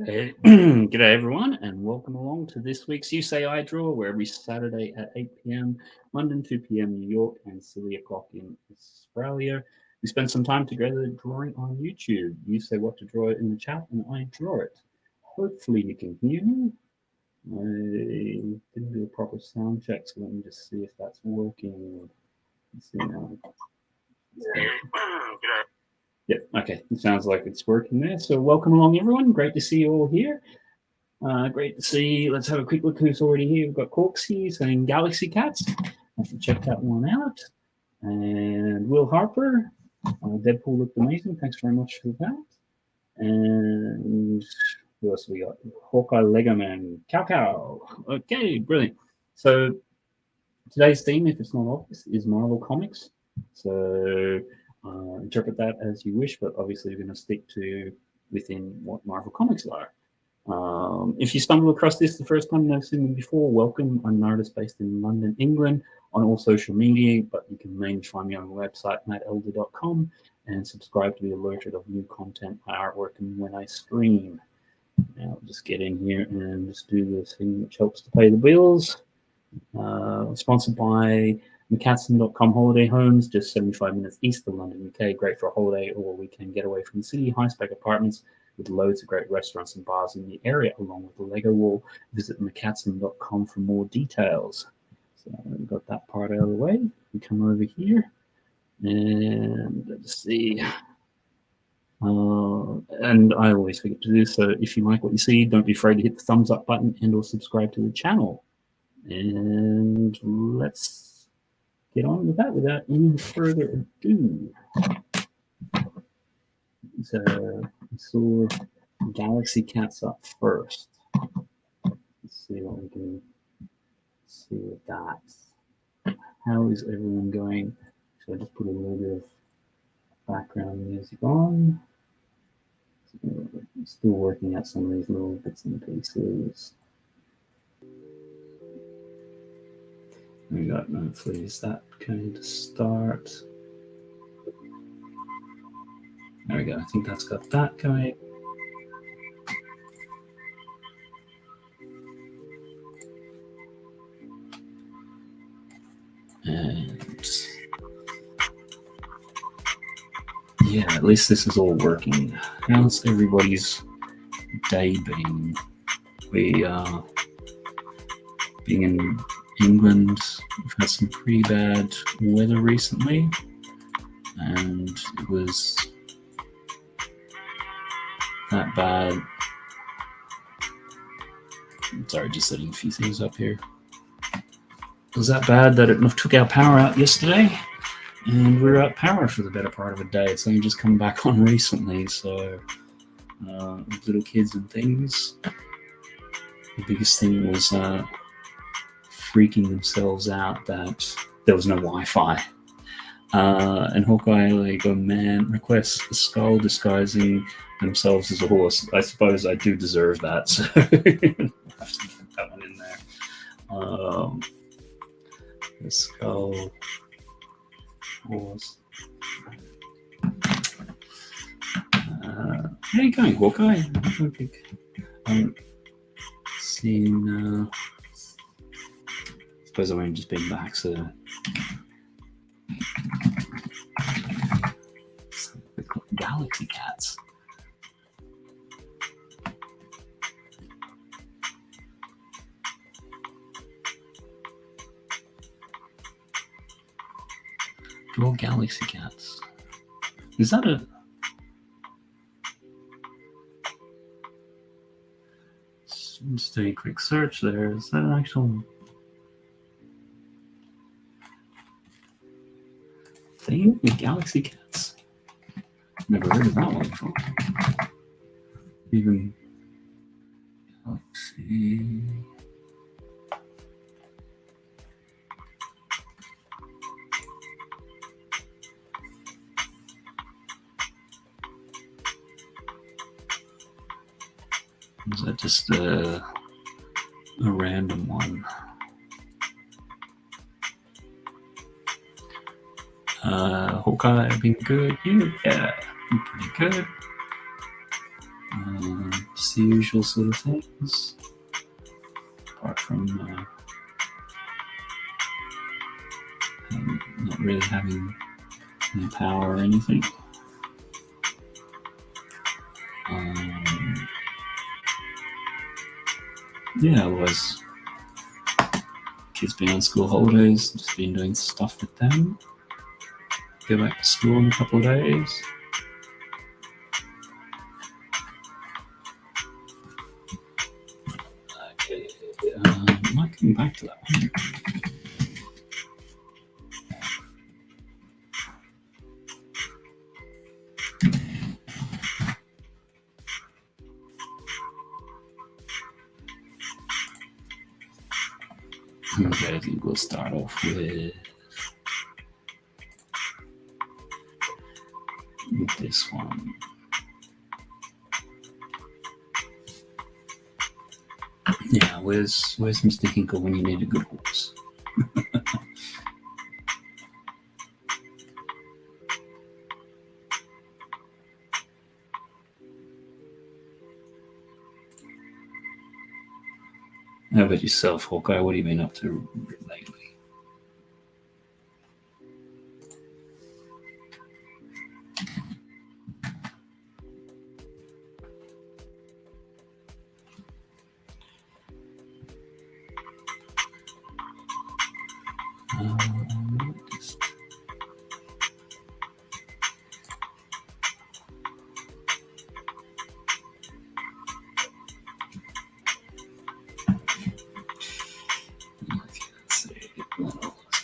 Hey, G'day everyone, and welcome along to this week's You Say I Draw, where every Saturday at 8 p.m. London, 2 p.m. New York, and 3 o'clock in Australia, we spend some time together drawing on YouTube. You say what to draw in the chat, and I draw it. Hopefully you can hear me. I didn't do a proper sound check, so let me just see if that's working. Let's see now. G'day. Yep, okay, it sounds like it's working there. So welcome along everyone, great to see you all here. Great to see, let's have a quick look who's already here. We've got Corksy saying Galaxy Cats, have to check that one out. And Will Harper, Deadpool looked amazing, thanks very much for that. And who else we got? Hawkeye Lego Man, Cow Cow. Okay, brilliant. So today's theme, if it's not obvious, is Marvel Comics. So interpret that as you wish, but obviously we're going to stick to within what Marvel Comics are. If you stumble across this the first time, never seen them before, welcome. I'm an artist based in London, England, on all social media, but you can mainly find me on the website, mattelder.com, and subscribe to be alerted of new content, my artwork, and when I stream. Now I'll just get in here and just do the thing which helps to pay the bills. Sponsored by McCatson.com Holiday Homes, just 75 minutes east of London, UK. Great for a holiday or weekend getaway from the city. High-spec apartments with loads of great restaurants and bars in the area, along with the Lego wall. Visit McCatson.com for more details. So we've got that part out of the way. We come over here and let's see. And I always forget to do so. If you like what you see, don't be afraid to hit the thumbs up button and or subscribe to the channel. And let's get on with that without any further ado. So we saw Galaxy Cats up first. Let's see what we can see with that. How is everyone going? So I just put a little bit of background music on. Still working out some of these little bits and pieces. We got, hopefully, is that going to start? There we go. I think that's got that going. And yeah, at least this is all working. How's everybody's day been? We being in England, we've had some pretty bad weather recently, and it was that bad. Sorry, just setting a few things up here. It was that bad that it took our power out yesterday, and we were out power for the better part of a day. It's only just come back on recently, so with little kids and things. The biggest thing was freaking themselves out that there was no Wi-Fi. And Hawkeye Lego Man requests a skull disguising themselves as a horse. I suppose I do deserve that, so I have to put that one in there. The skull horse. How are you going, Hawkeye? I don't think I've seen. I suppose I've only just been back, so. Galaxy Cats. Draw Galaxy Cats. Is that a... Just doing a quick search there. Is that an actual thing with Galaxy Cats? Never heard of that one before. Even Galaxy. Is that just a random one? Hawkeye been good? Yeah, been pretty good. Just the usual sort of things, apart from not really having any power or anything. Yeah, otherwise, kids been on school holidays, just been doing stuff with them. Go back to school in a couple of days. Okay, I might come back to that one. Okay, I think we'll start off with this one. Yeah, where's Mr. Hinkle when you need a good horse? How about yourself, Hawkeye? What have you been up to lately?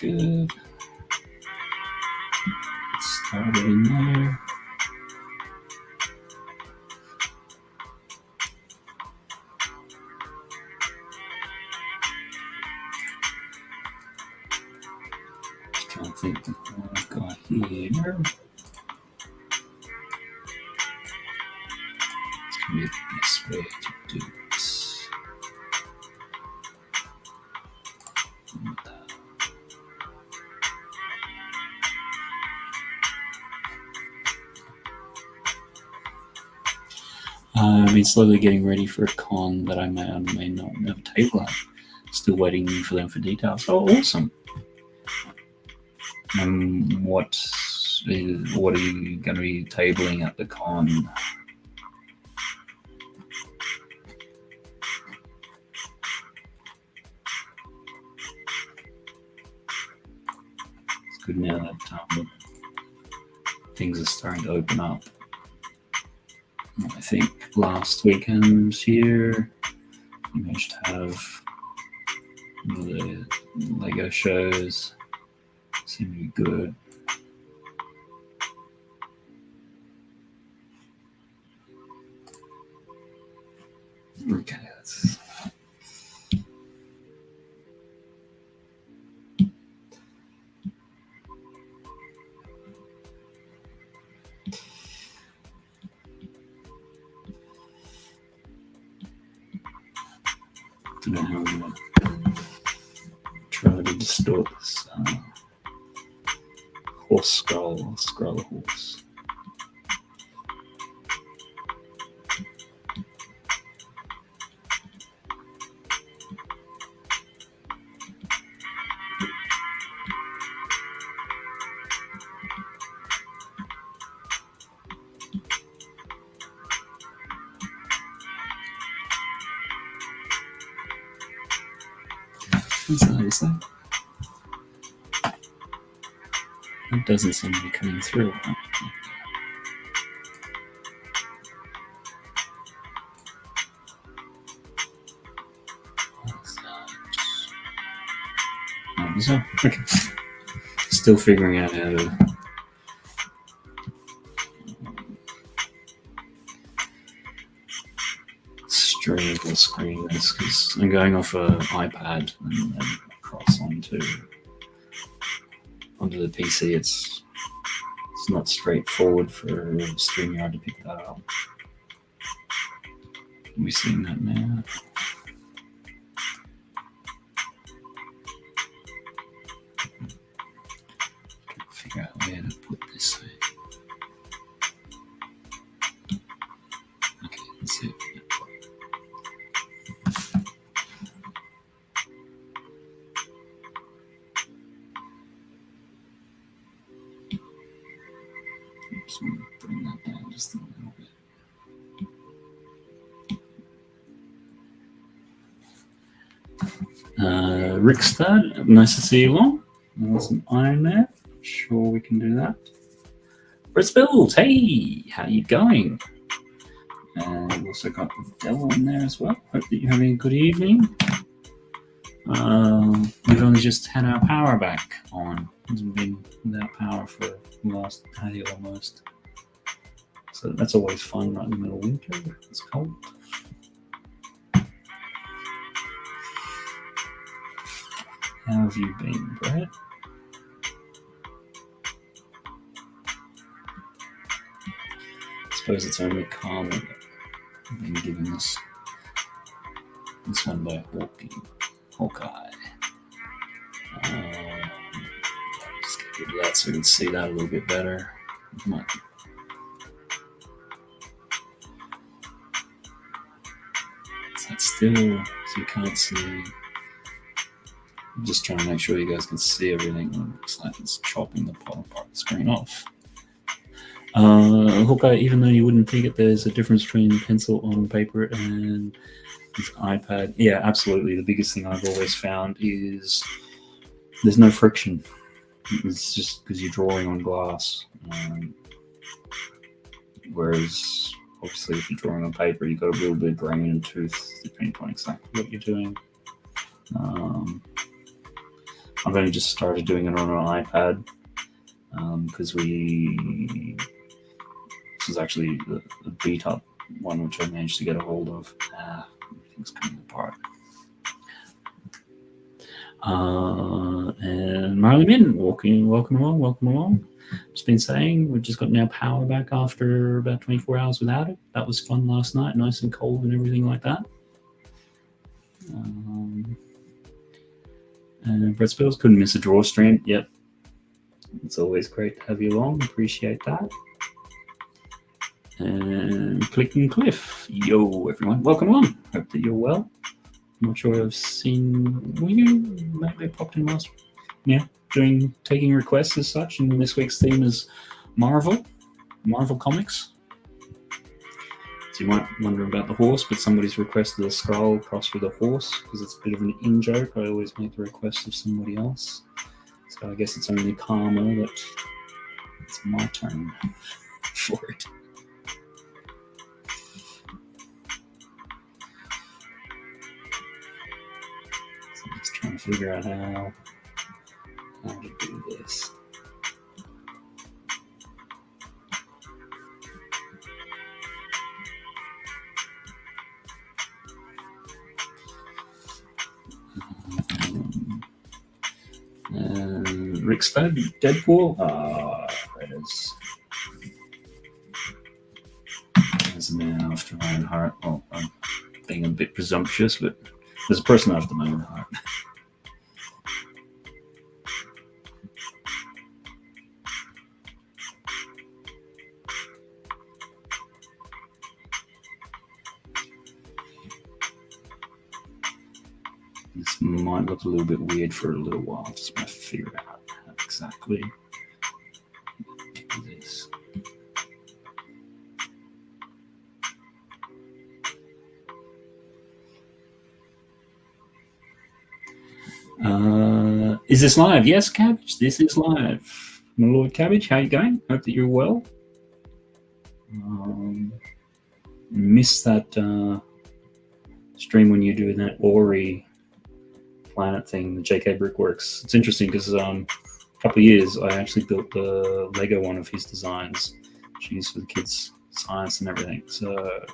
Good. Start it in there. Just trying to think of what I've got here. It's gonna be the best way to do this. I've been slowly getting ready for a con that I may or may not have a table at. Still waiting for them for details. Oh, awesome! What are you going to be tabling at the con? It's good now that things are starting to open up. I think last weekend here, we managed to have the Lego shows. Seem to be good. Okay, let's. I don't know how I'm going to try to distort this horse scroll horse. Is that how you say? It doesn't seem to be coming through. Huh? So, okay. Still figuring out how to stream or screen this because I'm going off an iPad and across onto the PC. It's not straightforward for StreamYard to pick that up. We're seeing that now. Figure out where to put this thing. Okay, Just bring that down just a little bit. Rick Stud, nice to see you all. There's some iron there. Sure, we can do that. Brits Build, hey, how you going? And we've also got the Devil in there as well. Hope that you're having a good evening. We've only just had our power back on. We've been without power for the last day almost. So that's always fun right in the middle of winter. It's cold. How have you been, Brett? I suppose it's only karma that I've been given this one by Hawkeye. Just get rid of that so we can see that a little bit better. Is that still so you can't see? I'm just trying to make sure you guys can see everything. It looks like it's chopping the bottom part of the screen off. Hawkeye, even though you wouldn't think it, there's a difference between pencil on paper and this iPad. Yeah, absolutely. The biggest thing I've always found is there's no friction. It's just because you're drawing on glass. Whereas, obviously, if you're drawing on paper, you've got a little bit of grain and tooth, depending on exactly what you're doing. I've only just started doing it on an iPad because this is actually the beat up one which I managed to get a hold of. Everything's coming apart. And Marley Min, welcome along. Just been saying we've just gotten our power back after about 24 hours without it. That was fun last night, nice and cold and everything like that. And Brett Spills, couldn't miss a draw stream. Yep. It's always great to have you along. Appreciate that. And Clicking Cliff. Yo, everyone. Welcome along. Hope that you're well. I'm not sure I've seen... Were you maybe popped in last week? Yeah, taking requests as such. And this week's theme is Marvel Comics. So you might wonder about the horse, but somebody's requested a scroll crossed with a horse because it's a bit of an in-joke. I always make the request of somebody else. So I guess it's only karma that it's my turn for it. So I'm just trying to figure out how to do this. Rick Stud, Deadpool. That is. There's a man after my own heart. Well, I'm being a bit presumptuous, but there's a person after my own heart. This might look a little bit weird for a little while. Just want to figure out how exactly do this. Is this live? Yes, Cabbage, this is live. My Lord Cabbage, how you going? Hope that you're well. Missed that stream when you do that Ori planet thing, the JK Brickworks. It's interesting because a couple of years I actually built the Lego one of his designs, which he used for the kids' science and everything. So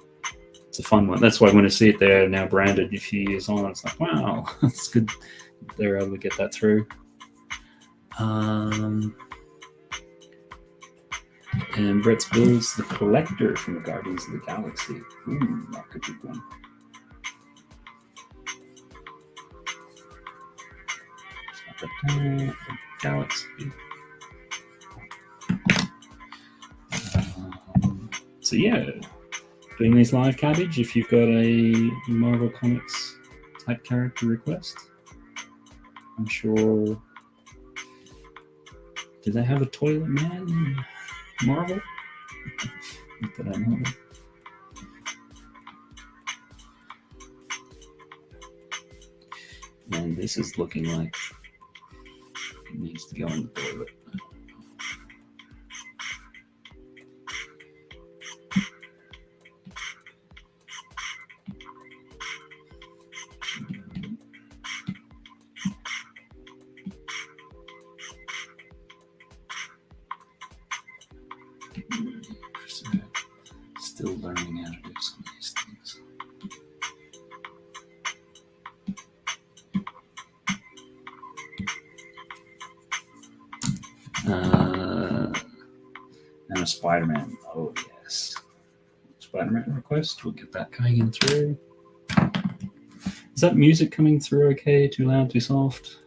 it's a fun one. That's why when I see it there now branded a few years on, it's like, wow, it's good they're able to get that through. And Brett's Builds the Collector from the Guardians of the Galaxy. That could be one. Galaxy. So yeah, doing these live, Cabbage, if you've got a Marvel Comics type character request, I'm sure. Did they have a toilet man in Marvel? Put that on. And this is looking like it needs to go in the toilet. Still learning how to do some of these things. And a Spider-Man. Oh, yes. Spider-Man request. We'll get that going in through. Is that music coming through okay? Too loud, too soft?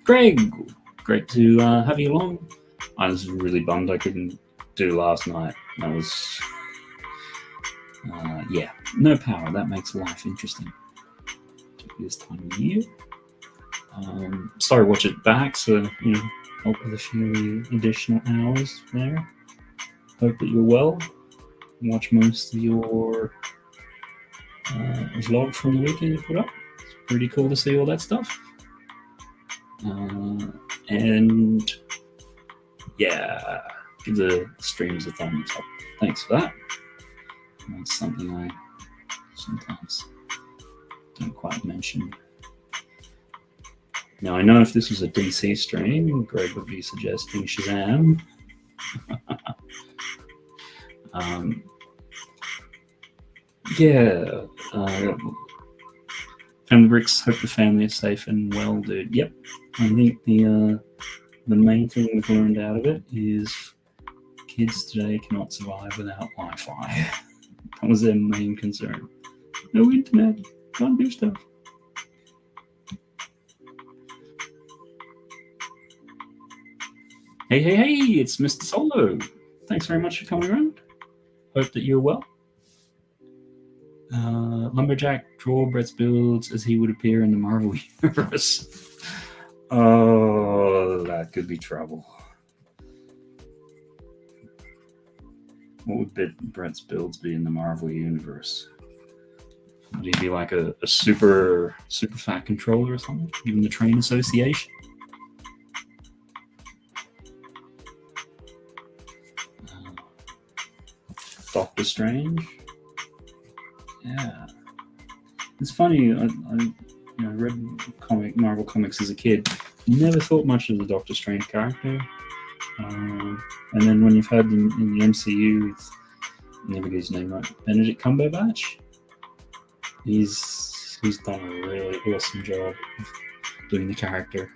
Greg, great to have you along. I was really bummed I couldn't do last night. That was, yeah, no power. That makes life interesting. This time of year. Sorry, watch it back, so help with a few additional hours there. Hope that you're well. Watch most of your vlog from the weekend you put up. It's pretty cool to see all that stuff. And yeah, give the streams a thumbs up. Thanks for that. That's something I sometimes don't quite mention. Now, I know if this was a DC stream, Greg would be suggesting Shazam. Yeah. Family Bricks, hope the family is safe and well, dude. Yep. I think the main thing we've learned out of it is kids today cannot survive without Wi-Fi. That was their main concern. No internet, can't do stuff. Hey, it's Mr. Solo. Thanks very much for coming around. Hope that you're well. Lumberjack draw Brett's builds as he would appear in the Marvel Universe. Oh, that could be trouble. What would Brett's builds be in the Marvel Universe? Would he be like a super fat controller or something? Even the Train Association? Doctor Strange? Yeah. It's funny, I read Marvel comics as a kid. Never thought much of the Doctor Strange character. And then when you've had in the MCU, never get his name right, Benedict Cumberbatch, he's done a really awesome job of doing the character.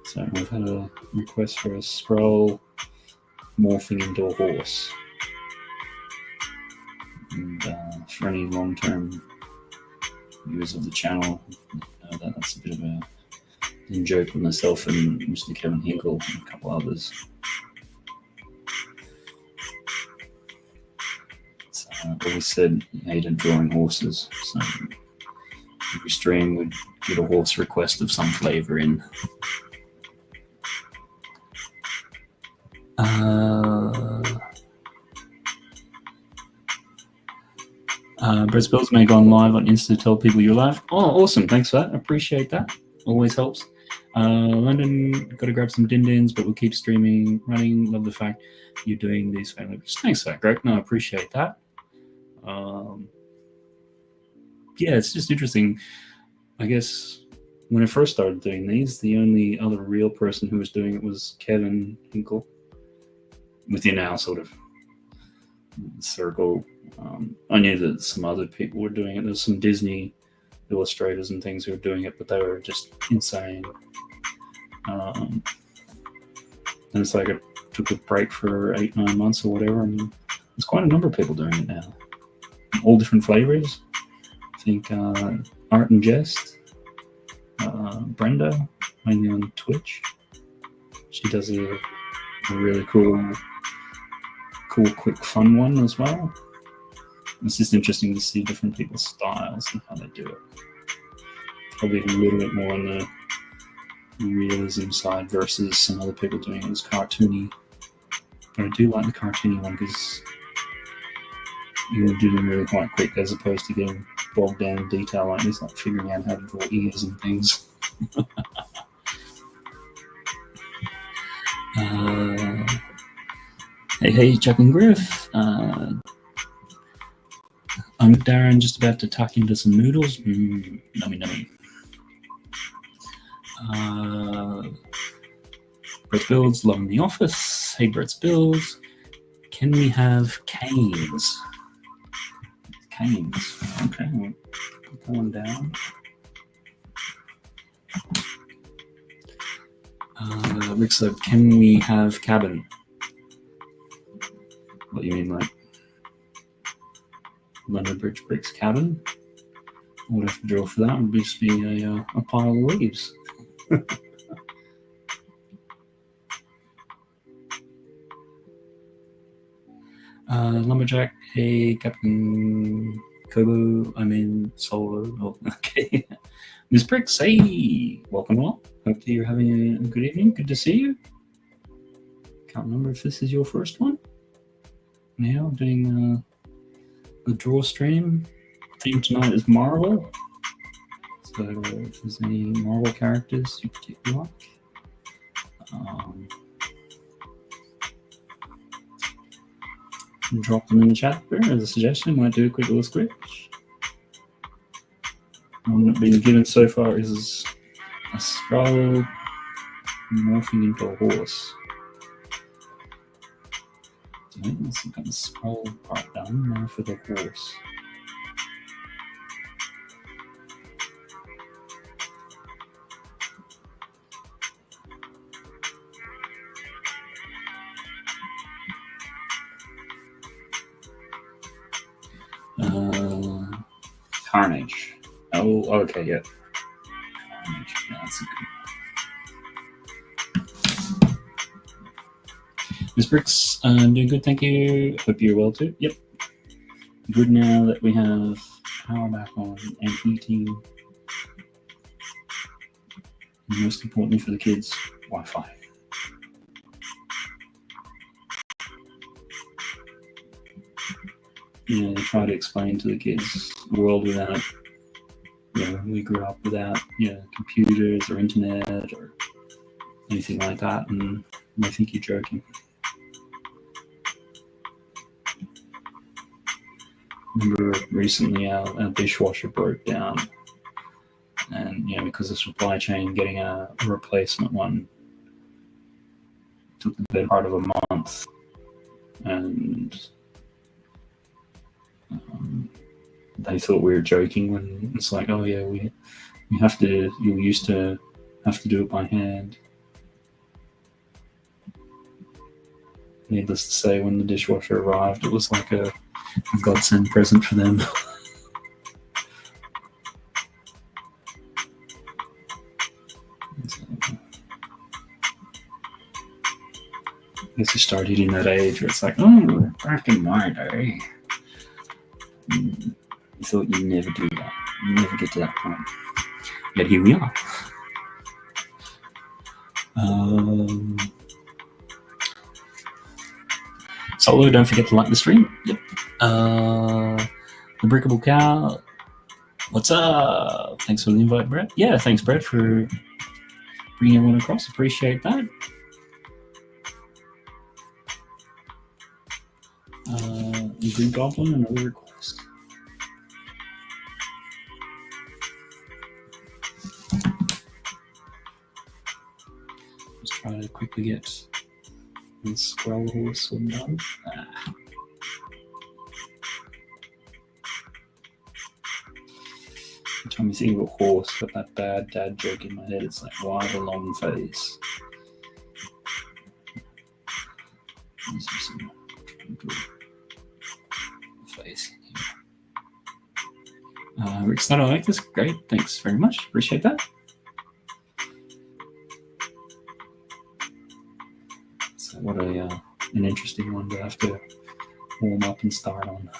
So I've had a request for a scroll morphing into a horse. And for any long-term viewers of the channel, know that that's a bit of a joke with myself and Mr. Kevin Hinkle and a couple others. So I always said he hated drawing horses, so every stream would get a horse request of some flavor in. Brett's Builds may go on live on Insta to tell people you're live. Oh, awesome. Thanks for that. I appreciate that. Always helps. London, got to grab some din-dins, but we'll keep streaming, running. Love the fact you're doing these family bricks. Thanks for that, Greg. No, I appreciate that. Yeah, it's just interesting. I guess when I first started doing these, the only other real person who was doing it was Kevin Hinkle. Within our sort of circle, I knew that some other people were doing it. There's some Disney illustrators and things who were doing it, but they were just insane. And it's like it took a break for 8-9 months or whatever, and there's quite a number of people doing it now. All different flavors. I think Art and Jest, Brenda, mainly on Twitch. She does a really cool, quick, fun one as well. It's just interesting to see different people's styles and how they do it. Probably a little bit more on the realism side versus some other people doing it as cartoony. But I do like the cartoony one because you will do them really quite quick as opposed to getting bogged down in detail like this, like figuring out how to draw ears and things. Hey, Chuck and Griff. I'm Darren, just about to tuck into some noodles. Nummy. Brett's Builds, loving the office. Hey, Brett's Builds. Can we have canes? Canes. Okay, we'll put that one down. Rick said, can we have cabin? What do you mean, like London Bridge Bricks cabin? All we'd have to draw for that would just be a pile of leaves. Lumberjack, hey, Captain Kobo, I'm in solo. Oh, okay. Miss Bricks, hey, welcome along. Hope you're having a good evening. Good to see you. Can't remember if this is your first one. Now I'm doing a draw stream. Theme tonight is Marvel. So if there's any Marvel characters you particularly like, drop them in the chat there as a suggestion. Might do a quick little script. One that's been given so far is a scroll morphing into a horse. So let's got the scroll part done now for the horse. Carnage. Oh, okay, yeah. Carnage. Yeah, that's a good. Ms. Bricks, doing good, thank you. Hope you're well too. Yep. Good now that we have power back on and heating. And most importantly for the kids, Wi-Fi. You know, they try to explain to the kids the world without, we grew up without, computers or internet or anything like that, and they think you're joking. Remember recently our dishwasher broke down, and because of supply chain, getting a replacement one took the better part of a month, and they thought we were joking when it's like, oh yeah, you used to have to do it by hand. Needless to say, when the dishwasher arrived, it was like a godsend present for them. I guess you start hitting that age where it's like, oh, back in my day. You thought you'd never do that. You never get to that point. Yet here we are. Solo, don't forget to like the stream. Yep. The Brickable Cow. What's up? Thanks for the invite, Brett. Yeah, thanks, Brett, for bringing everyone across. Appreciate that. Green Goblin, another request. Just try to quickly get this scroll horse one done. time you see a horse, got that bad dad joke in my head. It's like, why the long face? Face. Rick Snyder, I like this. Great, thanks very much. Appreciate that. So what an interesting one to have to warm up and start on.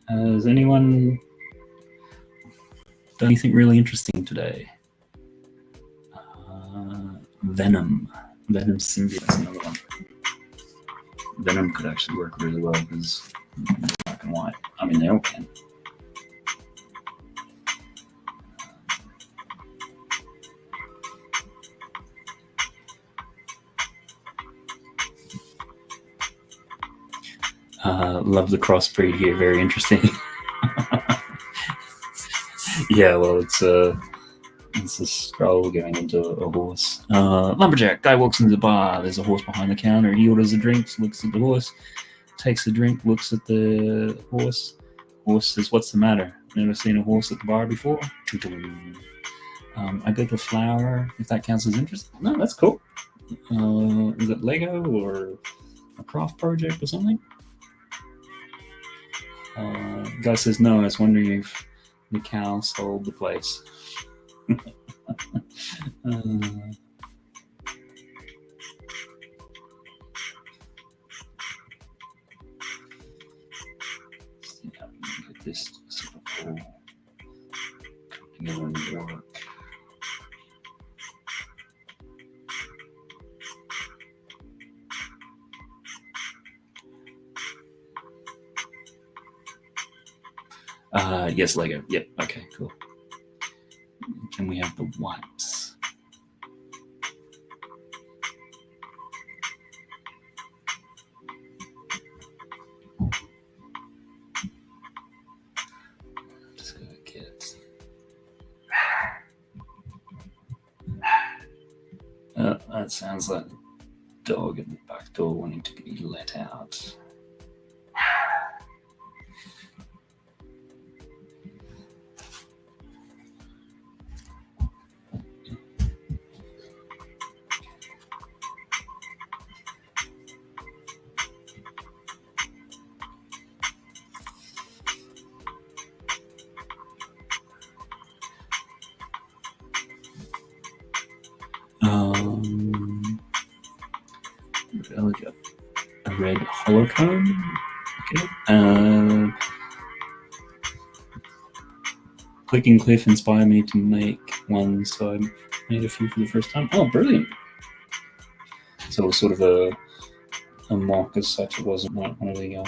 Has anyone done anything really interesting today? Venom symbiote is another one. Venom could actually work really well because black and white. I mean, they all can. Love the crossbreed here. Very interesting. Yeah, well, it's a scroll going into a horse. Lumberjack guy walks into the bar. There's a horse behind the counter. He orders a drink, looks at the horse, takes a drink, looks at the horse. Horse says, "What's the matter? Never seen a horse at the bar before?" I built a flower. If that counts as interest, no, that's cool. Is it Lego or a craft project or something? Guy says, "No, I was wondering if the cow sold the place." See how we can get this sort of all come together and work. Yes, Lego. Yep. Okay, cool. Can we have the wipes? Just gonna get. That sounds like a dog at the back door wanting to be let out. A red holocone. Okay. Clicking Cliff inspired me to make one, so I made a few for the first time. Oh, brilliant! So it was sort of a mock as such. It wasn't like one of the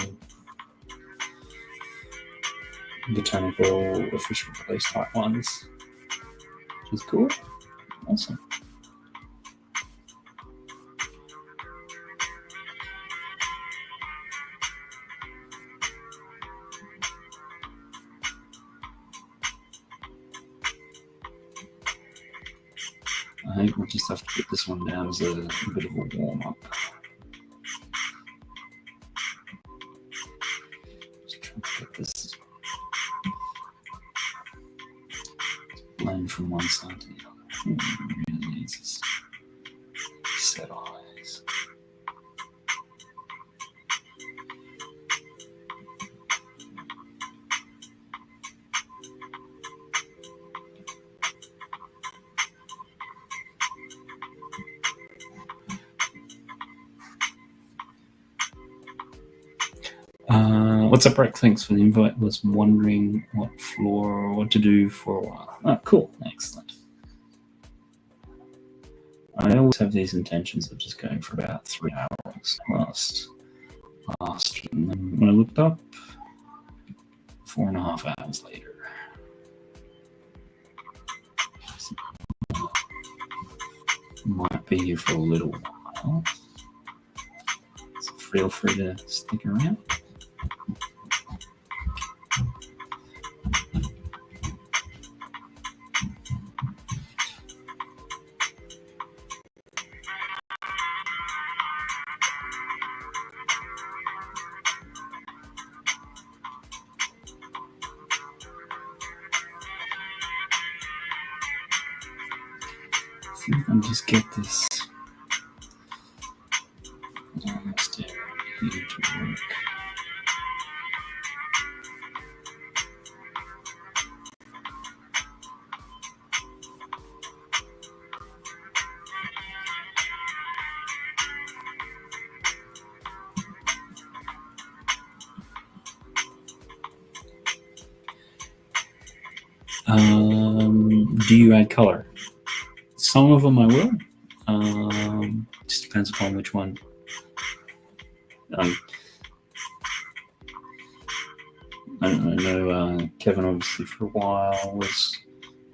botanical official place type ones, which is cool. Awesome. I think we'll just have to put this one down as a bit of a warm-up. Just trying to get this blend from one side to the other. It really needs this set eyes. What's up, Rick? Thanks for the invite. Was wondering what to do for a while. Oh, cool. Excellent. I always have these intentions of just going for about 3 hours last. And then when I looked up, 4.5 hours later. Might be here for a little while. So feel free to stick around. see if I can just get this stereo here to work. Do you add color? Some of them I will. Just depends upon which one. I know Kevin obviously for a while was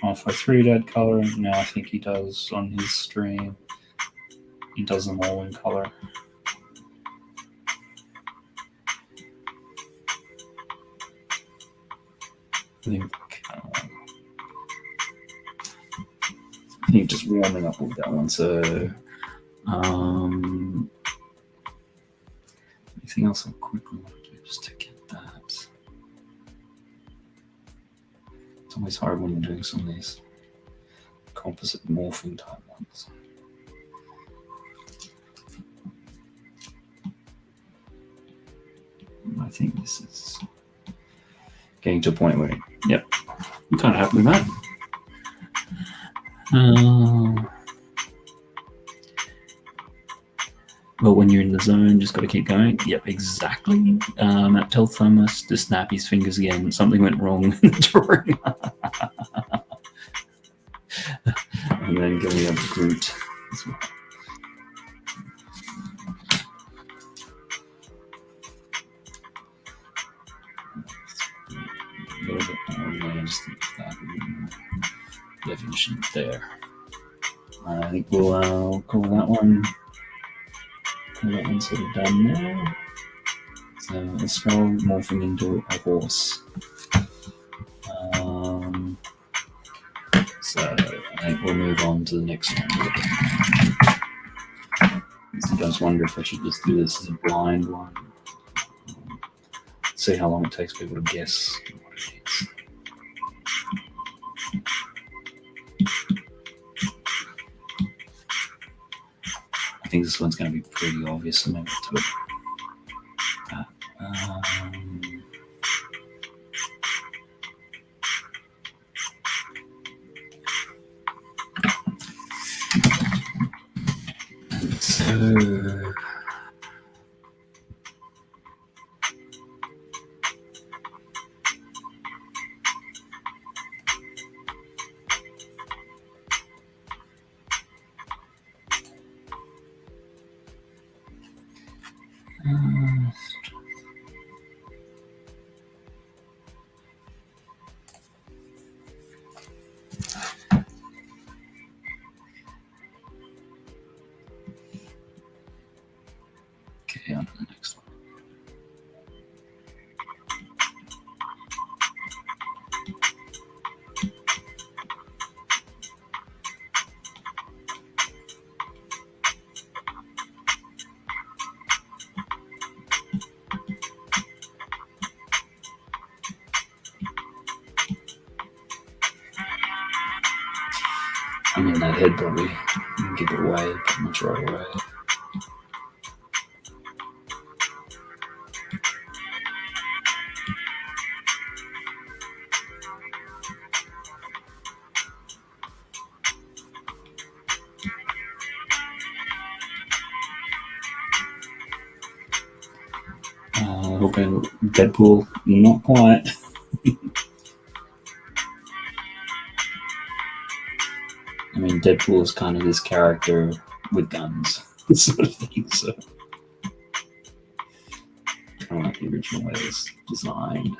halfway through to add color, and now I think he does on his stream. He does them all in color. I think just warming up with that one. So, anything else I quickly want to do just to get that? It's always hard when you're doing some of these composite morphing type ones. I think this is getting to a point where, yep, I'm kind of happy with that. Well, when you're in the zone, just got to keep going. Yep, exactly. Tell Thomas to snap his fingers again. Something went wrong in the drawing. And then give me a Groot as well. A little bit more, just that definition there. I think we'll call that one. That one's sort of done now. So a skull morphing into a horse. So I think we'll move on to the next one. I sometimes wonder if I should just do this as a blind one. See how long it takes people to guess what it is. I think this one's going to be pretty obvious, so maybe to that. So okay, on to the next one. I mean, that head probably give it away pretty much right away. Hoping Deadpool, not quite. I mean, Deadpool is kind of this character with guns, sort of thing. So, kind of like the original way it was designed.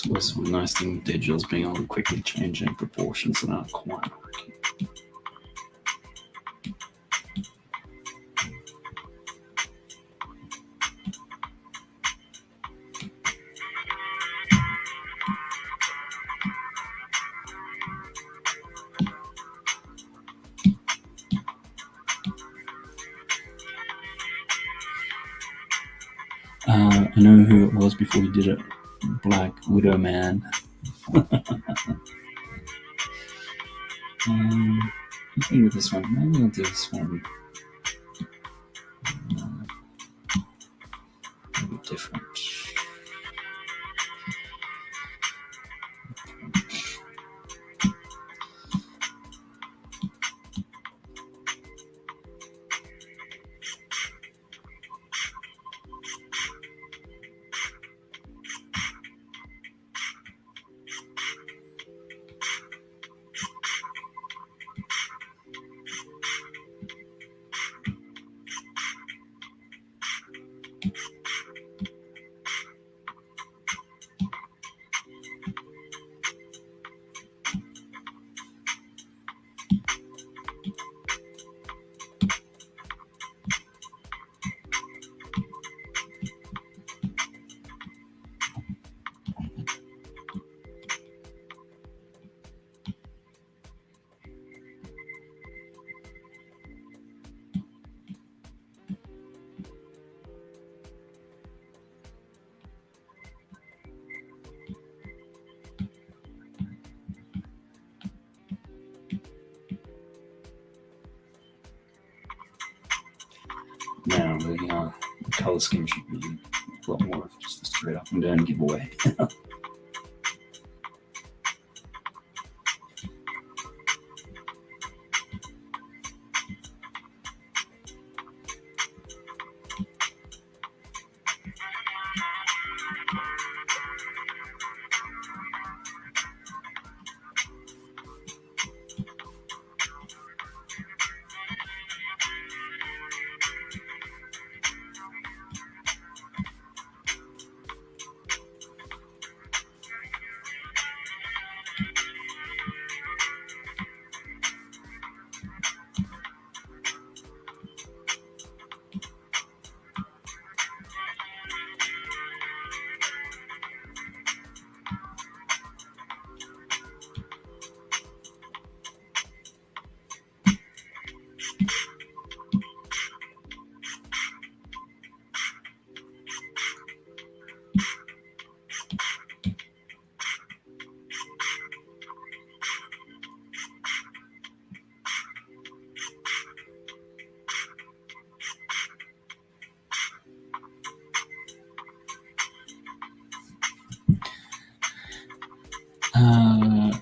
What's the nice thing with digital is being able to quickly change in proportions that aren't quite working. I know who it was before he did it. Black Widow Man. I think with this one, maybe I'll do this one a bit different. Now the color scheme should be a lot more of just a straight up and down giveaway.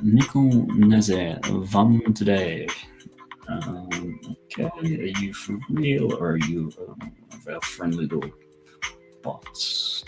Nickel Nazar, Vam today. Okay, are you for real or are you a friendly little bots?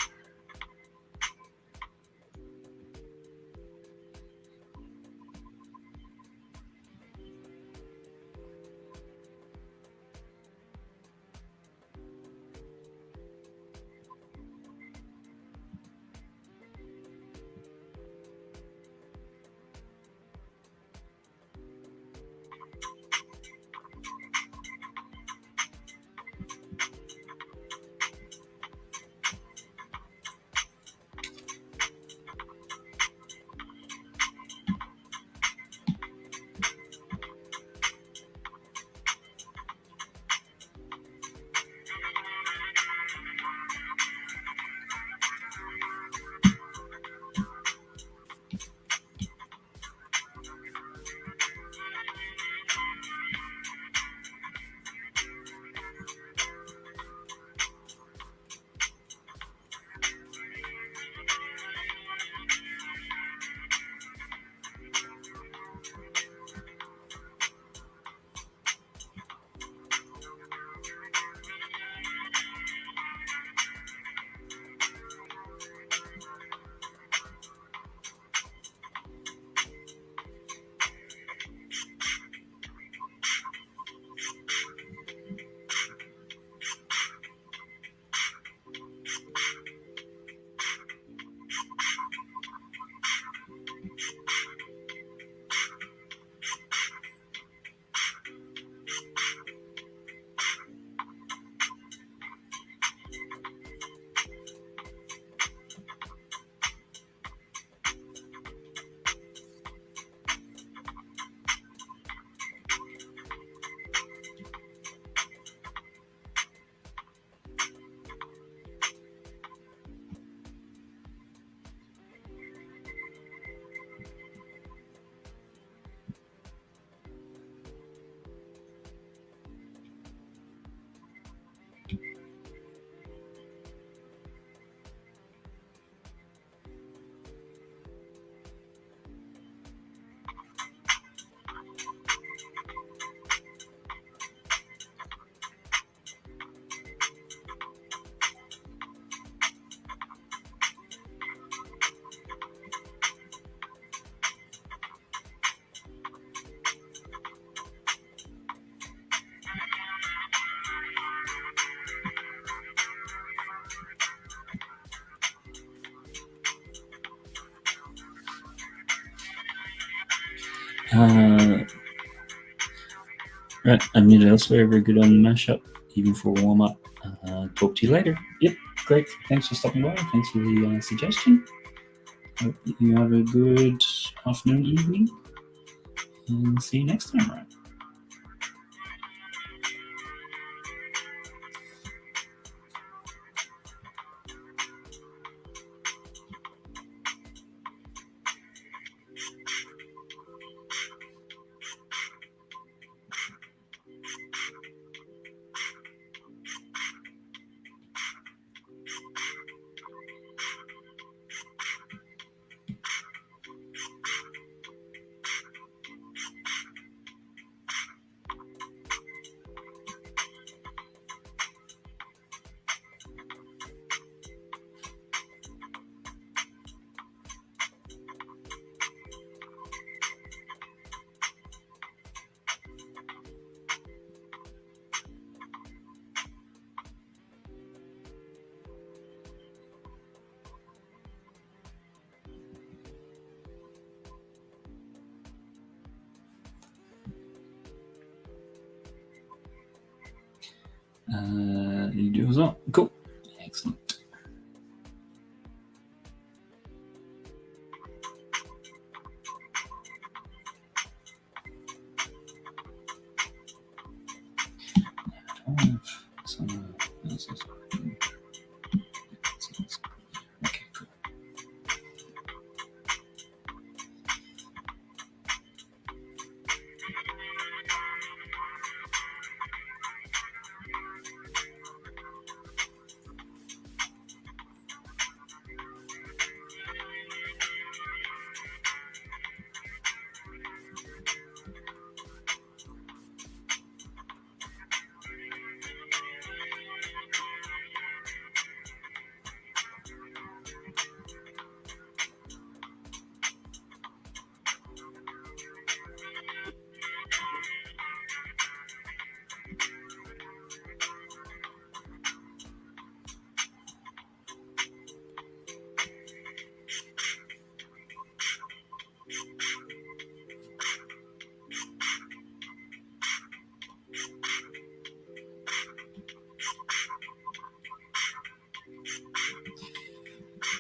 Right, I'm muted elsewhere. Very good on the mashup, even for a warm up. Talk to you later. Yep, great. Thanks for stopping by. Thanks for the suggestion. Hope you have a good afternoon, evening, and see you next time. Right. You do as well. Cool. Excellent. Okay, cool.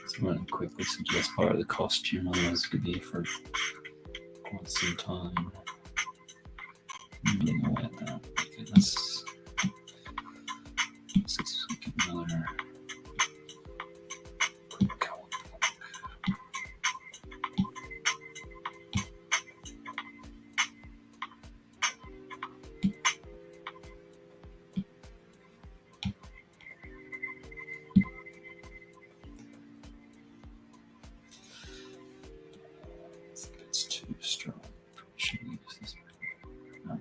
So I'm going to quickly suggest part of the costume, otherwise it could be for quite some time. I'm getting away at that. Okay, let's get another quick color. It's too strong. Should we use this? No.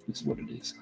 This is what it is.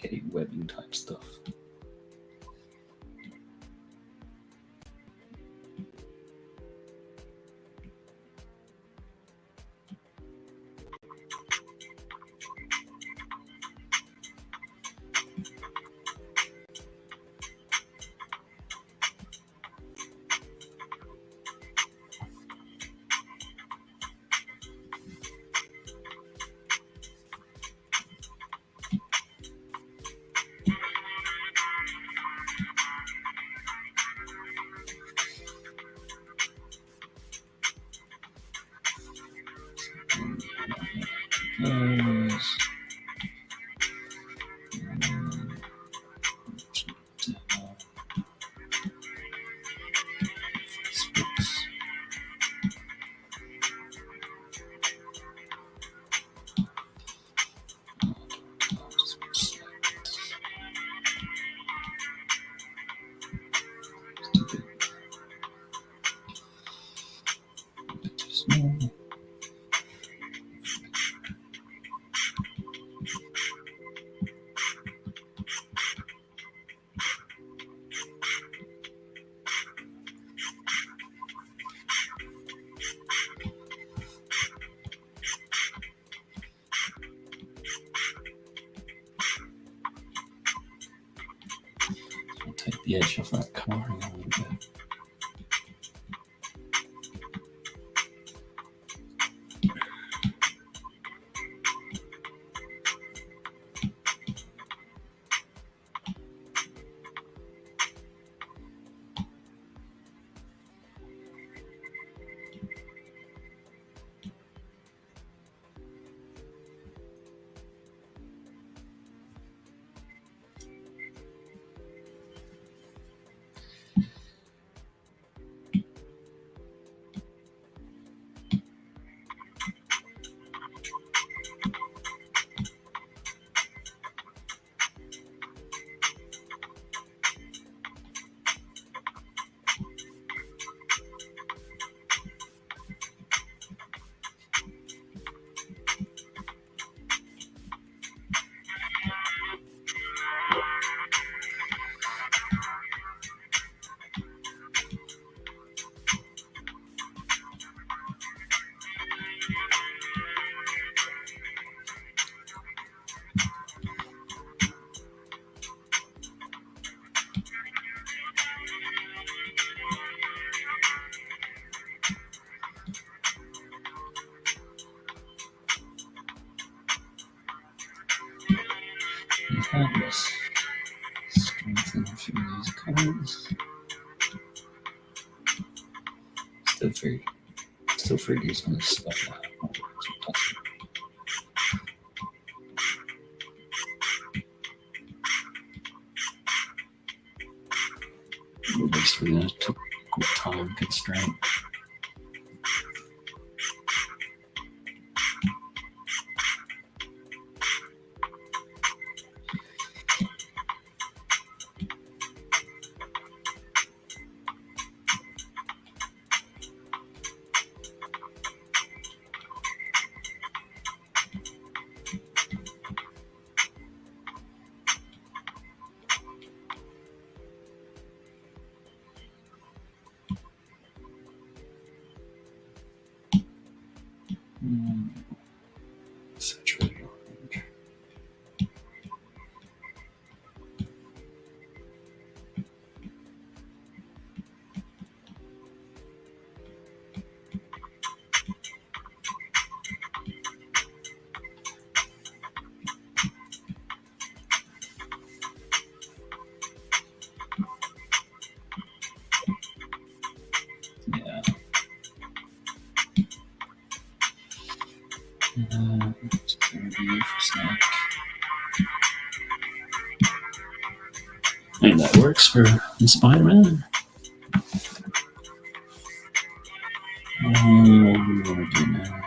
complicated webbing type stuff. Take the edge off that coloring a little bit. Fabulous. Strengthen a few of these colors. Still figured using this stuff now. At least within a typical time constraint. Saturated orange. Yeah. Just a review for snack. I think that works for the Spider-Man. What do we want to do now?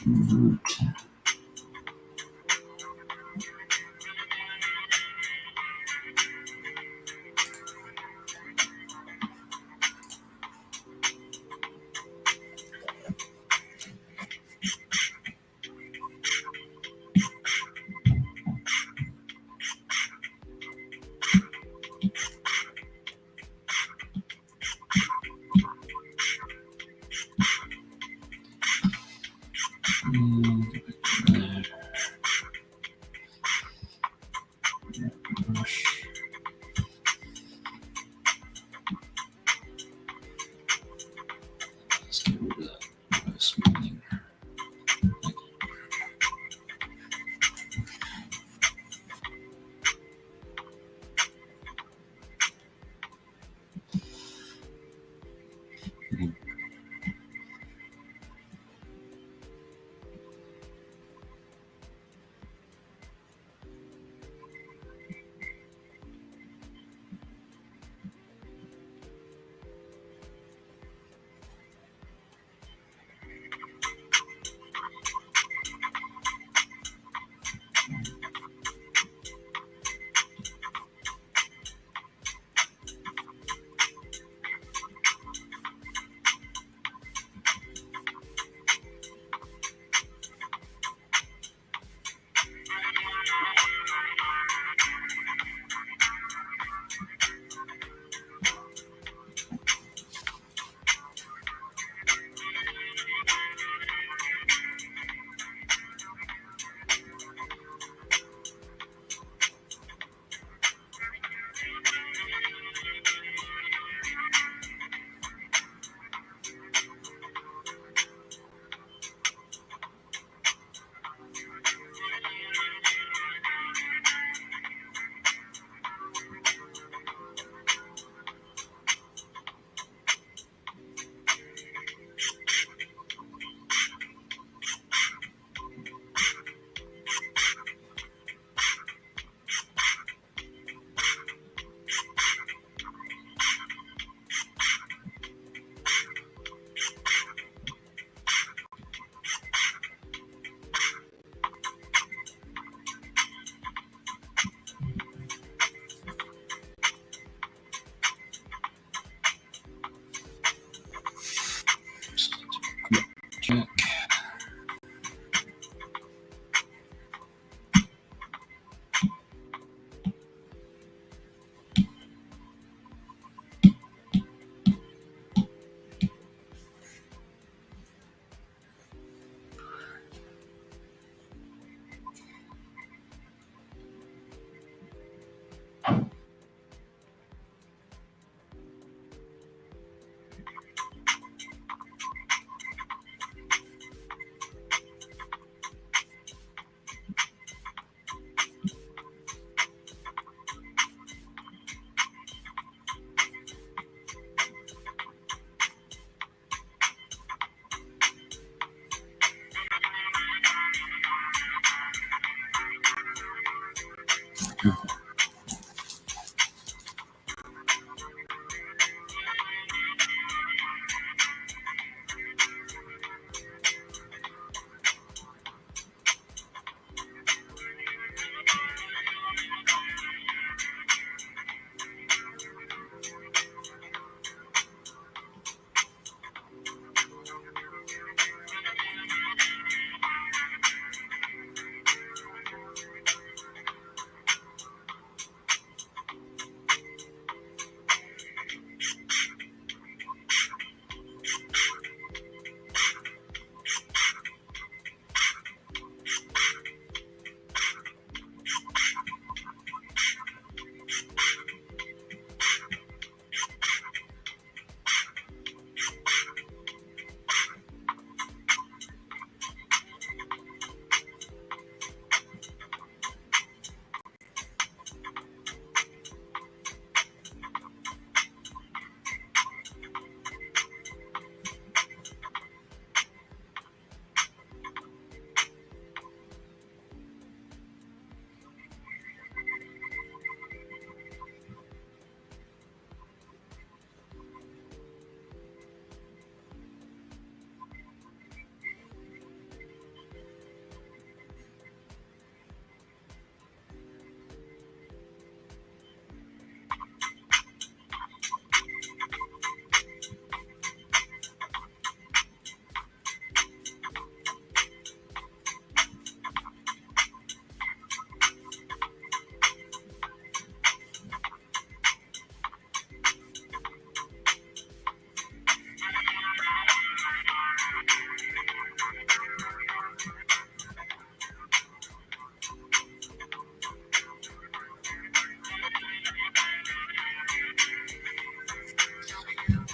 Root. Let's get rid of that smoothing.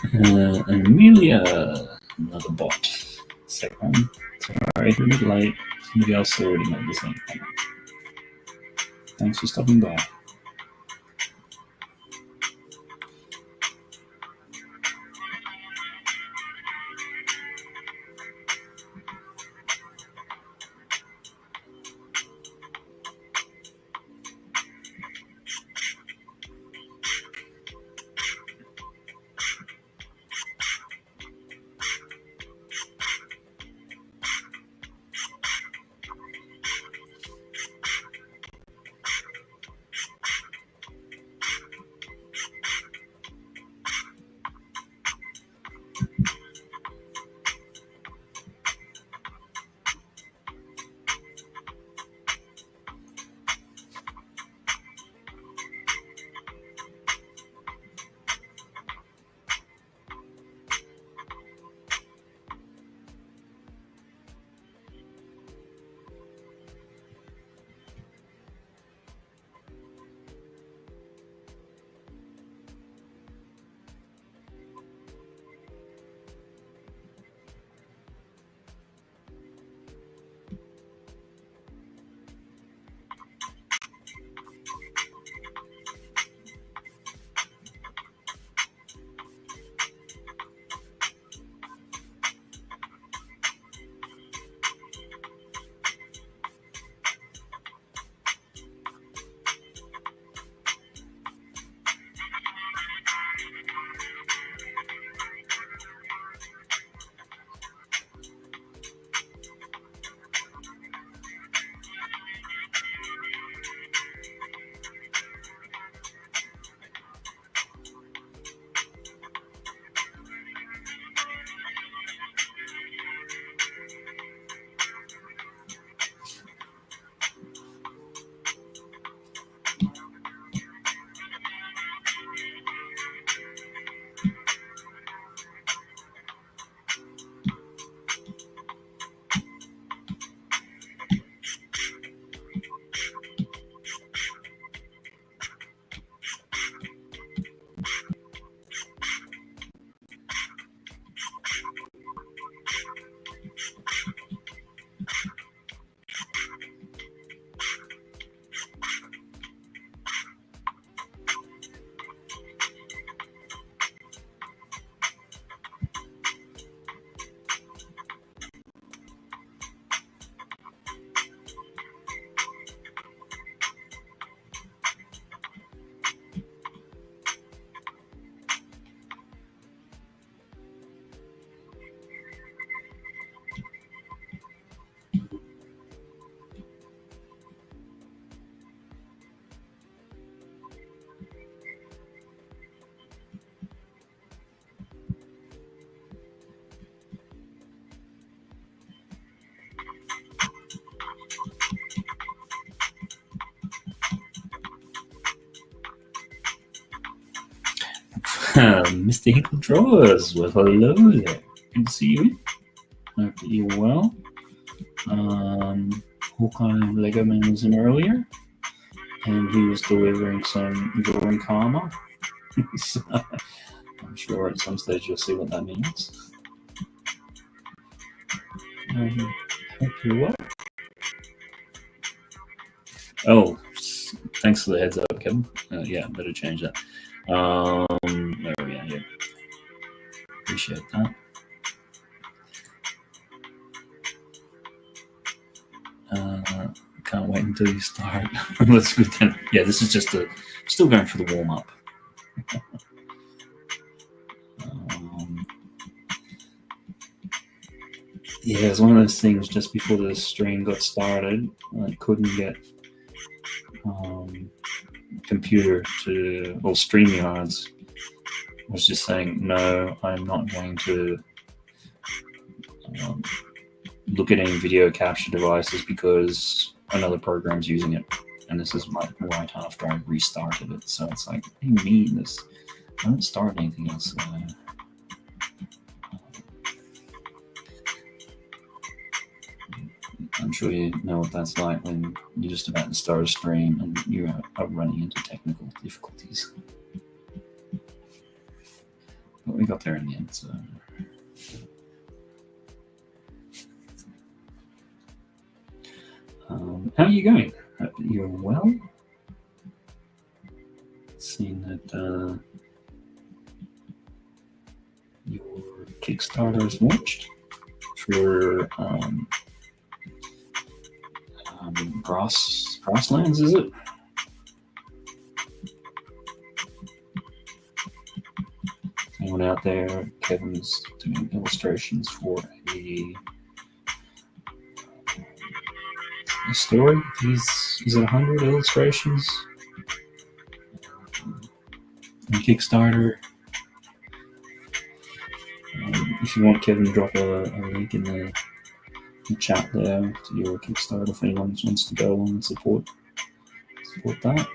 And Amelia, another bot. Second. Sorry, a bit late. Somebody else already made the same comment. Thanks for stopping by. Mr. Hinkle Drawers, well, hello there. Good to see you. Hope that you're well. Hawkeye Lego Man was in earlier, and he was delivering some drawing karma. So, I'm sure at some stage you'll see what that means. Hope you're well. Oh, thanks for the heads up, Kevin. Yeah, better change that. There we go. Yeah, appreciate that. Can't wait until you start. That's good then. Yeah, this is just still going for the warm up. Yeah, it was one of those things just before the stream got started. I couldn't get computer to, or StreamYards was just saying, no, I'm not going to look at any video capture devices because another program's using it. And this is right after I restarted it. So it's like, what do you mean this? I don't start anything else. I'm sure you know what that's like when you're just about to start a stream and you are running into technical difficulties. But we got there in the end, so. How are you going? You're well? Seeing that your Kickstarter is launched for Grasslands, is it? Anyone out there? Kevin's doing illustrations for a story. Is it 100 illustrations on Kickstarter? If you want Kevin to drop a link in the chat there to your Kickstarter if anyone wants to go along and support that.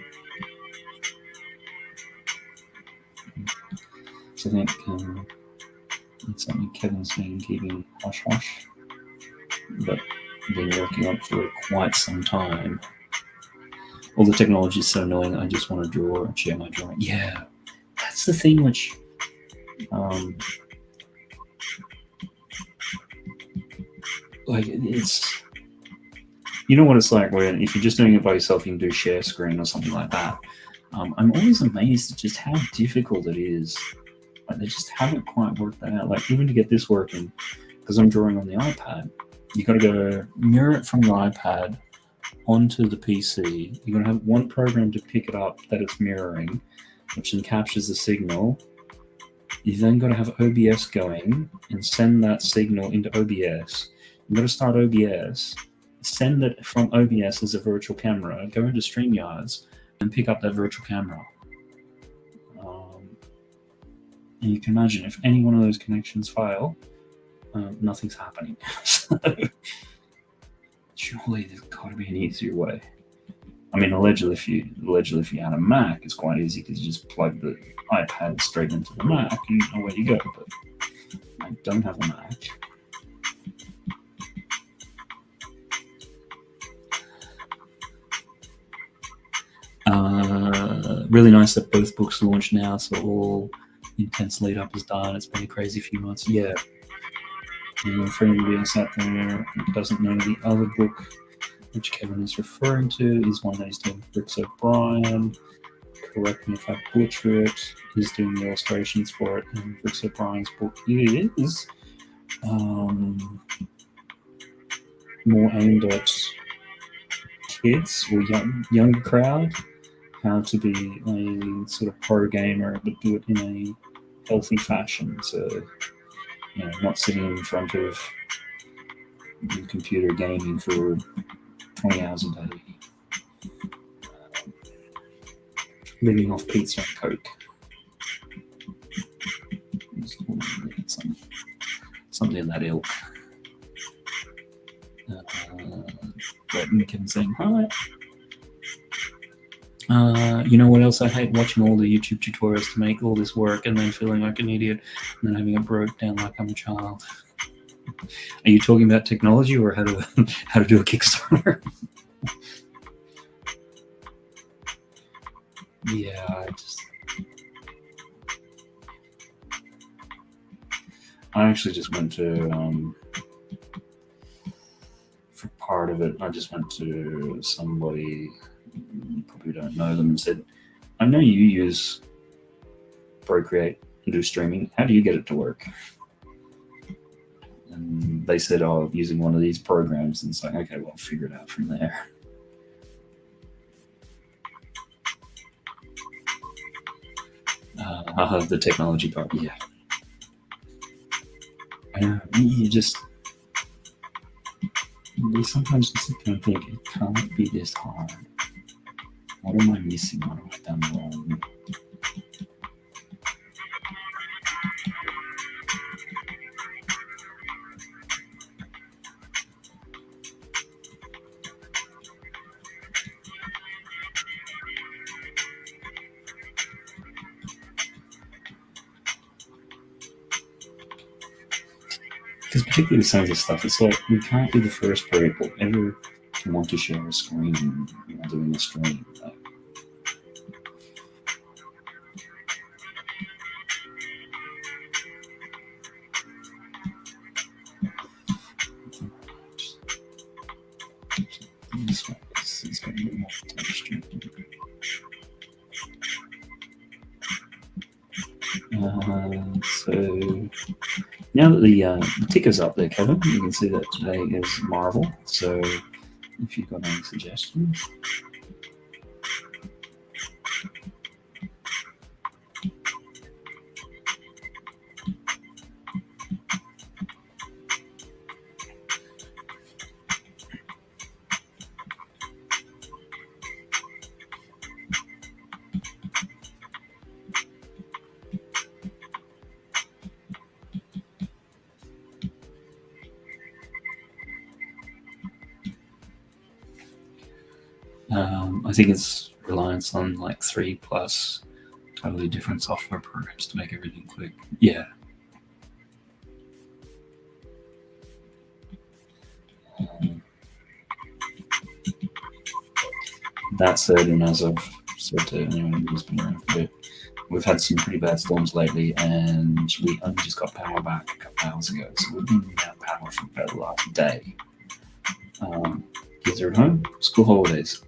So I think it's something Kevin's been keeping hush hush, but been working on for quite some time. All the technology is so annoying. I just want to draw and share my drawing. Yeah, that's the thing which like it's, you know what it's like where if you're just doing it by yourself, you can do share screen or something like that. I'm always amazed at just how difficult it is. Like they just haven't quite worked that out. Like even to get this working, because I'm drawing on the iPad, you got to go mirror it from the iPad onto the PC. You're going to have one program to pick it up that it's mirroring, which then captures the signal. You then got to have OBS going and send that signal into OBS. You've got to start OBS, send it from OBS as a virtual camera, go into StreamYards, and pick up that virtual camera. And you can imagine if any one of those connections fail, nothing's happening. So, surely there's got to be an easier way. I mean, allegedly, if you had a Mac, it's quite easy because you just plug the iPad straight into the Mac and away you go. But I don't have a Mac. Really nice that both books launched now, so all intense lead up is done. It's been a crazy few months. Yeah. And for anybody else out there who doesn't know, the other book which Kevin is referring to is one that he's doing with Bricks O'Brien. Correct me if I butcher it. He's doing the illustrations for it, and Bricks O'Brien's book is more aimed at kids or younger crowd. How to be a sort of pro gamer, but do it in a healthy fashion. So, you know, not sitting in front of the computer gaming for 20 hours a day. Living off pizza and Coke. Something in that ilk. Kevin saying hi. You know what else I hate? Watching all the YouTube tutorials to make all this work and then feeling like an idiot and then having it broke down like I'm a child. Are you talking about technology or how to do a Kickstarter? Yeah, I actually just went to for part of it. I just went to somebody. You probably don't know them, and said, I know you use Procreate and do streaming. How do you get it to work? And they said, oh, using one of these programs. And it's like, okay, well, I'll figure it out from there. The technology part, yeah. You sometimes just sit there and think, it can't be this hard. What am I missing? What have I done wrong? Because particularly with some of this stuff, it's like we can't be the first people ever to want to share a screen while doing a stream. So now that the ticker's up there, Kevin, you can see that today is Marvel. So if you've got any suggestions. I think it's reliance on like 3+ totally different software programs to make everything click. Yeah. That said, and as I've said to anyone who's been around for a bit, we've had some pretty bad storms lately, and we only just got power back a couple hours ago, so we've been without power for about the last day. Kids are at home, school holidays.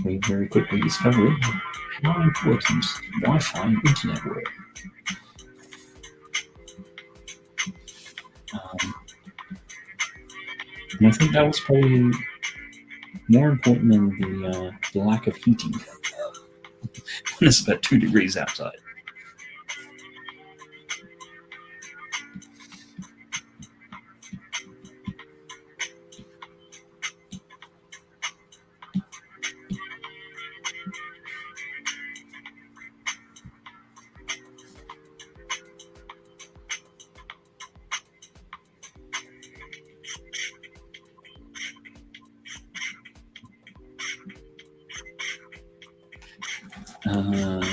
We very quickly discovered how important Wi-Fi and internet were. And I think that was probably more important than the lack of heating when it's about 2 degrees outside.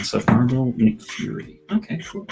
So Marvel, Nick Fury. Okay, cool.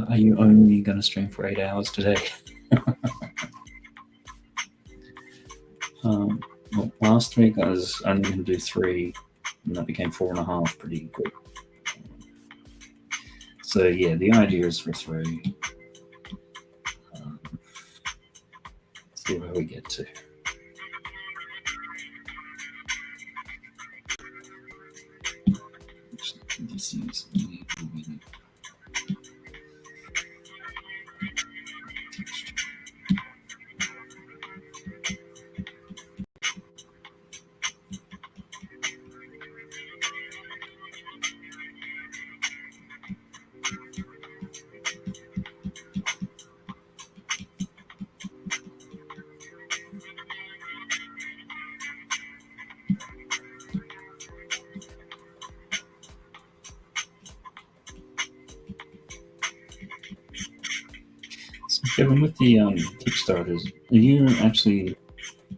Are you only going to stream for 8 hours today? Well, last week I was only going to do 3, and that became 4.5 pretty quick. So yeah, the idea is for 3. See where we get to. This is Kevin, with the Kickstarters, are you actually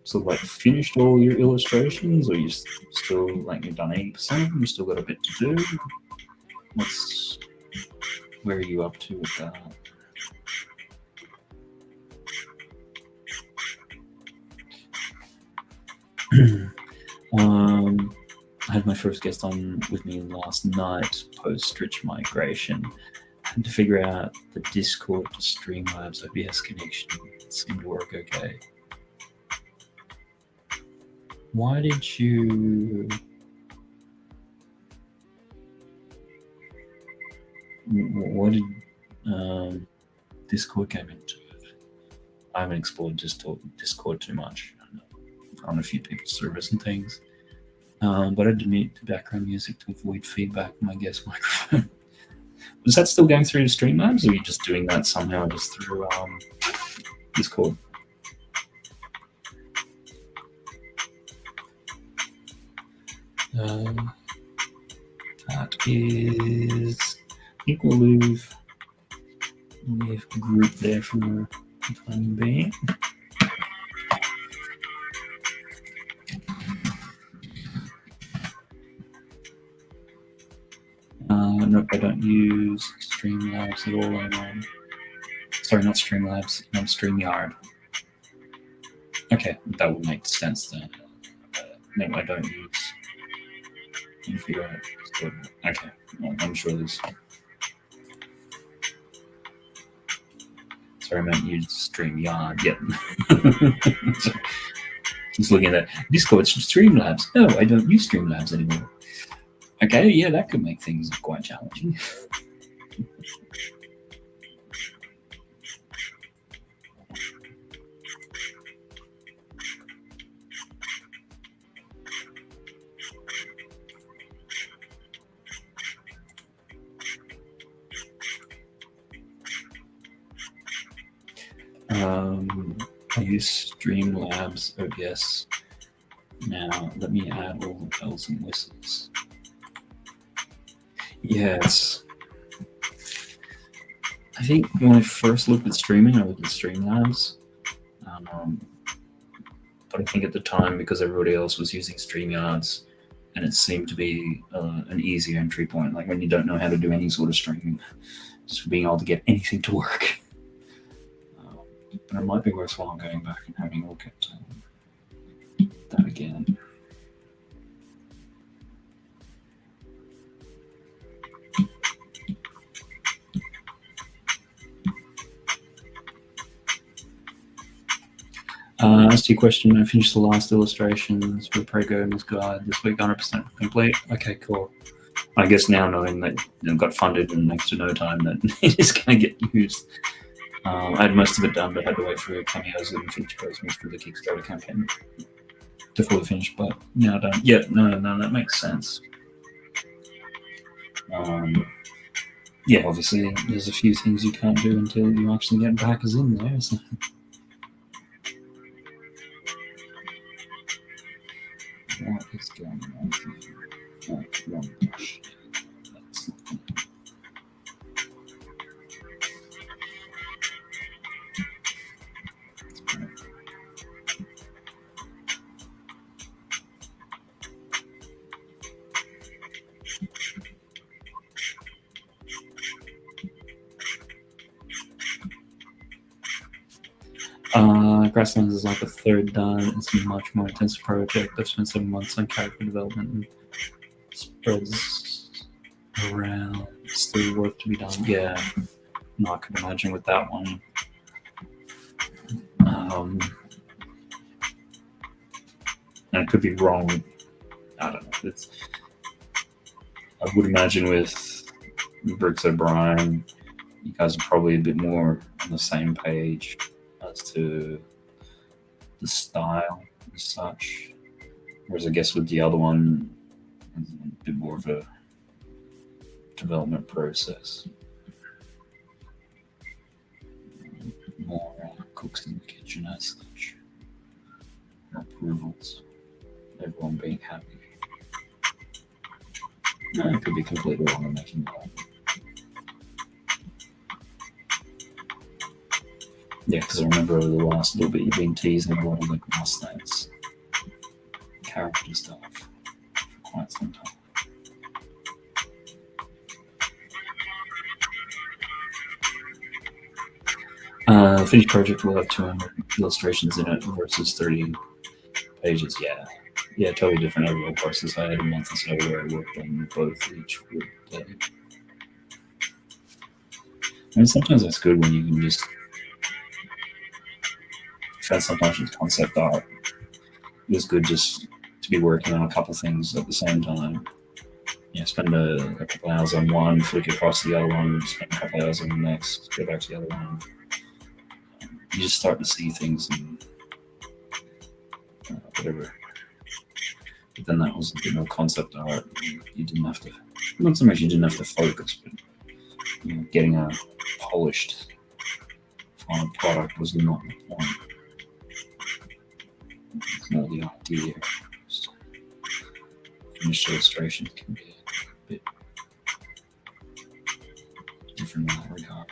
sort of like finished all your illustrations, or you still like you've done 80% of them? You still got a bit to do. Where are you up to with that? I had my first guest on with me last night post Rich migration. And to figure out the Discord to Streamlabs OBS connection seemed to work okay. Why did you... What did Discord came into it? I haven't explored Discord too much on a few people's servers and things. But I had to mute the background music to avoid feedback on my guest microphone. Was that still going through the Streamlabs, or are you just doing that somehow just through Discord? That is, I think we'll leave group there for the time being. Nope, I don't use Streamlabs at all. I'm on, sorry, not Streamlabs, I'm StreamYard. Okay, that would make sense then. No, I don't use. If you don't, okay, well, I'm sure there's. Sorry, I meant use StreamYard. Yeah. Just looking at that. Discord Streamlabs. No, I don't use Streamlabs anymore. Okay, yeah, that could make things quite challenging. I use Streamlabs OBS. Now, let me add all the bells and whistles. Yes. I think when I first looked at streaming, I looked at Streamlabs. But I think at the time, because everybody else was using StreamYards, and it seemed to be an easier entry point, like when you don't know how to do any sort of streaming, just being able to get anything to work. But it might be worthwhile going back and having a look at that again. As to your question, I finished the last illustrations for the Programmer's Guide this week, 100% complete. Okay, cool. I guess now knowing that it got funded in next to no time, that it is going to get used. I had most of it done, but had to wait for cameos and feature postings for the Kickstarter campaign to fully finish. But now done. Yeah, no, that makes sense. Yeah, obviously, there's a few things you can't do until you actually get backers in there. So. What is going on here? Oh, wrong brush. That's not good. Grasslands is like a third done. It's a much more intensive project. I've spent 7 months on character development and spreads around. Still work to be done. Yeah, no, I could imagine with that one. And I could be wrong. I don't know. I would imagine with Bricks O'Brien, you guys are probably a bit more on the same page as to the style as such. Whereas I guess with the other one, it's a bit more of a development process. More cooks in the kitchen as such. More approvals. Everyone being happy. No, I could be completely wrong on making that. Yeah, because I remember over the last little bit you've been teasing a lot of the Grasslands character stuff for quite some time. Finished project will have 200 illustrations in it versus 30 pages. Yeah, totally different overall process. I had a month or so where I worked on both each day. And sometimes that's good when you can just. Sometimes with concept art, it was good just to be working on a couple things at the same time. Yeah, spend a couple hours on one, flick across the other one, spend a couple hours on the next, go back to the other one. You just start to see things and whatever. But then that was a bit more concept art. You didn't have to, not so much you didn't have to focus, but getting a polished final product was not the point. It's more the idea. Finished illustrations can be a bit in that regard.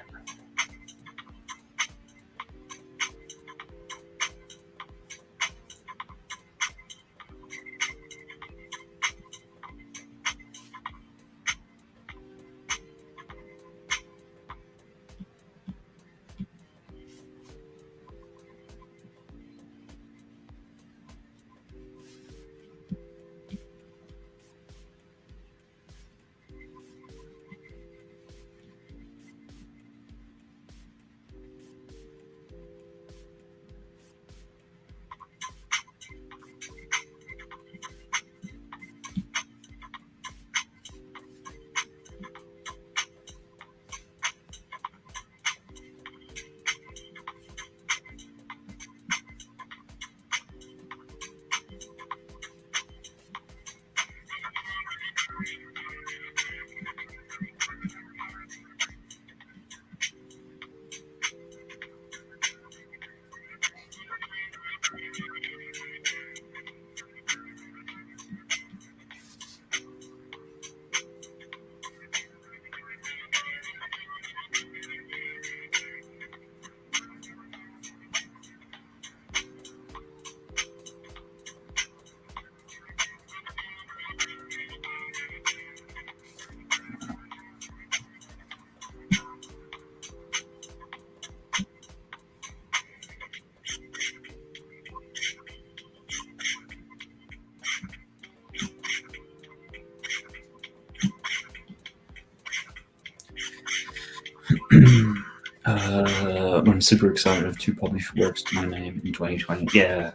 I'm super excited. I have 2 published works to my name in 2020. Yeah.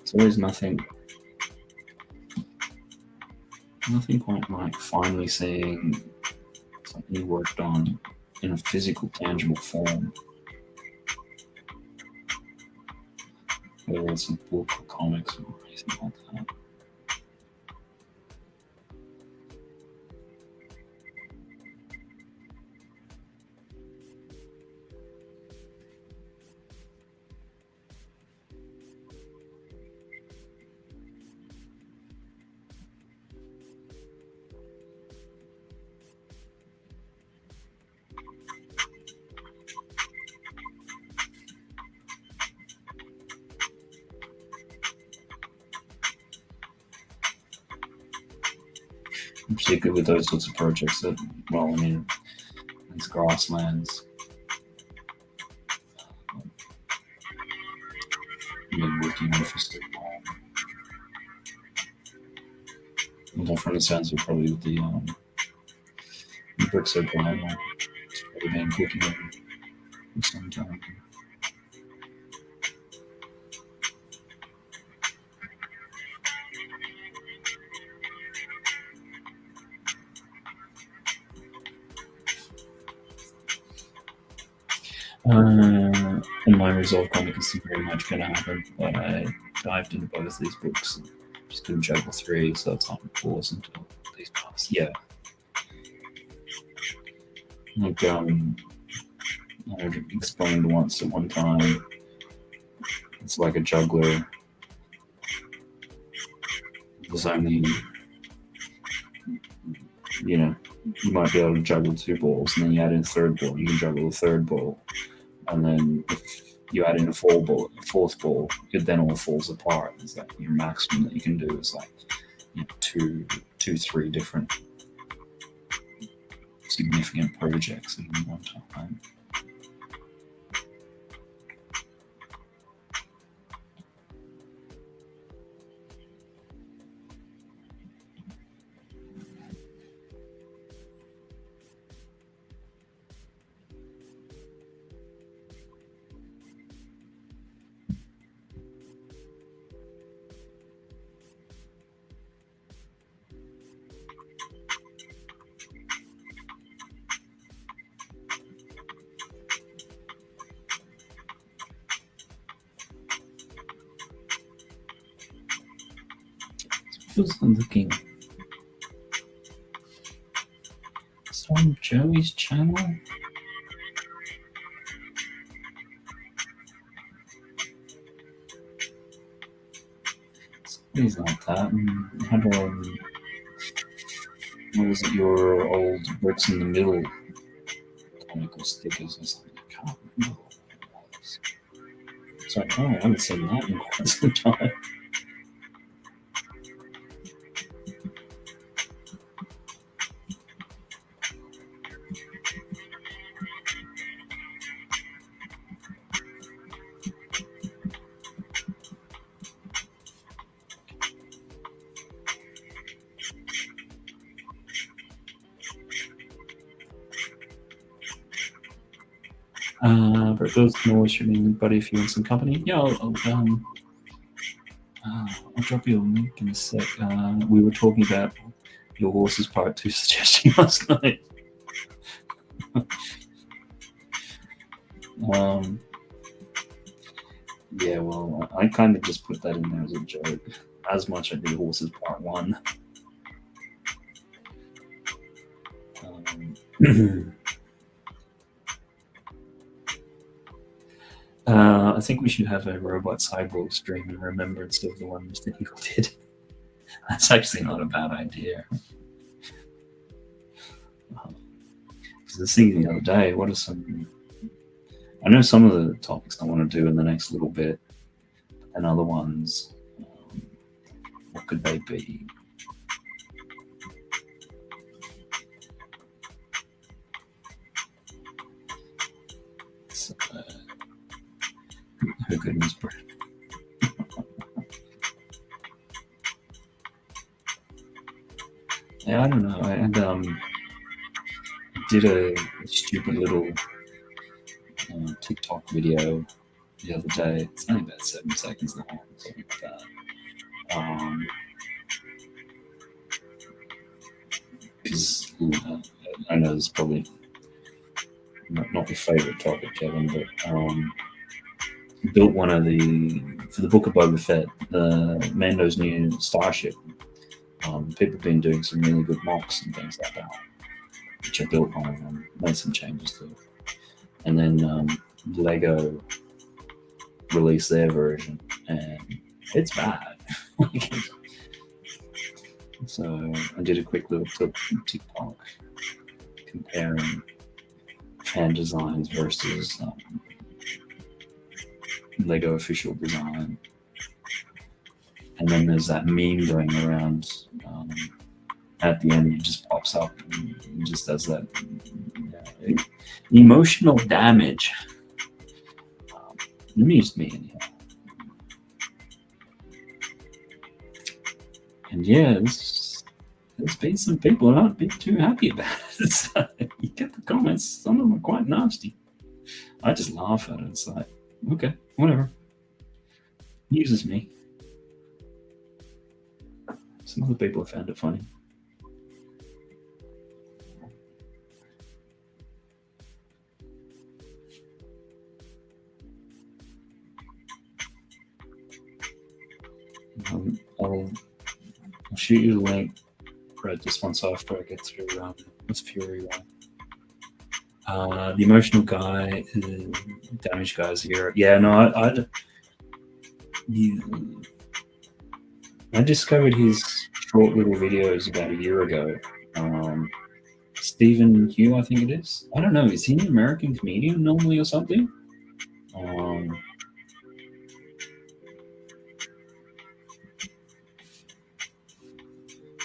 It's always nothing quite like finally seeing something you worked on in a physical, tangible form. Whether it's a book or comics or anything like that. Particularly with those sorts of projects that, well, I mean, it's grasslands. I've been working on it for so long. Although from the sounds of probably with the bricks are gone, it's probably been cooking for some time. And my resolve comic is very much going to happen, but I dived into both these books and just couldn't juggle 3, so it's on pause until these pass. Yeah. Like, I explained once at one time, it's like a juggler. There's only, you might be able to juggle 2 balls, and then you add in a 3rd ball, you can juggle a 3rd ball. And then if you add in a 4th ball, it then all falls apart. It's like your maximum that you can do is like 3 different significant projects at one time. Who's looking? It's on Joey's channel. Somebody's like that. How do I? what was it, your old bricks in the middle comic or stickers or something? I can't remember what it was. So I haven't seen that in quite some time. But those can always shoot me, buddy, if you want some company. Yeah, I'll drop you a link in a sec. We were talking about your horse's part 2 suggestion last night. Yeah, well, I kind of just put that in there as a joke. As much I did horses part 1. I think we should have a robot cyborg stream in remembrance of the one Mr. Eagle did. That's actually not a bad idea. Because I was thinking the other day, what are some... I know some of the topics I want to do in the next little bit, and other ones, what could they be? So, oh goodness, bro. Yeah, I don't know. I did a stupid little TikTok video the other day. It's only about 7 seconds long, something like that. Because I know this is probably not your favorite topic, Kevin, but built one of for the Book of Boba Fett, Mando's new starship. People have been doing some really good mocks and things like that, which I built one of them, made some changes to it. And then Lego released their version, and it's bad. So I did a quick little TikTok comparing fan designs versus Lego official design. And then there's that meme going around. At the end, it just pops up and just does that emotional damage. Amused me anyhow. And yeah, there's been some people not being too happy about it. So you get the comments, some of them are quite nasty. I just laugh at it. It's like, okay, whatever. Uses me. Some other people have found it funny. I'll shoot you the link right just once after I get through this Fury one. The emotional guy, damaged guys here. Yeah, no, I discovered his short little videos about a year ago. Stephen Hugh, I think it is. I don't know. Is he an American comedian normally or something?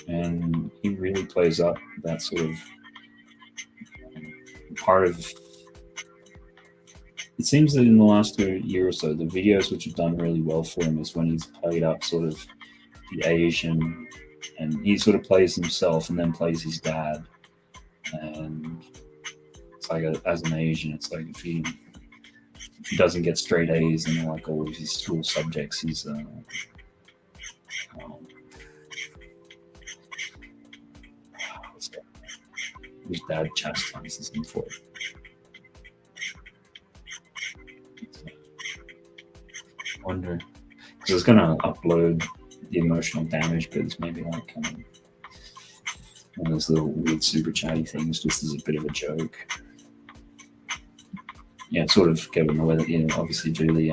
And he really plays up that sort of part of. It seems that in the last year or so, the videos which have done really well for him is when he's played up sort of the Asian, and he sort of plays himself and then plays his dad. And it's like as an Asian, it's like if he doesn't get straight A's in like all of his school subjects, he's his dad chastises him for it. I wonder, because I was going to upload the emotional damage bits, maybe like one of those little weird super chatty things, just as a bit of a joke. Yeah, sort of given the way that obviously do the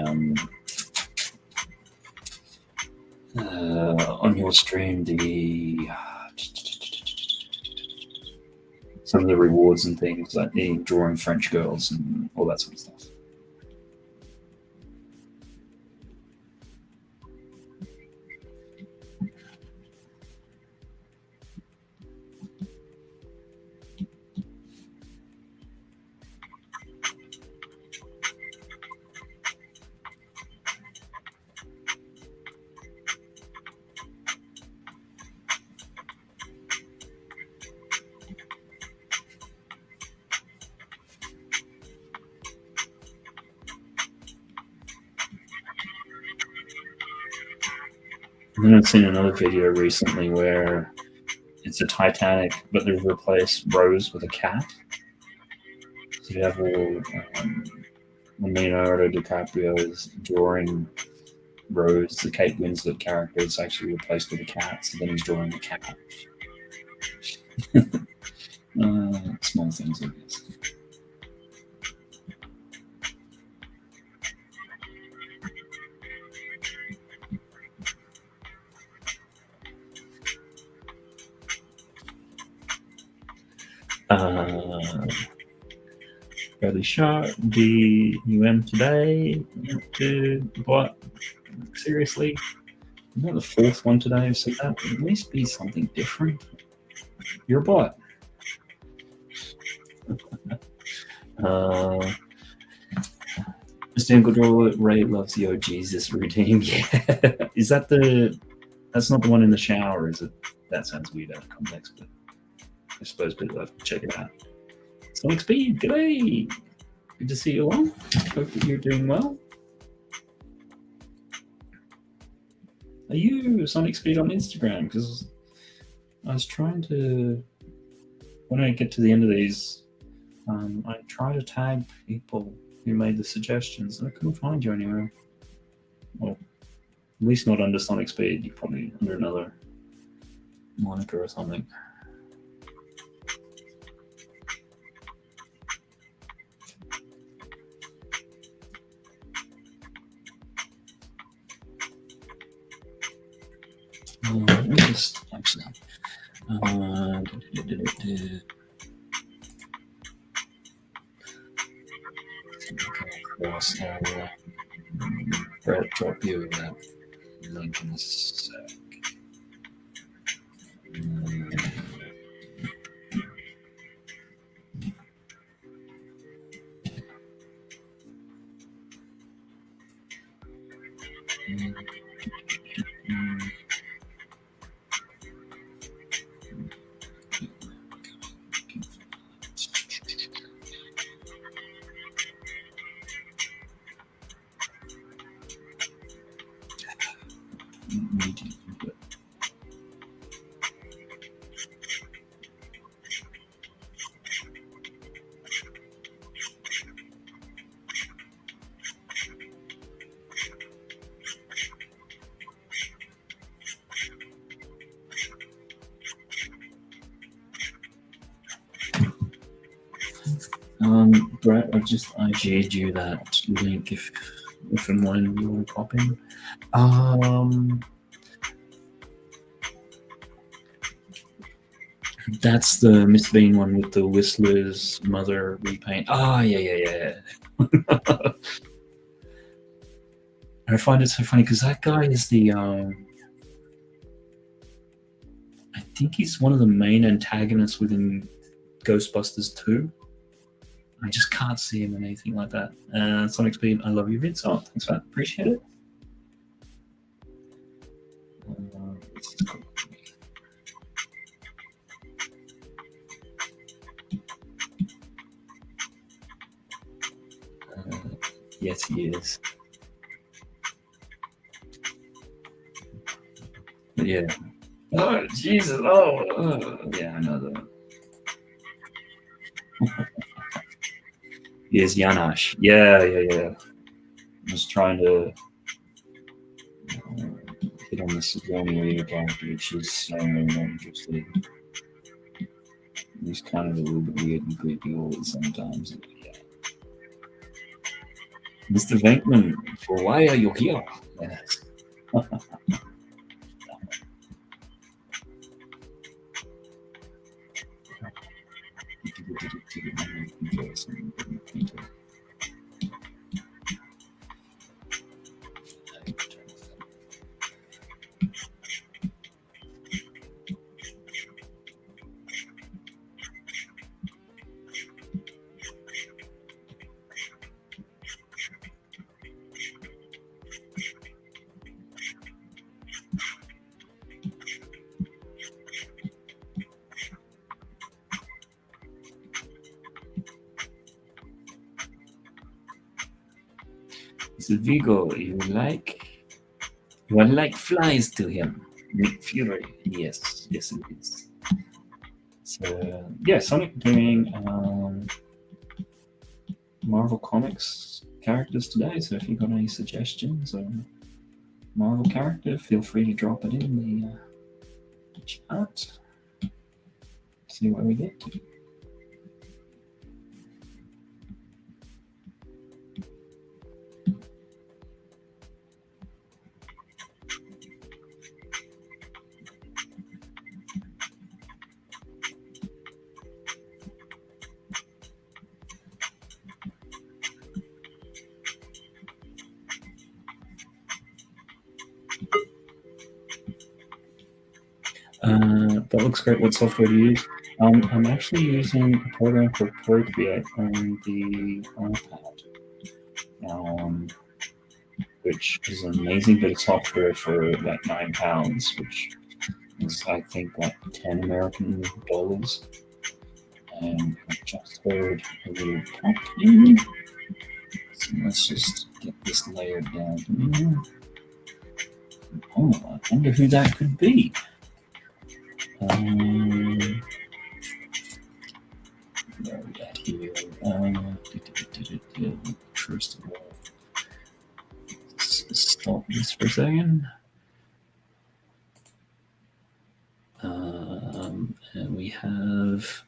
on your stream the some of the rewards and things, like the drawing French girls and all that sort of stuff. And then I've seen another video recently where it's a Titanic, but they've replaced Rose with a cat. So you have all Leonardo DiCaprio is drawing Rose, the Kate Winslet character, is actually replaced with a cat. So then he's drawing a cat. Small things, I guess. Bradley Sharp, DUM today. What? Seriously? Is that the fourth one today? So that at least be something different. You're a bot. Mr. Uncle Ray loves the Oh Jesus routine. Yeah. Is that that's not the one in the shower, is it? That sounds weird out of context, but I suppose people have to check it out. Sonic Speed, g'day! Good to see you all. Hope that you're doing well. Are you Sonic Speed on Instagram? Because I was trying to, when I get to the end of these, I try to tag people who made the suggestions, and I couldn't find you anywhere. Well, at least not under Sonic Speed. You're probably under another moniker or something. Let me just actually across Brett, drop you that link in a sec. Brett, I've just IG'd you that link if and when you want to pop in. That's the Miss Bean one with the Whistler's mother repaint. Yeah. I find it so funny because that guy is the I think he's one of the main antagonists within Ghostbusters 2. I just can't see him in anything like that. Sonic Speed, I love you, Vince. Oh, thanks for that. Appreciate it. Yes, he is. But yeah. Oh, Jesus. Yeah, I know that. Yes, Janosch. Yeah. I'm just trying to hit on this one weird character, which is so not interested. He's kind of a little bit weird and creepy all at the same time. So, yeah. Mr. Venkman, for why are you here? Yes. So Vigo, you are like flies to him. Nick Fury. Yes, yes it is. So yeah, Sonic doing Marvel Comics characters today. So if you've got any suggestions on Marvel character, feel free to drop it in the chat. See where we get to. That looks great. What software do you use? I'm actually using a program called Procreate on the iPad, which is an amazing bit of software for like £9, which is I think like 10 American dollars. And I just heard a little talking. So let's just get this layer down here. Oh, I wonder who that could be. Where are we at here? First of all, let's stop this for a second. And we have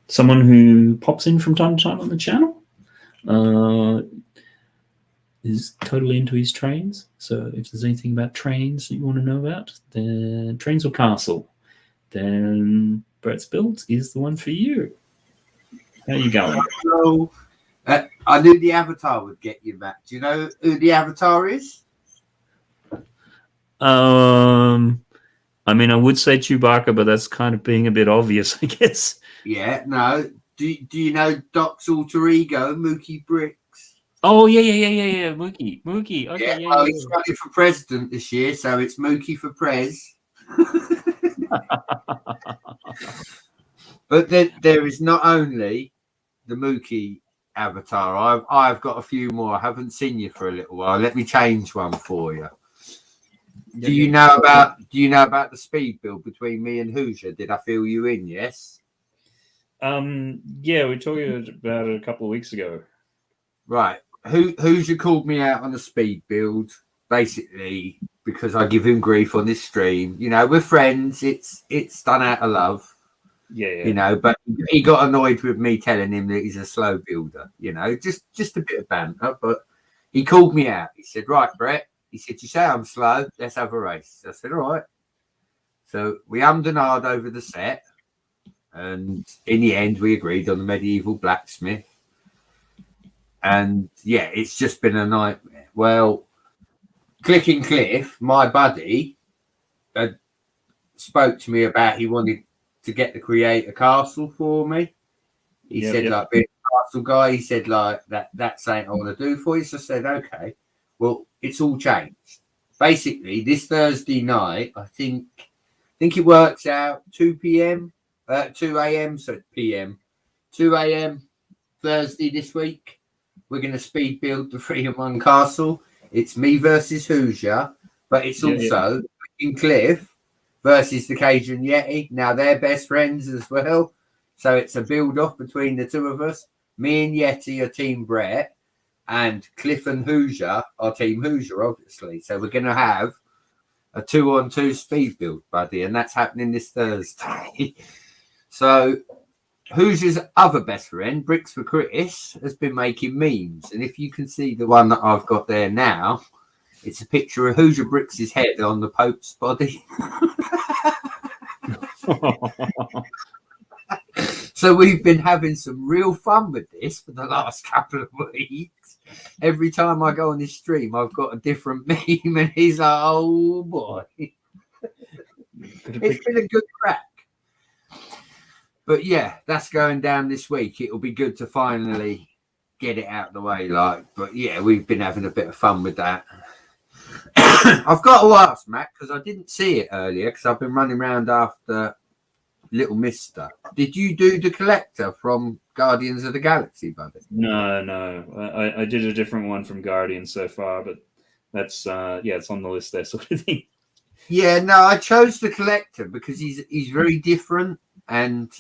someone who pops in from time to time on the channel. Is totally into his trains. So if there's anything about trains that you want to know about, then Trains or Castle, then Brett's Builds is the one for you. How are you going? So, I knew the Avatar would get you back. Do you know who the Avatar is? I mean, I would say Chewbacca, but that's kind of being a bit obvious, I guess. Yeah, no. Do you know Doc's alter ego, Mookie Bricks? Oh, yeah. Mookie. Okay, yeah. He's running for president this year, so it's Mookie for Prez. But there is not only the Mookie Avatar. I've got a few more. I haven't seen you for a little while. Let me change one for you. Do you know about the speed build between me and Hoosier? Did I fill you in? Yes. Yeah, we talked about it a couple of weeks ago. Right. Hoosier called me out on the speed build, basically because I give him grief on this stream. You know, we're friends. It's done out of love. Yeah. You know, but he got annoyed with me telling him that he's a slow builder. You know, just a bit of banter. But he called me out. He said, "Right, Brett." He said, "You say I'm slow. Let's have a race." I said, "All right." So we ummed and ahed over the set, and in the end, we agreed on the medieval blacksmith. And yeah, it's just been a nightmare. Well, Clicking Cliff, my buddy, had spoke to me about he wanted to get to create a castle for me. He said, like, being a castle guy, he said, like, that's something I want to do for you. So I said, okay. Well, it's all changed. Basically, this Thursday night, I think it works out 2 a.m., so p.m. 2 a.m. Thursday this week. We're going to speed build the 3-in-1 castle. It's me versus Hoosier, but it's also Clicking Cliff versus the Cajun Yeti. Now, they're best friends as well. So it's a build-off between the two of us. Me and Yeti are Team Brett, and Cliff and Hoosier are Team Hoosier, obviously. So we're going to have a 2-on-2 speed build, buddy, and that's happening this Thursday. So Hoosier's other best friend, Bricks for Chris, has been making memes. And if you can see the one that I've got there now, it's a picture of Hoosier Bricks' head on the Pope's body. So we've been having some real fun with this for the last couple of weeks. Every time I go on this stream, I've got a different meme, and he's like, "Oh boy, it's been a good crack." But yeah, that's going down this week. It'll be good to finally get it out of the way. But yeah, we've been having a bit of fun with that. I've got to ask, Matt, because I didn't see it earlier because I've been running around after Little Mister. Did you do the collector from Guardians of the Galaxy, buddy? No. I did a different one from Guardians so far, but that's it's on the list there, sort of thing. Yeah, no, I chose the collector because he's very different, and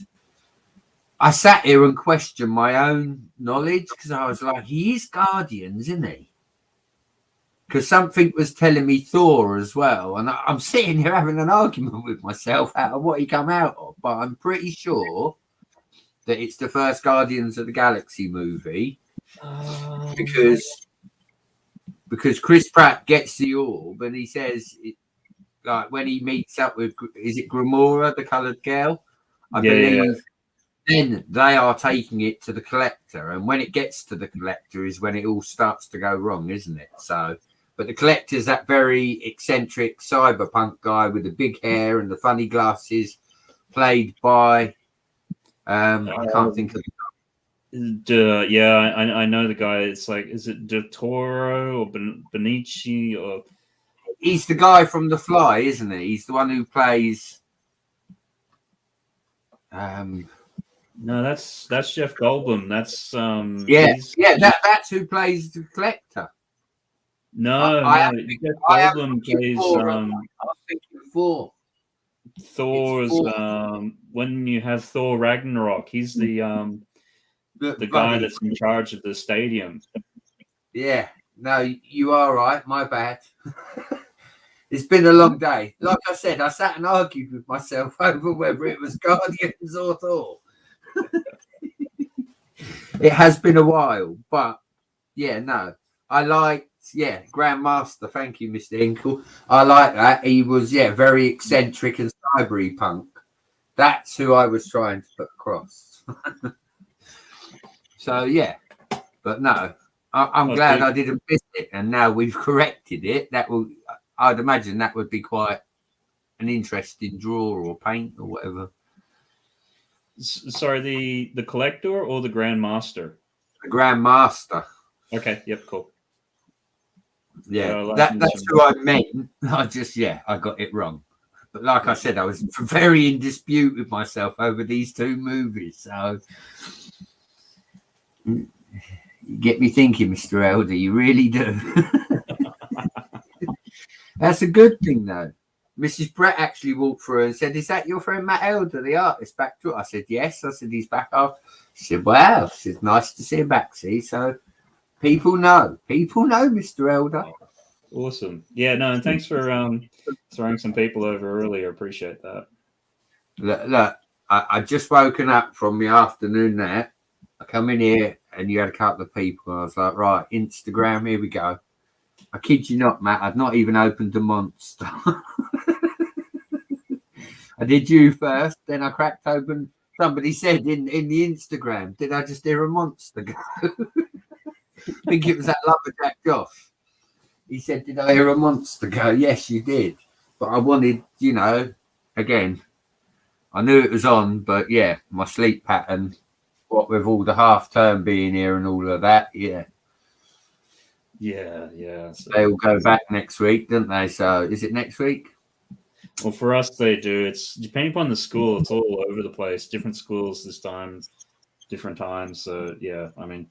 I sat here and questioned my own knowledge because I was like, he is Guardians, isn't he? Because something was telling me Thor as well. And I'm sitting here having an argument with myself out of what he come out of. But I'm pretty sure that it's the first Guardians of the Galaxy movie. Because Chris Pratt gets the orb and he says, like, when he meets up with, is it Gamora, the coloured girl? I believe. Then they are taking it to the collector. And when it gets to the collector is when it all starts to go wrong, isn't it? So... But the collector's that very eccentric cyberpunk guy with the big hair and the funny glasses, played by I can't think of I know the guy. It's like, is it De Toro or Benici or? He's the guy from The Fly, isn't he? He's the one who plays. No, that's Jeff Goldblum. That's that's who plays the collector. No, Jeff Goldblum plays. I'm thinking Thor. Thor's when you have Thor Ragnarok, he's the guy that's in charge of the stadium. Yeah, no, you are right. My bad. It's been a long day. Like I said, I sat and argued with myself over whether it was Guardians or Thor. It has been a while, but yeah, no, I liked. Yeah, Grandmaster. Thank you, Mr. Inkle. I like that. He was, very eccentric and cybery punk. That's who I was trying to put across. So, yeah. But no, I'm glad I didn't miss it. And now we've corrected it. I'd imagine that would be quite an interesting draw or paint or whatever. Sorry, the collector or the Grandmaster? The Grandmaster. Okay, yep, cool. Yeah, that's who I meant. I got it wrong. But like I said, I was very in dispute with myself over these two movies. So you get me thinking, Mr. Elder. You really do. That's a good thing, though. Mrs. Brett actually walked through and said, "Is that your friend Matt Elder, the artist, back to it?" I said, "Yes." I said, "He's back off." She said, "Wow." She said, "Nice to see him back." See, so people know, Mr. Elder. Awesome. Yeah, no, and thanks for throwing some people over earlier. Appreciate that. Look, I just woken up from the afternoon nap. I come in here and you had a couple of people. I was like, right, Instagram, here we go. I kid you not, Matt, I'd not even opened the Monster. I did you first, then I cracked open. Somebody said in the Instagram, did I just hear a monster go? I think it was that Lumberjack Josh. He said, "Did I hear a monster go?" Yes, you did. But I wanted, again, I knew it was on, but yeah, my sleep pattern, what with all the half term being here and all of that, yeah. So they all go back next week, don't they? So is it next week? Well, for us, they do. It's depending upon the school. It's all over the place. Different schools this time, different times. So yeah, I mean,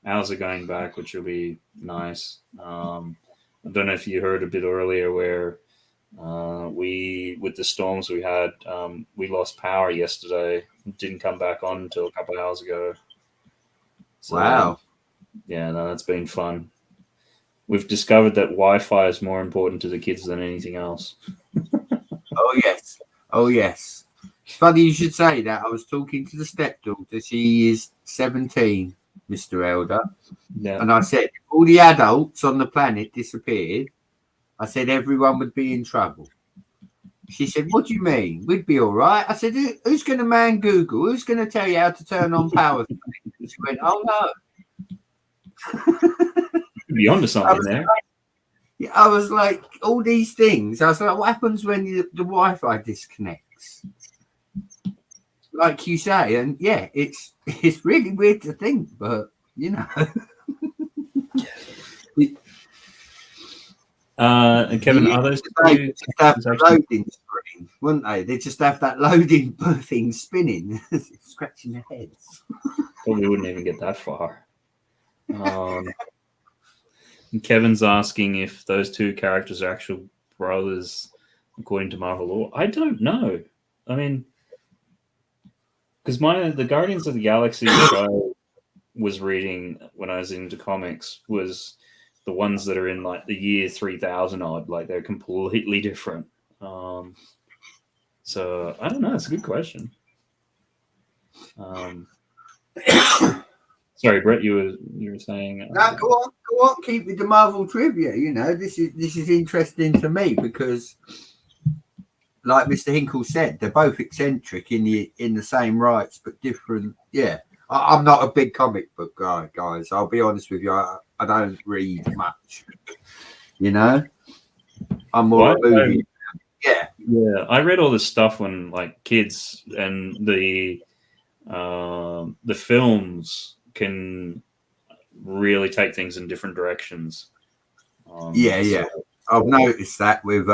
ours are going back, which will be nice. I don't know if you heard a bit earlier where with the storms we had, we lost power yesterday. It didn't come back on until a couple of hours ago. So, wow. Yeah, no, that's been fun. We've discovered that Wi-Fi is more important to the kids than anything else. Oh, yes. It's funny you should say that. I was talking to the stepdaughter. She is 17, Mr. Elder. Yeah. And I said, if all the adults on the planet disappeared, I said everyone would be in trouble. She said, "What do you mean? We'd be all right." I said, "Who's going to man Google? Who's going to tell you how to turn on power?" She went, "Oh no." Be onto something there. I was like, all these things. I was like, what happens when the Wi-Fi disconnects? Like you say, and yeah, it's really weird to think, but you know. And Kevin, are those two have the loading screen, wouldn't they? They just have that loading thing spinning, scratching their heads. Probably wouldn't even get that far. Kevin's asking if those two characters are actual brothers according to Marvel lore. I don't know. I mean, because the Guardians of the Galaxy show was reading when I was into comics was the ones that are in like the year 3000 odd, like they're completely different. So I don't know. It's a good question. Sorry, Brett, you were saying. No, go on, keep with the Marvel trivia. You know, this is interesting to me because, like Mr. Hinkle said, they're both eccentric in the same rights, but different. Yeah, I'm not a big comic book guy, guys. I'll be honest with you. I don't read much. You know, I'm more a movie. Yeah. I read all this stuff when like kids, and the films can really take things in different directions. So I've noticed that with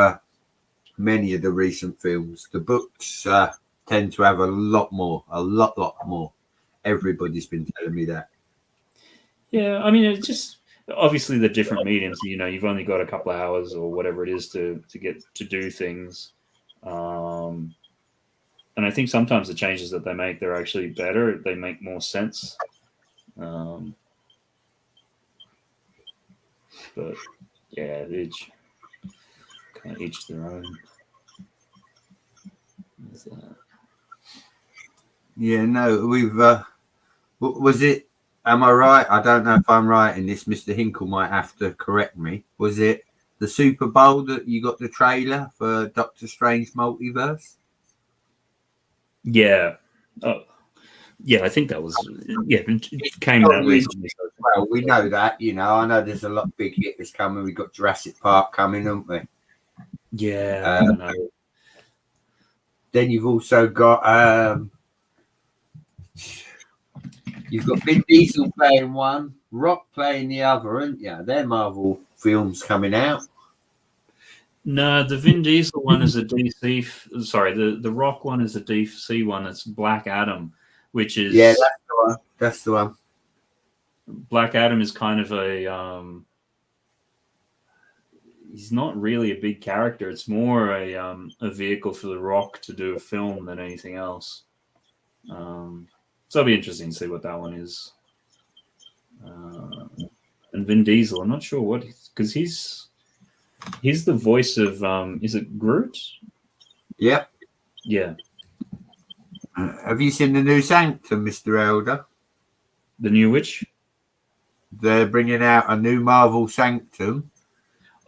many of the recent films. The books tend to have a lot more. Everybody's been telling me that. Yeah, I mean, it's just obviously the different mediums. You know, you've only got a couple of hours or whatever it is to get to do things. And I think sometimes the changes that they make, they're actually better. They make more sense. But yeah, each their own. Yeah, no, we've. Was it? Am I right? I don't know if I'm right in this. Mr. Hinkle might have to correct me. Was it the Super Bowl that you got the trailer for Doctor Strange Multiverse? Yeah. Yeah, I think that was. Yeah, it came out recently. Well, we know that. You know, I know there's a lot of big hitters coming. We've got Jurassic Park coming, haven't we? Yeah. Then you've also got you've got Vin Diesel playing one, Rock playing the other, aren't you? They're Marvel films coming out. No, the Vin Diesel one is a DC. Sorry, the Rock one is a DC one. It's Black Adam, which is That's the one. Black Adam is kind of a. He's not really a big character. It's more a vehicle for the Rock to do a film than anything else. So it'll be interesting to see what that one is. And Vin Diesel, I'm not sure what, because he's the voice of is it Groot? Yep. Yeah. Have you seen the new Sanctum, Mr. Elder? The new which? They're bringing out a new Marvel Sanctum.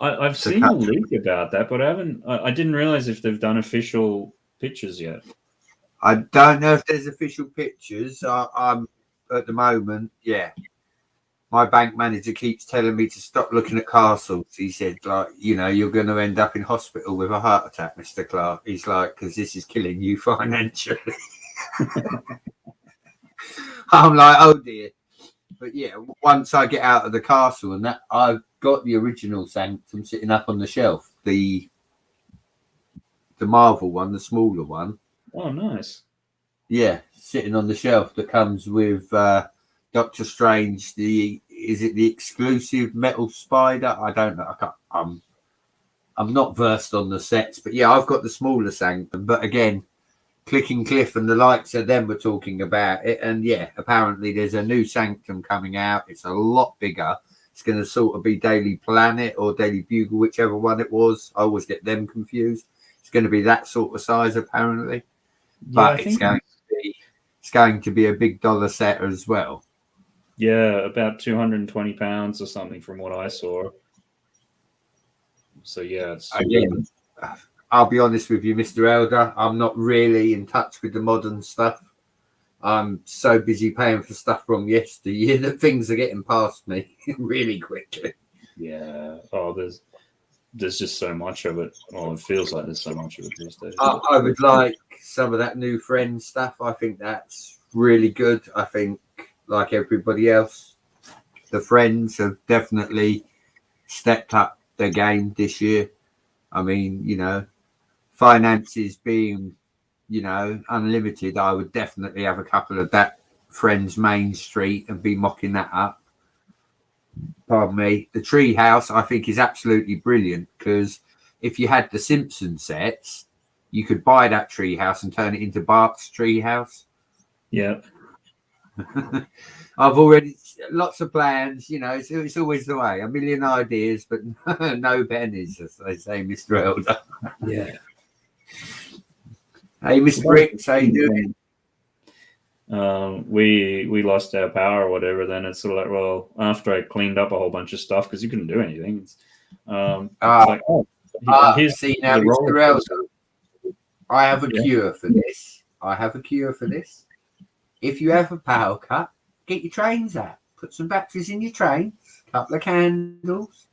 I've seen a leak about that, but I didn't realize if they've done official pictures yet. I don't know if there's official pictures. I'm at the moment, yeah. My bank manager keeps telling me to stop looking at castles. He said, like, you know, you're going to end up in hospital with a heart attack, Mr. Clark. He's like, because this is killing you financially. I'm like, oh dear. But yeah, once I get out of the castle and that, I've got the original Sanctum sitting up on the shelf. The Marvel one, the smaller one. Oh, nice. Yeah, sitting on the shelf that comes with Doctor Strange. Is it the exclusive metal spider? I don't know. I'm not versed on the sets, but yeah, I've got the smaller Sanctum. But again, Clicking Cliff and the likes of them were talking about it, and yeah, apparently there's a new Sanctum coming out. It's a lot bigger. It's going to sort of be Daily Planet or Daily Bugle, whichever one it was. I always get them confused. It's going to be that sort of size, apparently. But it's going to be a big dollar set as well. Yeah, about £220 or something from what I saw. So yeah, it's I'll be honest with you, Mr. Elder, I'm not really in touch with the modern stuff. I'm so busy paying for stuff from yesteryear that things are getting past me really quickly. Yeah. Oh, there's just so much of it. Well, it feels like there's so much of it these days. I would like some of that new Friends stuff. I think that's really good. I think, like everybody else, the Friends have definitely stepped up their game this year. I mean, you know, finances being, you know, unlimited, I would definitely have a couple of that Friends Main Street and be mocking that up. Pardon me. The Tree House, I think, is absolutely brilliant because if you had the Simpson sets, you could buy that tree house and turn it into Bart's tree house. Yeah. I've already lots of plans, you know, it's always the way. A million ideas, but no pennies, as they say, Mr. Elder. Yeah. Hey, Mr. Bricks, how you doing? We lost our power or whatever. Then it's sort of like, well, after I cleaned up a whole bunch of stuff because you couldn't do anything. It's like, here's see now, Mr. Elder, I have a cure for this. If you have a power cut, get your trains out, put some batteries in your trains, a couple of candles.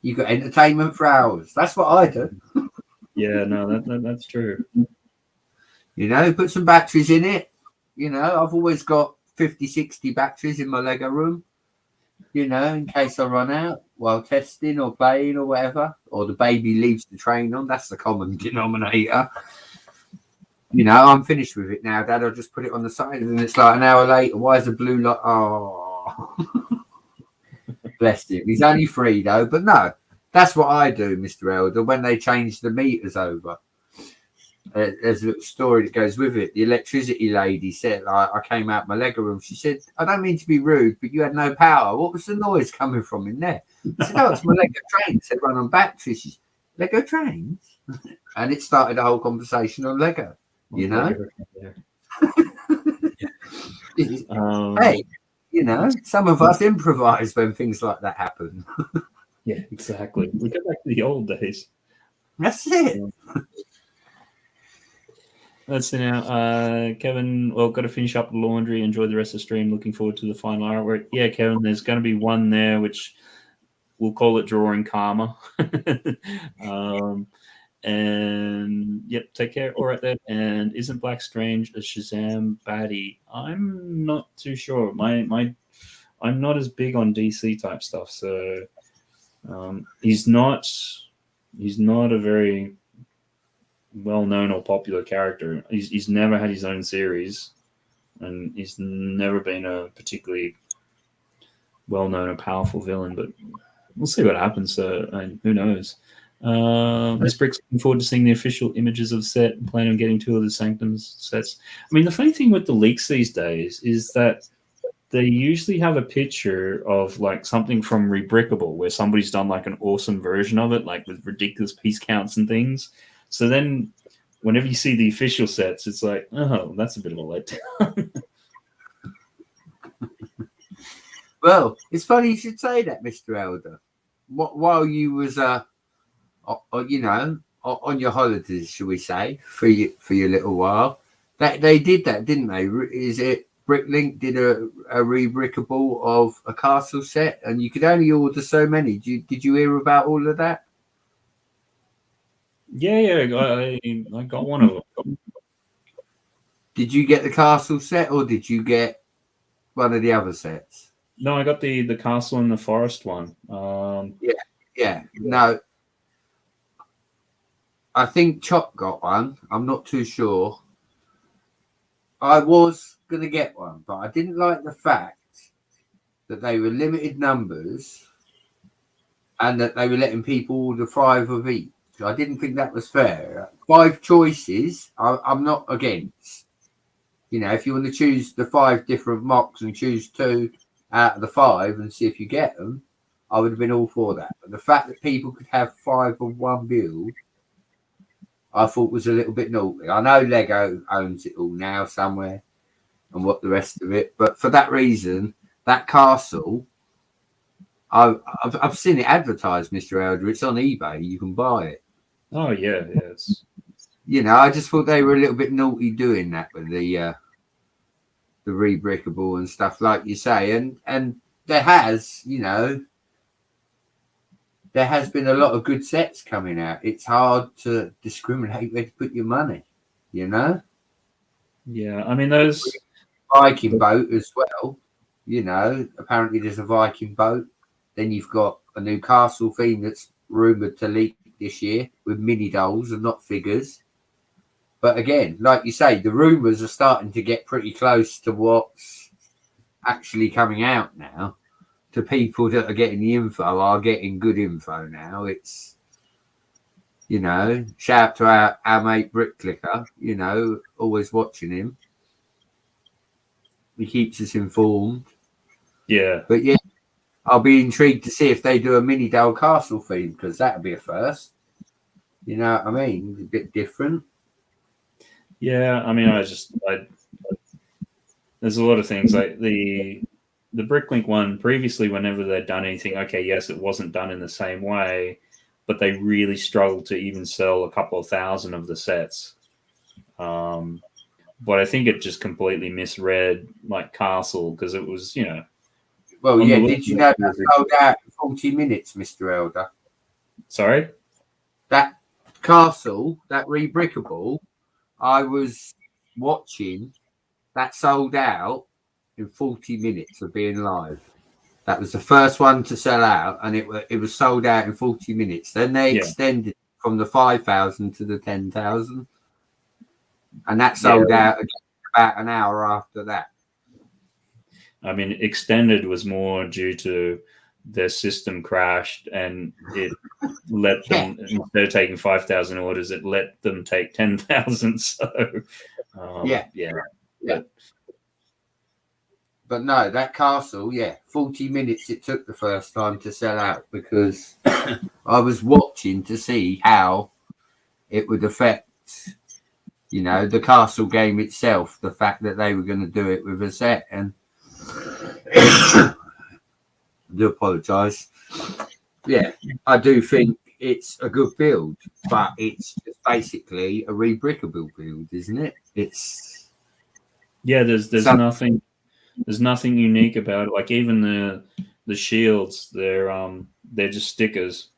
You got entertainment for hours. That's what I do. Yeah, no, that's true. You know, put some batteries in it. You know, I've always got 50, 60 batteries in my Lego room, you know, in case I run out while testing or playing or whatever, or the baby leaves the train on. That's the common denominator. You know, I'm finished with it now, Dad. I'll just put it on the side and it's like an hour later. Why is the blue light? Oh, bless him. He's only 3 though, but no, that's what I do, Mr. Elder, when they change the meters over. There's a little story that goes with it. The electricity lady said, I came out my Lego room. She said, I don't mean to be rude, but you had no power. What was the noise coming from in there? I said, oh, it's my Lego trains. They run on batteries. She said, Lego trains? And it started a whole conversation on Lego, you know? Hey, you know, some of us improvise when things like that happen. Yeah, exactly. We go back to the old days. That's it. Let's see now. Kevin, well, got to finish up the laundry. Enjoy the rest of the stream. Looking forward to the final artwork. Yeah, Kevin, there's going to be one there, which we'll call it Drawing Karma. And yep, take care. All right, then. And isn't Black Strange a Shazam baddie? I'm not too sure. I'm not as big on DC type stuff, so he's not a very well-known or popular character. He's never had his own series, and he's never been a particularly well-known or powerful villain. But we'll see what happens. And who knows? Miss Brick's looking forward to seeing the official images of the set and planning on getting 2 of the Sanctums sets. I mean, the funny thing with the leaks these days is that they usually have a picture of like something from Rebrickable where somebody's done like an awesome version of it, like with ridiculous piece counts and things. So then whenever you see the official sets, it's like, oh, that's a bit of a letdown. Well, it's funny you should say that, Mr. Elder. While you was, you know, on your holidays, shall we say, for your little while, that they did that, didn't they? Is it Bricklink did a Rebrickable of a castle set, and you could only order so many. Did you hear about all of that? Yeah, I got one of them. Did you get the castle set, or did you get one of the other sets? No, I got the castle and the forest one. Yeah. No, I think Chop got one. I'm not too sure. I was going to get one, but I didn't like the fact that they were limited numbers and that they were letting people order 5 of each. I didn't think that was fair. 5 choices, I'm not against. You know, if you want to choose the 5 different mocks and choose 2 out of the 5 and see if you get them, I would have been all for that. But the fact that people could have 5 of one build, I thought was a little bit naughty. I know Lego owns it all now somewhere and what the rest of it, but for that reason, that castle, I've seen it advertised, Mr. Elder. It's on eBay. You can buy it. Oh yeah, yeah. It's, You know, I just thought they were a little bit naughty doing that with the rebrickable and stuff, like you say. And there has, you know, there has been a lot of good sets coming out. It's hard to discriminate where to put your money, you know. yeah. I mean, those. Viking boat as well. You know, apparently there's a Viking boat. Then you've got a new castle theme that's rumoured to leak this year with mini dolls and not figures. But again, like you say, the rumours are starting to get pretty close to what's actually coming out now. To people that are getting the info are getting good info now. It's, you know, shout out to our mate Brick Clicker, you know, always watching him. He keeps us informed. Yeah. But yeah, I'll be intrigued to see if they do a mini Dale Castle theme, because that would be a first. You know what I mean? A bit different. Yeah, I mean, there's a lot of things like the Bricklink one previously. Whenever they'd done anything, okay, yes, it wasn't done in the same way, but they really struggled to even sell a couple of thousand of the sets. But I think it just completely misread like Castle because it was, you know. Well, yeah. Did you know that sold out in 40 minutes, Mr. Elder? Sorry? That Castle, that rebrickable, I was watching, that sold out in 40 minutes of being live. That was the first one to sell out, and it was sold out in 40 minutes. Then they extended from the 5,000 to the 10,000, and that sold out about an hour after that. I mean, extended was more due to their system crashed, and it let them instead of taking 5,000 orders, it let them take 10,000. So, But no, that Castle, 40 minutes it took the first time to sell out, because I was watching to see how it would affect, you know, the Castle game itself, the fact that they were going to do it with a set. And I do apologise. Yeah, I do think it's a good build, but it's just basically a rebrickable build, isn't it? It's there's nothing unique about it. Like even the shields, they're just stickers.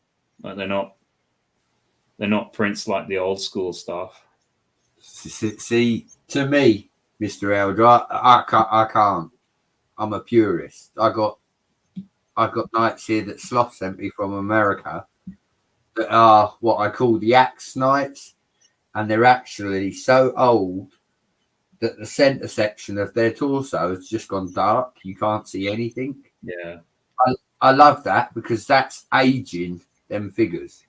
Like they're not prints like the old school stuff. See, to me, Mr. Eldra, I can't. I'm a purist. I got knights here that Sloth sent me from America that are what I call the axe knights, and they're actually so old that the center section of their torso has just gone dark. You can't see anything. Yeah. I love that, because that's aging them figures.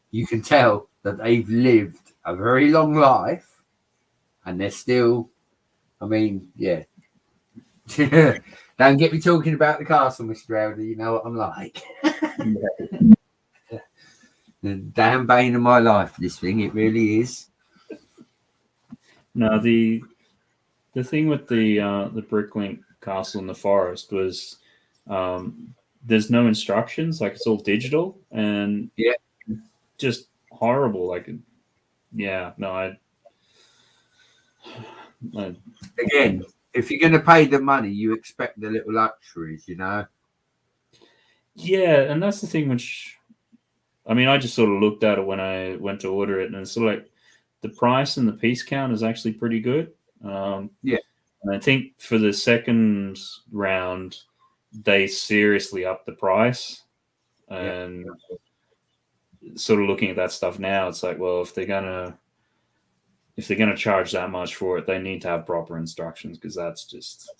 You can tell that they've lived a very long life, and they're still, I mean, yeah. Don't get me talking about the castle, Mr. Elder. You know what I'm like. The damn bane of my life, this thing. It really is. No, the thing with the Bricklink Castle in the Forest was there's no instructions. Like it's all digital and just horrible. Like, Again, if you're going to pay the money, you expect the little luxuries, you know. Yeah, and that's the thing. Which, I mean, I just sort of looked at it when I went to order it, and it's sort of like the price and the piece count is actually pretty good. And I think for the second round, they seriously upped the price. And sort of looking at that stuff now, it's like, well, if they're gonna charge that much for it, they need to have proper instructions, because that's just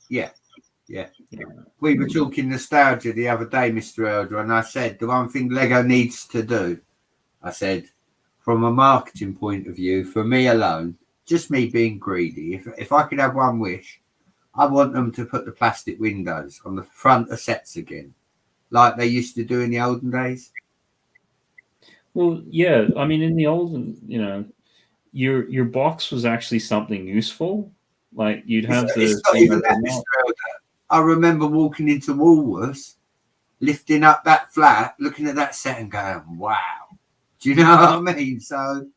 yeah. We were talking nostalgia the other day, Mr. Elder, and I said the one thing Lego needs to do, I said, from a marketing point of view, for me alone, just me being greedy, if I could have one wish, I want them to put the plastic windows on the front of sets again, like they used to do in the olden days. Well, yeah. I mean, in the olden, you know, your box was actually something useful. Like you'd have it's not even that, Mr. Elder. I remember walking into Woolworths, lifting up that flat, looking at that set and going, wow. Do you know what I mean? So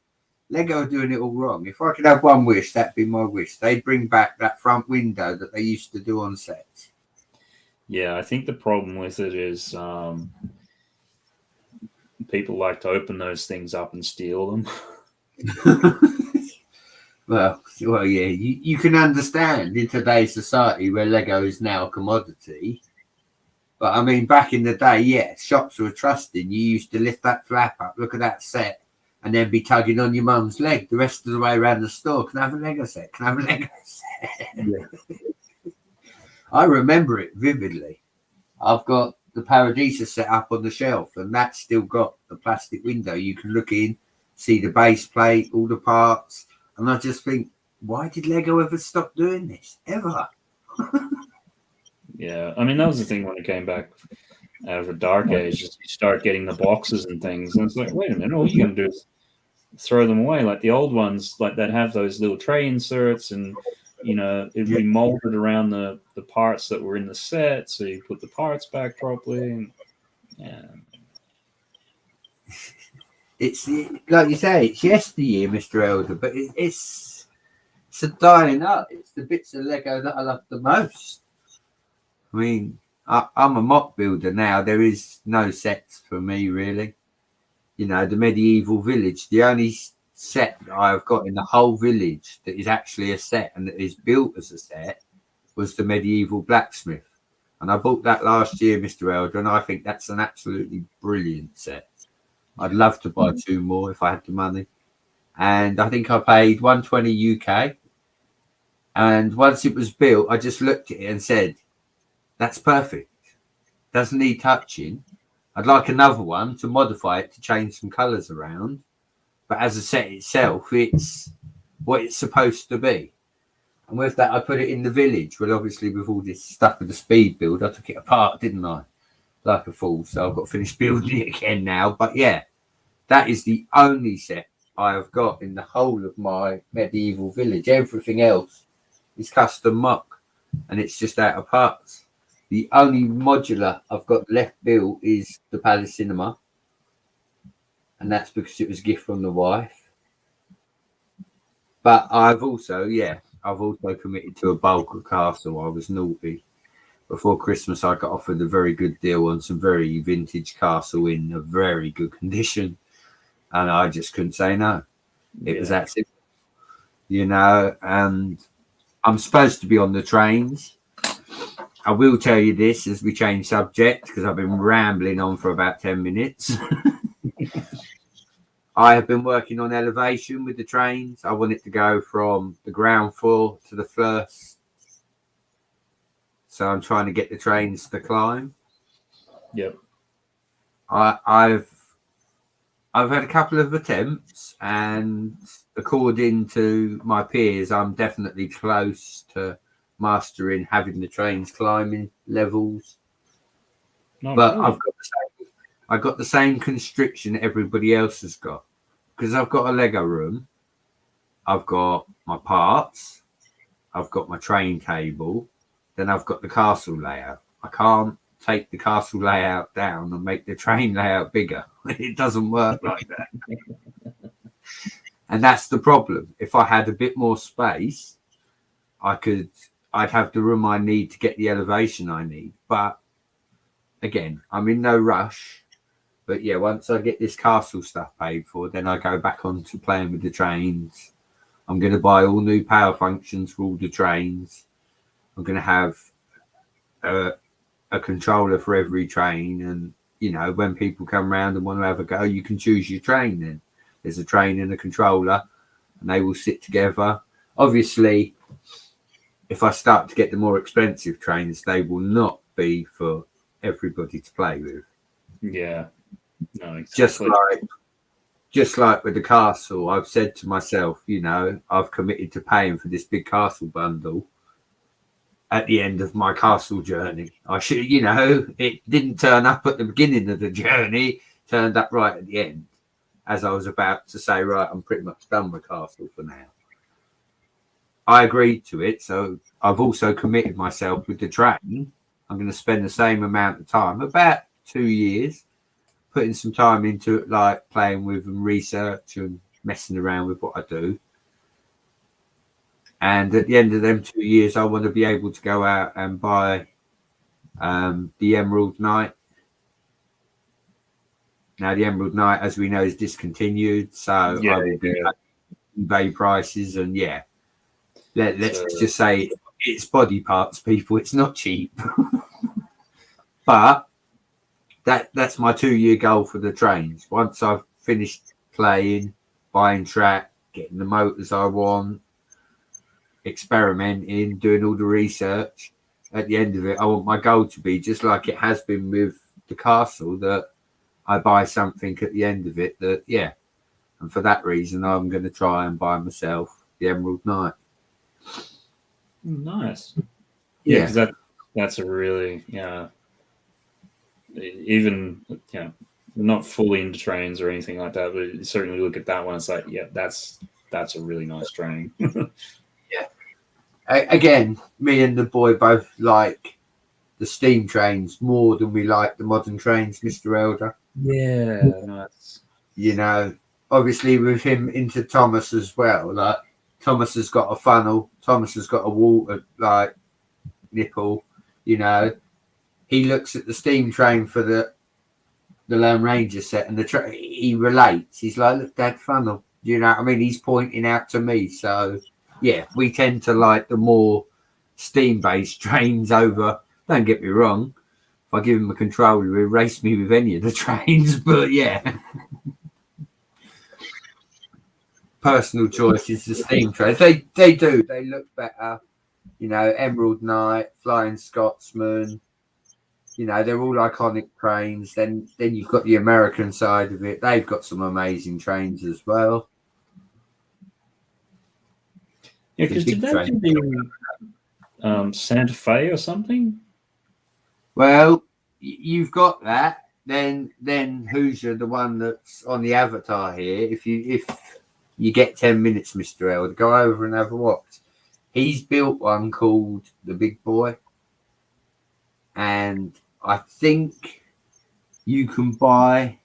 Lego are doing it all wrong. If I could have one wish, that'd be my wish. They'd bring back that front window that they used to do on sets. Yeah, I think the problem with it is people like to open those things up and steal them. Well, yeah, you can understand in today's society where Lego is now a commodity. But I mean, back in the day, yeah, shops were trusting. You used to lift that flap up, look at that set, and then be tugging on your mum's leg the rest of the way around the store. Can I have a Lego set? Can I have a Lego set? Yeah. I remember it vividly. I've got the Paradisa set up on the shelf, and that's still got the plastic window. You can look in, see the base plate, all the parts. And I just think, why did Lego ever stop doing this? Ever? Yeah, I mean, that was the thing when it came back out of a dark age. Just you start getting the boxes and things, and it's like, wait a minute, all you're gonna do is throw them away. Like the old ones, like that have those little tray inserts, and it'd be molded around the parts that were in the set, so you put the parts back properly. And, yeah, it's like you say, it's yesteryear, Mr. Elder, but it's a dying art. It's the bits of Lego that I love the most. I mean, I'm a mock builder now. There is no sets for me, really. The medieval village, the only set that I've got in the whole village that is actually a set and that is built as a set was the medieval blacksmith. And I bought that last year, Mr. Elder, and I think that's an absolutely brilliant set. I'd love to buy 2 more if I had the money. And I think I paid 120 UK. And once it was built, I just looked at it and said, that's perfect. Doesn't need touching. I'd like another one to modify it to change some colours around. But as a set itself, it's what it's supposed to be. And with that, I put it in the village. Well, obviously, with all this stuff with the speed build, I took it apart, didn't I? Like a fool. So I've got to finish building it again now. But yeah, that is the only set I have got in the whole of my medieval village. Everything else is custom mock, and it's just out of parts. The only modular I've got left built is the Palace Cinema, and that's because it was a gift from the wife. But I've also committed to a Bulker castle. I was naughty. Before Christmas, I got offered a very good deal on some very vintage castle in a very good condition, and I just couldn't say no. It was that simple, and I'm supposed to be on the trains. I will tell you this as we change subject, because I've been rambling on for about 10 minutes. I have been working on elevation with the trains. I want it to go from the ground floor to the first. So I'm trying to get the trains to climb. Yep. I've had a couple of attempts, and according to my peers, I'm definitely close to mastering having the trains climbing levels. But really? I've got the same constriction everybody else has got, because I've got a Lego room, I've got my parts, I've got my train table, then I've got the castle layout. I can't take the castle layout down and make the train layout bigger. It doesn't work like that. And that's the problem. If I had a bit more space, I'd have the room I need to get the elevation I need. But again, I'm in no rush. But yeah, once I get this castle stuff paid for, then I go back on to playing with the trains. I'm going to buy all new power functions for all the trains. I'm going to have a controller for every train. And, when people come around and want to have a go, you can choose your train then. There's a train and a controller, and they will sit together. Obviously, if I start to get the more expensive trains, they will not be for everybody to play with. Yeah. No, exactly. Just like with the castle, I've said to myself, I've committed to paying for this big castle bundle at the end of my castle journey. I should, it didn't turn up at the beginning of the journey, turned up right at the end, as I was about to say, right, I'm pretty much done with castle for now. I agreed to it, so I've also committed myself with the train. I'm going to spend the same amount of time, about 2 years, putting some time into it, like playing with and research and messing around with what I do. And at the end of them 2 years, I want to be able to go out and buy the Emerald Knight. Now, the Emerald Knight, as we know, is discontinued, so I will be eBay prices, and let's just say it's body parts, people. It's not cheap, but that's my 2 year goal for the trains. Once I've finished playing, buying track, getting the motors I want, experimenting, doing all the research, at the end of it, I want my goal to be just like it has been with the castle, that I buy something at the end of it that, and for that reason, I'm going to try and buy myself the Emerald Knight. Nice. Yeah, because that's a really, even, not fully into trains or anything like that, but you certainly look at that one, it's like, that's a really nice train. Again, me and the boy both like the steam trains more than we like the modern trains, Mr. Elder. Yeah, nice. You know, obviously with him into Thomas as well. Like Thomas has got a funnel, Thomas has got a water like nipple. You know, he looks at the steam train for the Lone Ranger set, and he relates. He's like, "Look, Dad, funnel." You know what I mean? He's pointing out to me. So we tend to like the more steam-based trains over. Don't get me wrong. If I give him a controller, he'll race me with any of the trains. But personal choice is the steam trains. They do. They look better. You know, Emerald Knight, Flying Scotsman. You know, they're all iconic trains. Then you've got the American side of it. They've got some amazing trains as well. Yeah, because did that do the Santa Fe or something? Well, you've got that. Then Hoosier, the one that's on the avatar here. If you get 10 minutes, Mr. Elder, go over and have a watch. He's built one called the Big Boy, and I think you can buy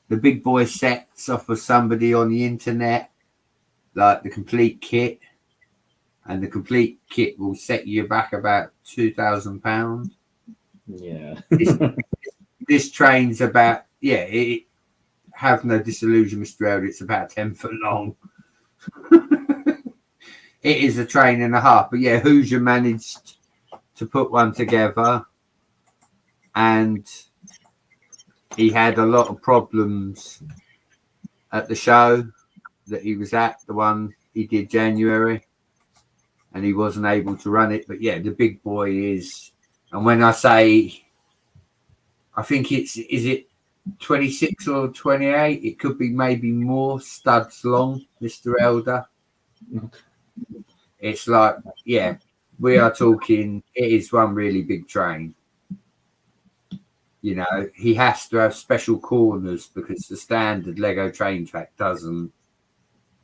the Big Boy sets off of somebody on the internet, like the complete kit, and the complete kit will set you back about £2,000. Yeah. This train's about, have no disillusion, Mr. Elder, it's about 10 foot long. It is a train and a half, but Hoosier managed to put one together, and he had a lot of problems at the show that he was at, the one he did January, and he wasn't able to run it. But the Big Boy is, and when I say, I think is it 26 or 28? It could be maybe more studs long, Mr. Elder. It's like, we are talking, it is one really big train. You know, he has to have special corners because the standard Lego train track doesn't.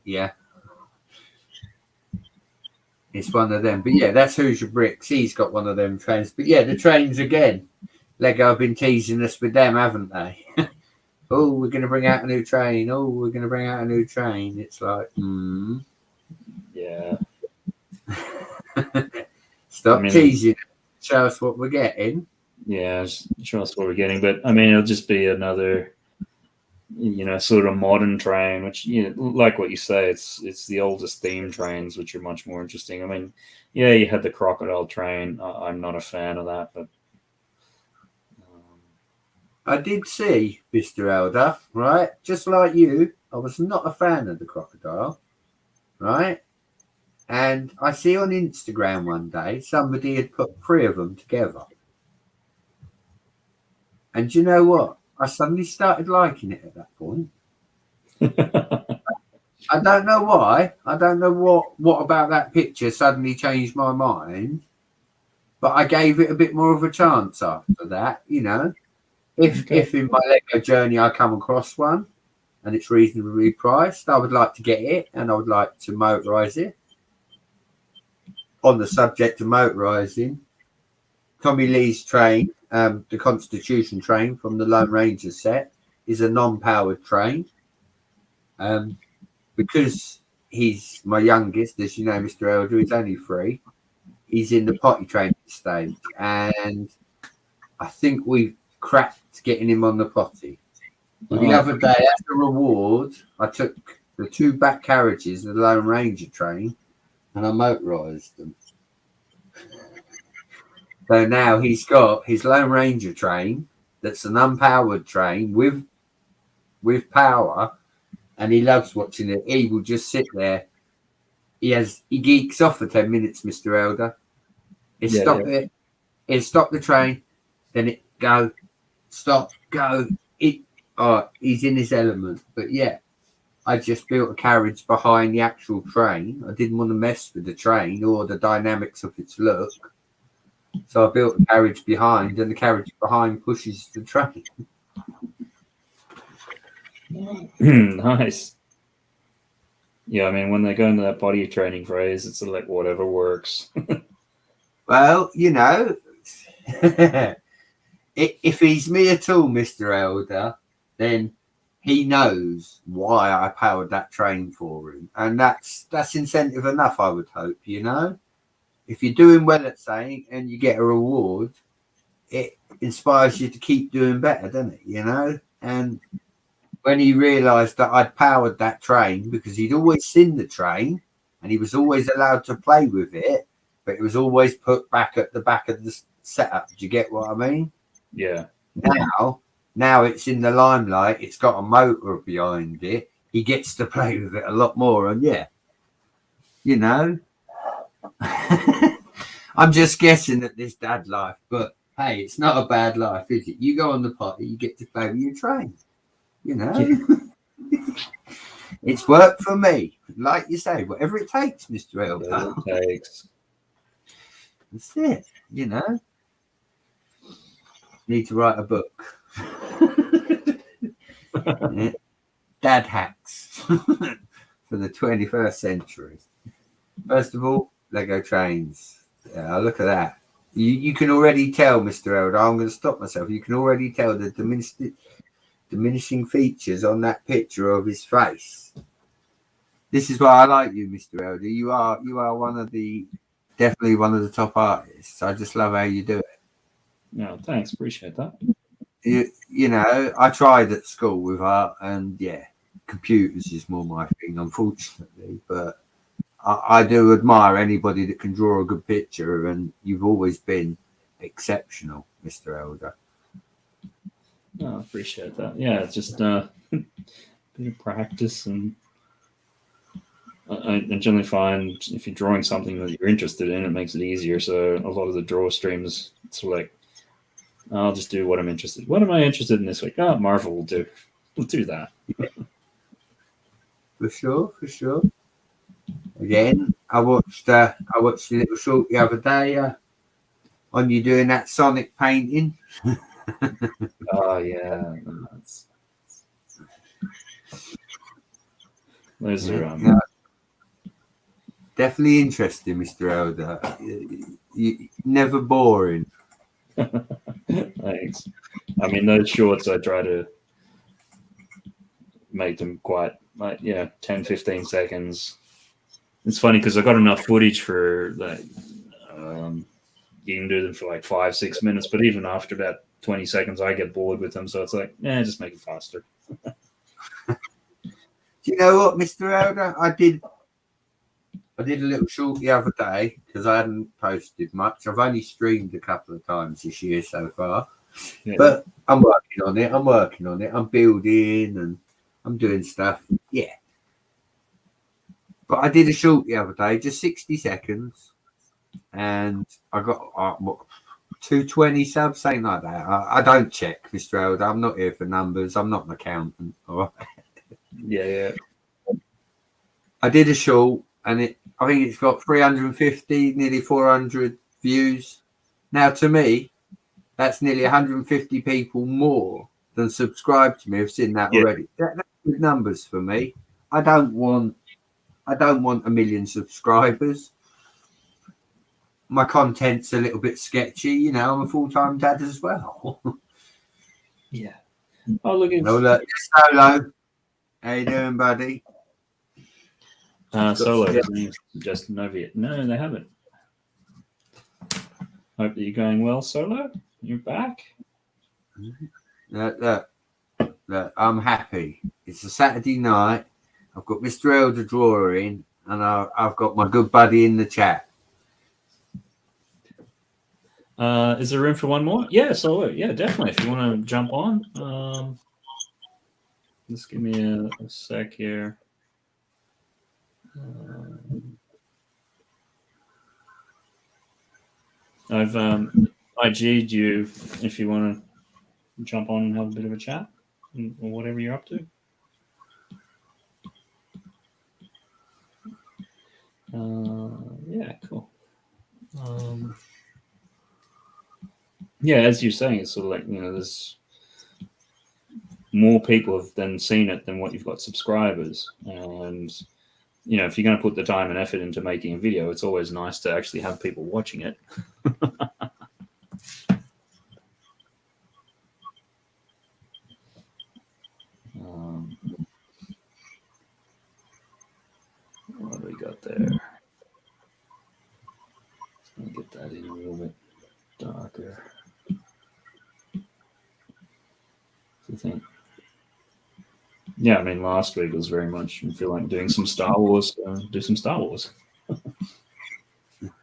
It's one of them. But that's Hoosier Bricks. He's got one of them trains. But the trains again. Lego have been teasing us with them, haven't they? Oh, we're going to bring out a new train. Oh, we're going to bring out a new train. It's like, Yeah. Stop teasing. Show us what we're getting. Yeah, show us what we're getting. But I mean, it'll just be another, sort of modern train, which, like what you say, it's the oldest theme trains, which are much more interesting. I mean, you had the crocodile train. I'm not a fan of that, but I did see, Mr. Elder, right? Just like you, I was not a fan of the crocodile, right? And I see on Instagram one day, somebody had put 3 of them together. And do you know what? I suddenly started liking it at that point. I don't know why. I don't know what about that picture suddenly changed my mind. But I gave it a bit more of a chance after that, If in my Lego journey I come across one and it's reasonably priced, I would like to get it and I would like to motorise it. On the subject of motorising, Tommy Lee's train, the Constitution train from the Lone Ranger set, is a non-powered train. Because he's my youngest, as you know, Mr. Elder, he's only 3. He's in the potty training stage, and I think we've cracked getting him on the potty. But the other day, as a reward, I took the 2 back carriages of the Lone Ranger train and I motorised them. So now he's got his Lone Ranger train that's an unpowered train with power, and he loves watching it. He will just sit there. He geeks off for 10 minutes, Mr. Elder. He'll stop it. He'll stop the train. Then it go, stop, go. He's in his element. But yeah, I just built a carriage behind the actual train. I didn't want to mess with the train or the dynamics of its look. So I built a carriage behind, and the carriage behind pushes the train. Nice. Yeah, I mean, when they go into that potty training phase, it's like whatever works. Well, you know, if he's me at all, Mr. Elder, then he knows why I powered that train for him. And that's incentive enough, I would hope, you know. If you're doing well at something and you get a reward, it inspires you to keep doing better, doesn't it, you know? And when he realised that I'd powered that train, because he'd always seen the train and he was always allowed to play with it, but it was always put back at the back of the setup. Do you get what I mean? Yeah. Now it's in the limelight. It's got a motor behind it. He gets to play with it a lot more. And yeah, you know, I'm just guessing at this dad life, but hey, it's not a bad life, is it? You go on the potty, you get to play with your train. You know, it's worked for me. Like you say, whatever it takes, Mr. Elder. Whatever it takes. That's it. You know, need to write a book. Yeah. Dad hacks for the 21st century. First of all, Lego trains. Yeah, look at that. You can already tell, Mr. Elder. I'm going to stop myself. You can already tell the diminishing features on that picture of his face. This is why I like you, Mr. Elder. You are definitely one of the top artists. I just love how you do it. No, thanks. Appreciate that. You know, I tried at school with art, and yeah, computers is more my thing, unfortunately. But I do admire anybody that can draw a good picture, and you've always been exceptional, Mr. Elder. I appreciate that. Yeah, it's just a bit of practice, and I generally find if you're drawing something that you're interested in, it makes it easier. So a lot of the draw streams, it's like, I'll just do what I'm interested in. What am I interested in this week? Oh, Marvel will do. We'll do that. Yeah. For sure. Again, I watched a little short the other day on you doing that Sonic painting. Oh yeah, those are definitely interesting, Mr. Elder. You never boring. Thanks. I mean, those shorts, I try to make them quite, 10, 15 seconds. It's funny because I got enough footage for like, you can do them for like 5-6 minutes, but even after about 20 seconds, I get bored with them. So it's like, just make it faster. Do you know what, Mr. Elder? I did a little short the other day because I hadn't posted much. I've only streamed a couple of times this year so far. Yeah. But I'm working on it. I'm building and I'm doing stuff. Yeah. But I did a short the other day, just 60 seconds. And I got 220 subs, something like that. I don't check, Mr. Elder. I'm not here for numbers. I'm not an accountant. All right. Yeah. I did a short, and I think it's got 350, nearly 400 views. Now, to me, that's nearly 150 people more than subscribe to me. I've seen that already. That's good numbers for me. I don't want 1 million subscribers. My content's a little bit sketchy, I'm a full-time dad as well. Yeah. Oh, look, Oh, look, Solo. How you doing, buddy? Solo has been suggested over yet. No, they haven't. Hope that you're going well, Solo. You're back. Look, I'm happy. It's a Saturday night. I've got Mr. Elder drawing, and I've got my good buddy in the chat. Is there room for one more? Yeah, Solo. Yeah, definitely. If you want to jump on, just give me a sec here. I've IG'd you if you want to jump on and have a bit of a chat or whatever you're up to. Yeah, cool. Yeah, as you're saying, it's sort of like, there's more people have then seen it than what you've got subscribers. And, if you're going to put the time and effort into making a video, it's always nice to actually have people watching it. What do we got there? Let me get that in a little bit darker. I think. Yeah, I mean, last week was very much I feel like doing some Star Wars. Do some Star Wars.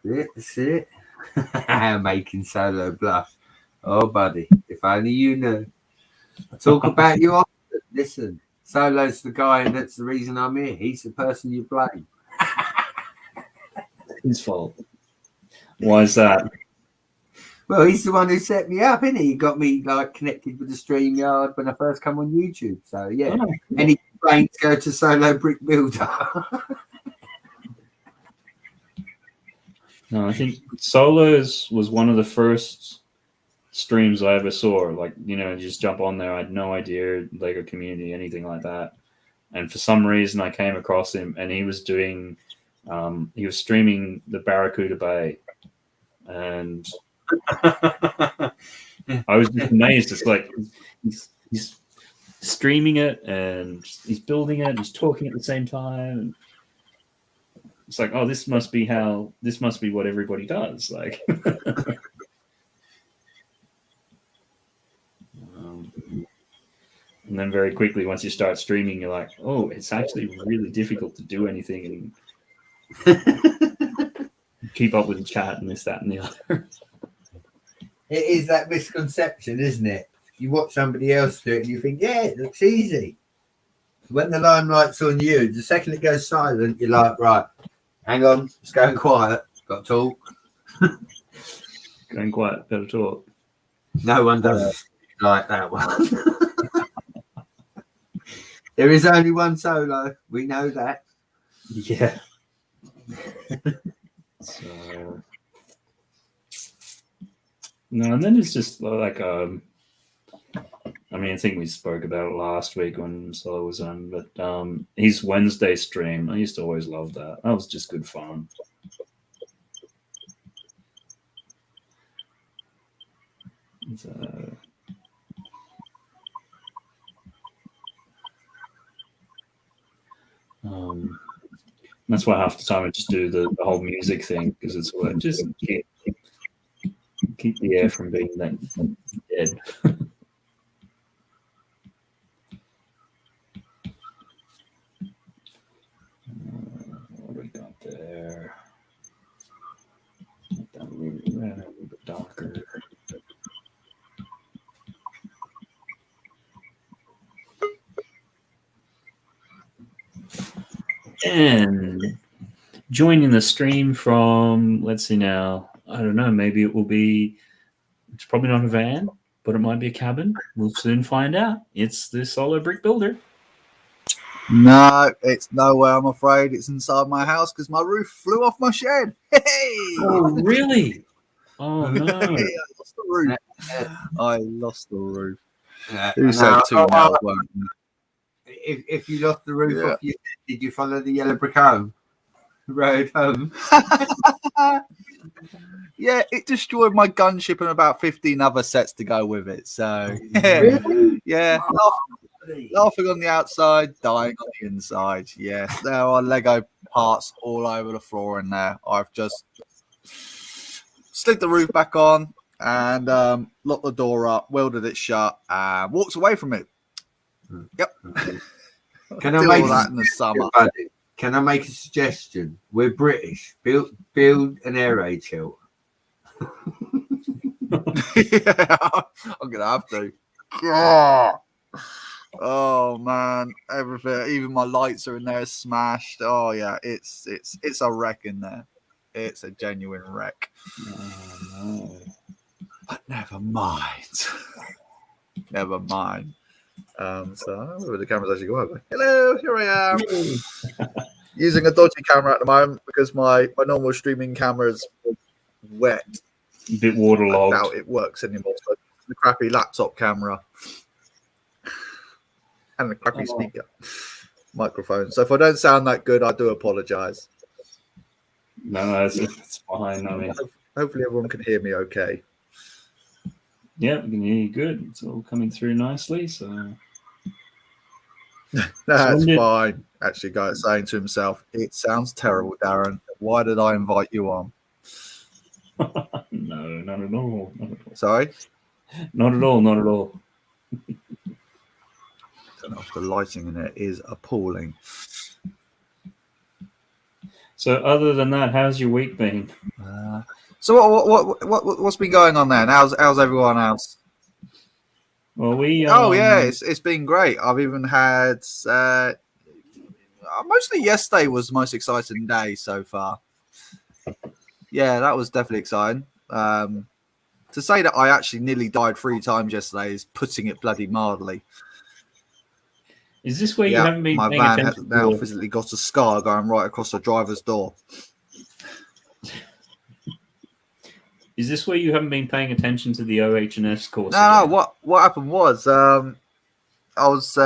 That's it. Making Solo blush. Oh, buddy, if only you knew. I talk about you often. Listen, Solo's the guy, and that's the reason I'm here. He's the person you blame. His fault. Why is that? Well, he's the one who set me up, isn't he? He got me connected with the StreamYard when I first come on YouTube. So yeah, any complaints go to Solo Brick Builder. No, I think Solo's was one of the first streams I ever saw. Like, just jump on there. I had no idea Lego community, anything like that. And for some reason, I came across him, and he was doing, he was streaming the Barracuda Bay, and I was just amazed. It's like he's streaming it, and he's building it, and he's talking at the same time. And it's like, oh, this must be what everybody does. Like, and then very quickly, once you start streaming, you're like, oh, it's actually really difficult to do anything and keep up with the chat and this, that, and the other. It is that misconception, isn't it? You watch somebody else do it and you think, yeah, it looks easy. When the limelight's on you, the second it goes silent, you're like, right, hang on, it's going quiet. Got to talk. Going quiet, better talk. No one does like that one. There is only one Solo. We know that. Yeah. So, no, and then it's just like, I think we spoke about it last week when Solo was on, but his Wednesday stream, I used to always love that. That was just good fun. So, that's why half the time I just do the whole music thing, because it's like just keep the air from being that dead. What do we got there? Make that a little bit darker. And joining the stream from, let's see now, I don't know, maybe it's probably not a van, but it might be a cabin. We'll soon find out. It's the Solo Brick Builder. No, it's nowhere, I'm afraid. It's inside my house because my roof flew off my shed. Hey! Oh, really? Oh, no. I lost the roof. I lost the roof. Who said 2 miles won't? If you lost the roof off, did you follow the yellow brick home? Road home? Yeah, it destroyed my gunship and about 15 other sets to go with it. So, yeah, laughing on the outside, dying on the inside. Yes, there are Lego parts all over the floor in there. I've just slid the roof back on and locked the door up, welded it shut, and walked away from it. Yep. Can I I do make all that in the summer? buddy? Can I make a suggestion? We're British. Build an air raid shelter. Yeah, I'm gonna have to. God. Oh man, everything, even my lights are in there smashed. Oh yeah, it's a wreck in there. It's a genuine wreck. Oh, no. But never mind. Never mind. So I don't know where the camera's actually go over. Hello, here I am. Using a dodgy camera at the moment because my normal streaming camera's wet. A bit I waterlogged. doubt it works anymore. So the crappy laptop camera and the crappy speaker microphone. So if I don't sound that good, I do apologise. No, it's fine. I mean, Hopefully everyone can hear me okay. yeah, we can hear you good. It's all coming through nicely. So That's Splendid. fine. Actually, guy saying to himself, "It sounds terrible, Darren. Why did I invite you on?" no, not at all. Not at all. Sorry, Not at all. Not at all. turn off the lighting in it is appalling. So, other than that, how's your week been? So what's been going on then? How's everyone else? Well, we. Oh yeah, it's been great. I've even had mostly yesterday was the most exciting day so far. Yeah, that was definitely exciting. To say that I actually nearly died 3 times yesterday is putting it bloody mildly. Is this where you haven't been my paying van attention? has now to physically got a scar going right across the driver's door. Is this where you haven't been paying attention to the OH&S course? No, again? what happened was I was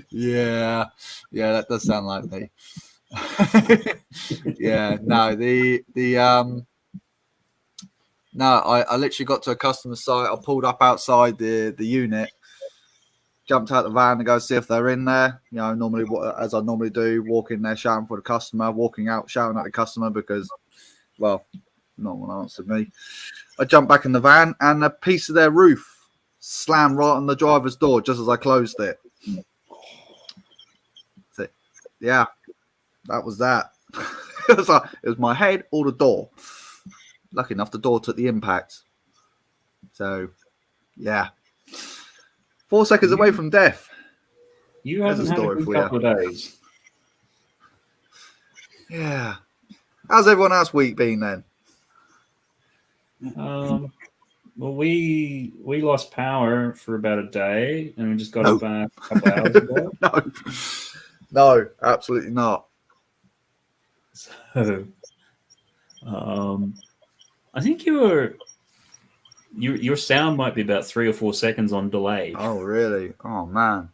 yeah, that does sound like me. Yeah, no, no, I literally got to a customer site. I pulled up outside the unit, jumped out the van to go see if they're in there. You know, normally as I normally do, walk in there shouting for the customer, walking out shouting at the customer because, well, no one answered me. I jumped back in the van and a piece of their roof slammed right on the driver's door just as I closed it. So, yeah, that was that. It was my head or the door. Lucky enough, the door took the impact. So, yeah. 4 seconds away from death. You There's haven't a had a story good for couple of days. Yeah. How's everyone else's week been then? Well, we lost power for about a day, and we just got it back a couple of hours ago. No, absolutely not. So, I think your sound might be about 3 or 4 seconds on delay. Oh, really? Oh, man.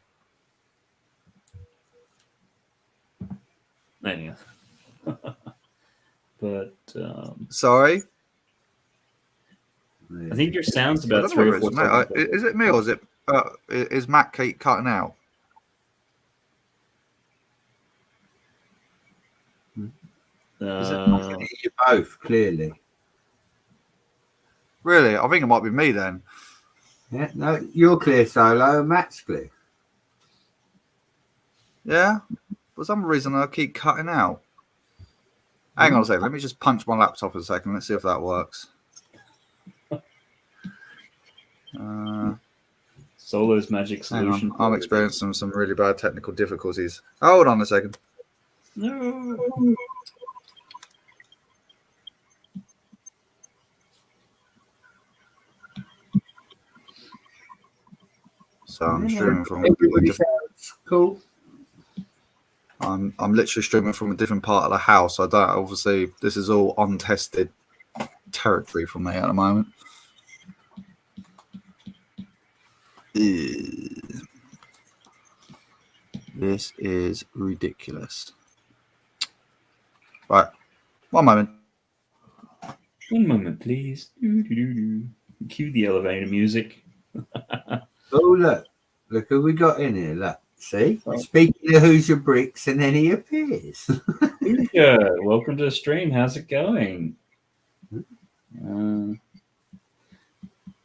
Anyway. But sorry. I think your sound's I about don't know 3 or whether 4 it's seconds. Is it me or is Matt keep cutting out? I can hear you both clearly. Really? I think it might be me then. Yeah, no, you're clear, Solo, and Matt's clear. Yeah? For some reason, I keep cutting out. Hang on a second. Let me just punch my laptop a second. Let's see if that works. Solo's magic solution. I'm experiencing some really bad technical difficulties. Hold on a second. No. So I'm streaming from cool. I'm literally streaming from a different part of the house. I don't obviously this is all untested territory for me at the moment. This is ridiculous. Right. One moment. One moment, please. Cue the elevator music. Oh, look who we got in here. Look, see? Speaking of Who's Your Bricks, and then he appears. Yeah, welcome to the stream. How's it going?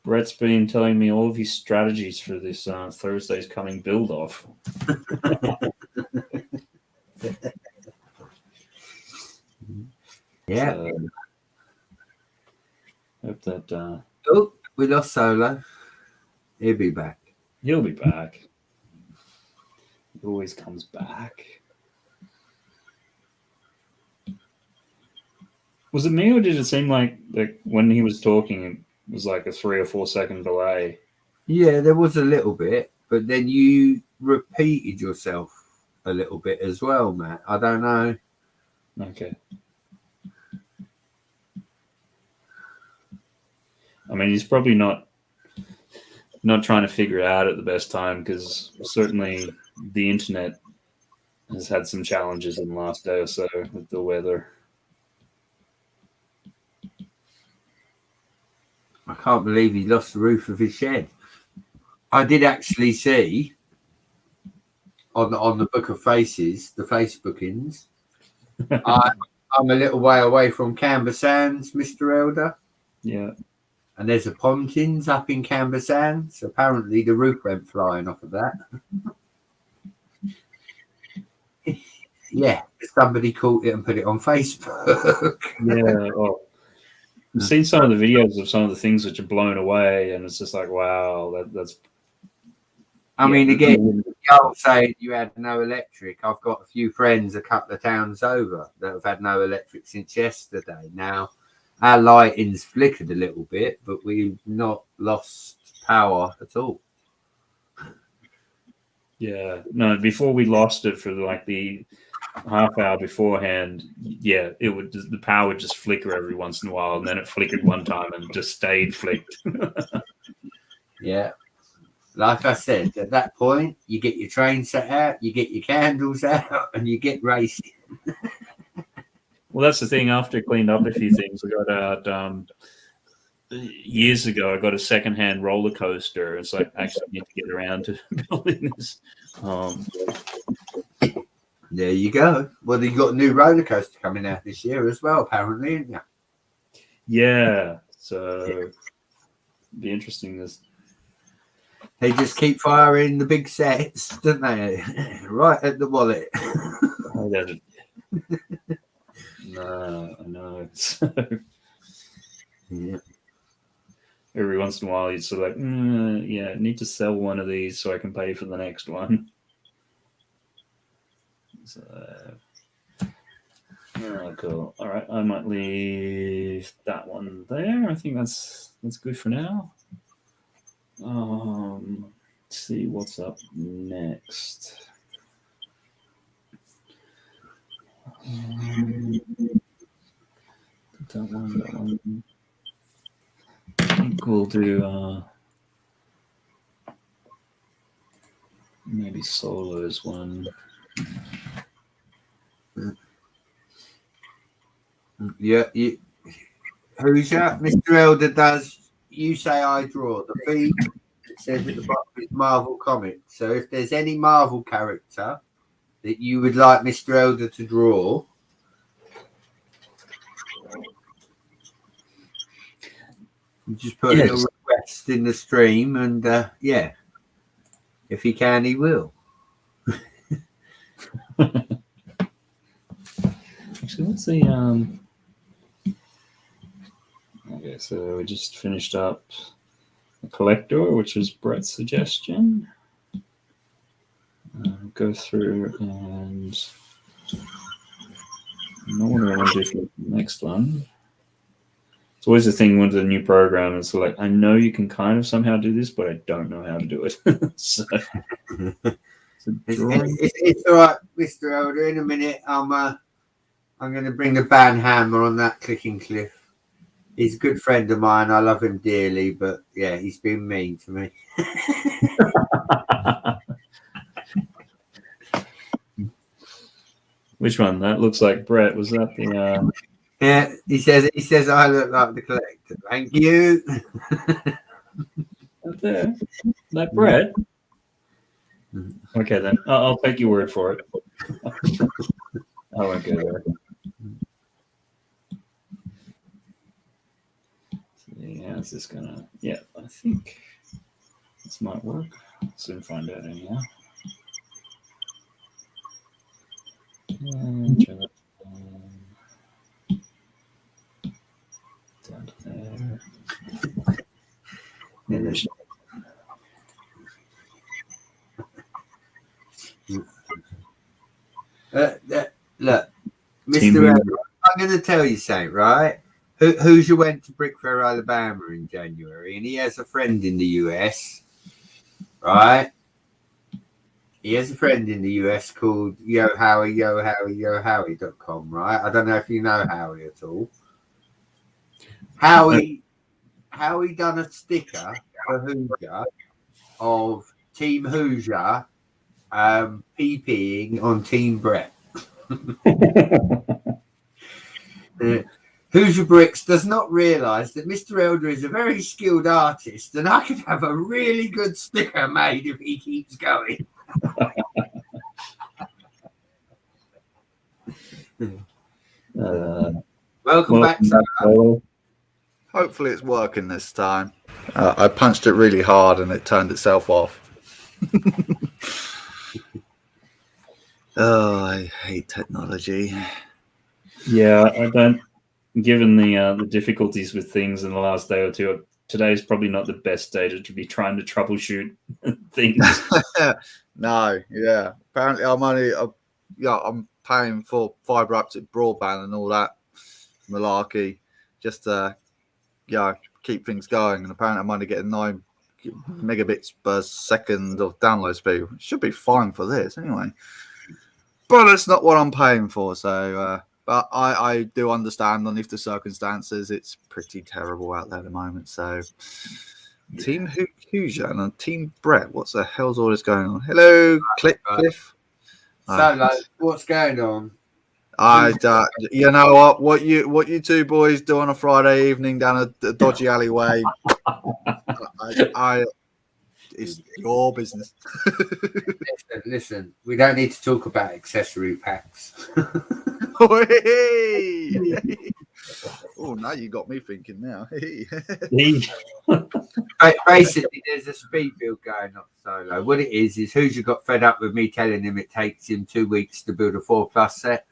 Brett's been telling me all of his strategies for this Thursday's coming build off. Yeah. So, hope that. Oh, we lost Solo. He'll be back. He'll be back. He always comes back. Was it me, or did it seem like when he was talking, it was like a 3 or 4 second delay? Yeah, there was a little bit, but then you repeated yourself a little bit as well, Matt. I don't know. Okay. I mean, he's probably not trying to figure it out at the best time, because certainly the internet has had some challenges in the last day or so with the weather. I can't believe he lost the roof of his shed. I did actually see on the Book of Faces, the Facebookings. I'm a little way away from Canberra Sands, Mr. Elder. Yeah. And there's a Pontins up in Canberra Sands. Apparently the roof went flying off of that. Yeah, somebody caught it and put it on Facebook. Yeah. Oh. I've seen some of the videos of some of the things which are blown away, and it's just like, wow, that's. I mean, again, you're saying you had no electric. I've got a few friends a couple of towns over that have had no electric since yesterday. Now, our lighting's flickered a little bit, but we've not lost power at all. Yeah. No, before we lost it for like the half hour beforehand, yeah, the power would just flicker every once in a while, and then it flickered one time and just stayed flicked. Yeah. Like I said, at that point, you get your train set out, you get your candles out, and you get racing. Well, that's the thing. After I cleaned up a few things, I got out years ago. I got a secondhand roller coaster. It's like, actually, I need to get around to building this. There you go. Well, you got a new roller coaster coming out this year as well, apparently, isn't you? Yeah. So it'd be interesting. They just keep firing the big sets, don't they? Right at the wallet. No, I know. Yeah. Every once in a while, you'd sort of like, yeah, I need to sell one of these so I can pay for the next one. So, cool. All right, I might leave that one there. I think that's good for now. Let's see what's up next. That one. I think we'll do maybe Solo's one. Yeah. Who's that? Mr. Elder does You Say I Draw. The feed says at the bottom is Marvel Comics. So if there's any Marvel character that you would like Mr. Elder to draw, you just put a little request in the stream, and yeah, if he can, he will. Actually, let's see. Okay, so we just finished up a collector, which was Brett's suggestion. Go through and know what I want to do for the next one. It's always the thing with the new program. It's like, I know you can kind of somehow do this, but I don't know how to do it. So, it's all right, Mr. Elder. In a minute, I'm going to bring the band hammer on that clicking cliff. He's a good friend of mine. I love him dearly, but yeah, he's been mean to me. Which one? That looks like Brett. Was that the? Yeah, he says I look like the collector. Thank you. Up there. That Brett. Okay, then I'll take your word for it. I won't go there. Yeah, how's this gonna? Yeah, I think this might work. Soon find out anyhow. Try that. Down to there. Yeah, there's. Look, Mr. I'm going to tell you something, right? Hoosier went to Brickfair, Alabama in January, and he has a friend in the US, right? He has a friend in the US called yohowie.com, right? I don't know if you know Howie at all. Howie done a sticker for Hoosier of Team Hoosier PPing on Team Brett. Hoosier Bricks does not realise that Mr. Elder is a very skilled artist, and I could have a really good sticker made if he keeps going. Welcome back, sir. Hopefully it's working this time. I punched it really hard and it turned itself off. Oh, I hate technology. Yeah, I don't. Given the difficulties with things in the last day or two, today's probably not the best day to be trying to troubleshoot things. No, yeah. Apparently, I'm paying for fiber optic broadband and all that malarkey just to keep things going. And apparently, I'm only getting 9 megabits per second of download speed. It should be fine for this anyway. But it's not what I'm paying for, so but I do understand underneath the circumstances it's pretty terrible out there at the moment. So Team Hoosier and Team Brett, what the hell's all this going on? Hello, Cliff. So, what's going on? You know what you two boys do on a Friday evening down a dodgy alleyway. It's your business. Listen, we don't need to talk about accessory packs. Oh, now you got me thinking now. Basically, there's a speed build going on solo. What it is Hoosier got fed up with me telling him it takes him 2 weeks to build a 4+ set.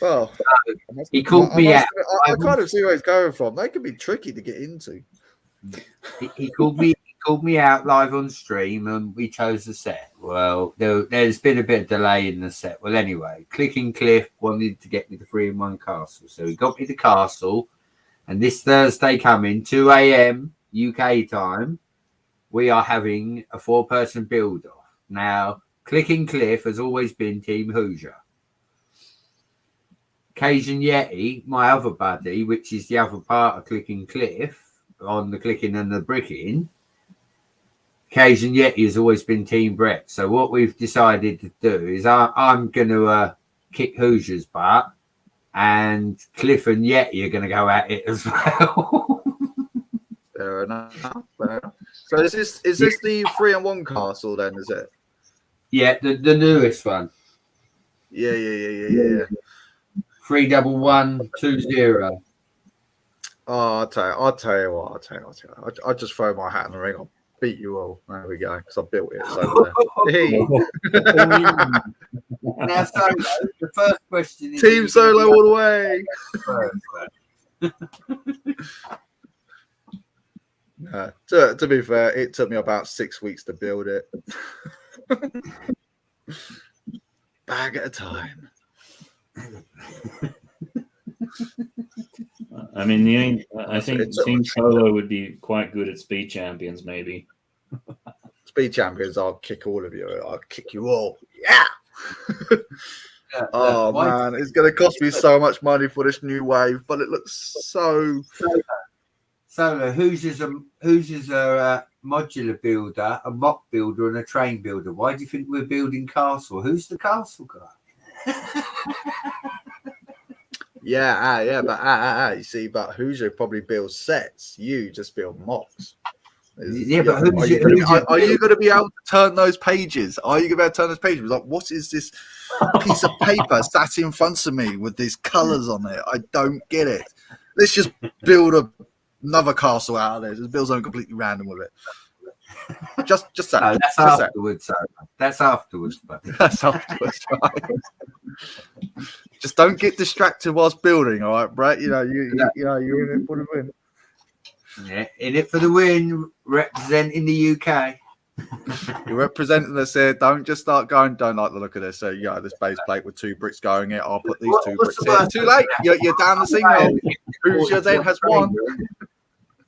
Well, he called me out. I kind of see where he's going from. They can be tricky to get into. He called me out live on stream, and we chose the set. Well, there's been a bit of delay in the set. Well, anyway, Clicking Cliff wanted to get me the 3-in-1 castle, so he got me the castle. And this Thursday coming, 2 a.m. UK time, we are having a 4-person build off. Now, Clicking Cliff has always been Team Hoosier. Cajun Yeti, my other buddy, which is the other part of Clicking Cliff, on the clicking and the bricking, Cajun Yeti has always been Team Brett. So what we've decided to do is I'm going to kick Hoosier's butt, and Cliff and Yeti are going to go at it as well. Fair enough. So is this the 3-in-1 castle then? Is it? Yeah, the newest one. Yeah. 31120. Oh, I'll tell you what. I'll just throw my hat in the ring. I'll beat you all. There we go. Because I built it. It's over there. Now, Solo, the first question is... Team Solo all the way. To be fair, it took me about 6 weeks to build it. Bag at a time. I mean, I think Team Solo would be quite good at Speed Champions, maybe. Speed Champions, I'll kick all of you. I'll kick you all. Yeah. Man, it's going to cost me so much money for this new wave, but it looks so. Solo, Hoosiers are modular builder, a mock builder, and a train builder. Why do you think we're building castle? Who's the castle guy? But you see, but Hoosier probably builds sets. You just build mocks. Yeah, but are you going to be able to turn those pages? Are you going to be able to turn those pages? Like, what is this piece of paper sat in front of me with these colours on it? I don't get it. Let's just build another castle out of there. Just build something completely random with it. Just that. No, that's just afterwards. That's afterwards. Buddy. That's afterwards, right? Just don't get distracted whilst building, all right, Brett? You know, you're in it for the win. Yeah, in it for the win, representing the UK. You're representing us here. Don't just start going, don't like the look of this. So, this base plate with 2 bricks going it. I'll put these 2 bricks in. Too late. You're down the signal. Hoosier then has won.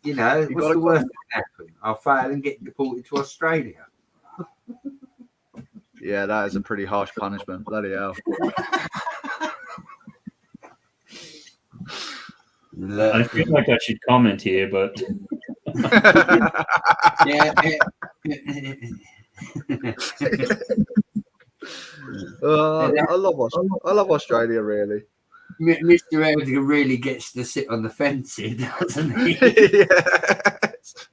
You know, what's the worst that can happen? I'll fail and get deported to Australia. Yeah, that is a pretty harsh punishment. Bloody hell. I feel like I should comment here, but yeah. I love Australia, really. Mr. Elder really gets to sit on the fence here, doesn't he? Yes.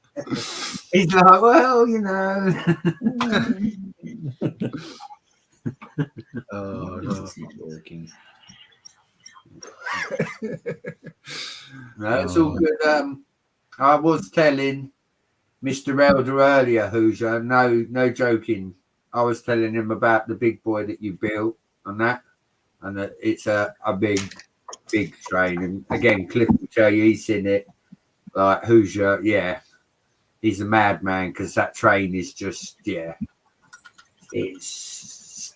He's like, well, you know. Oh, this is not working. No, it's all good. I was telling Mr. Elder earlier, Hoosier, no joking. I was telling him about the big boy that you built and that it's a big train. And again, Cliff will tell you he's in it. Like Hoosier, yeah, he's a madman because that train is just, it's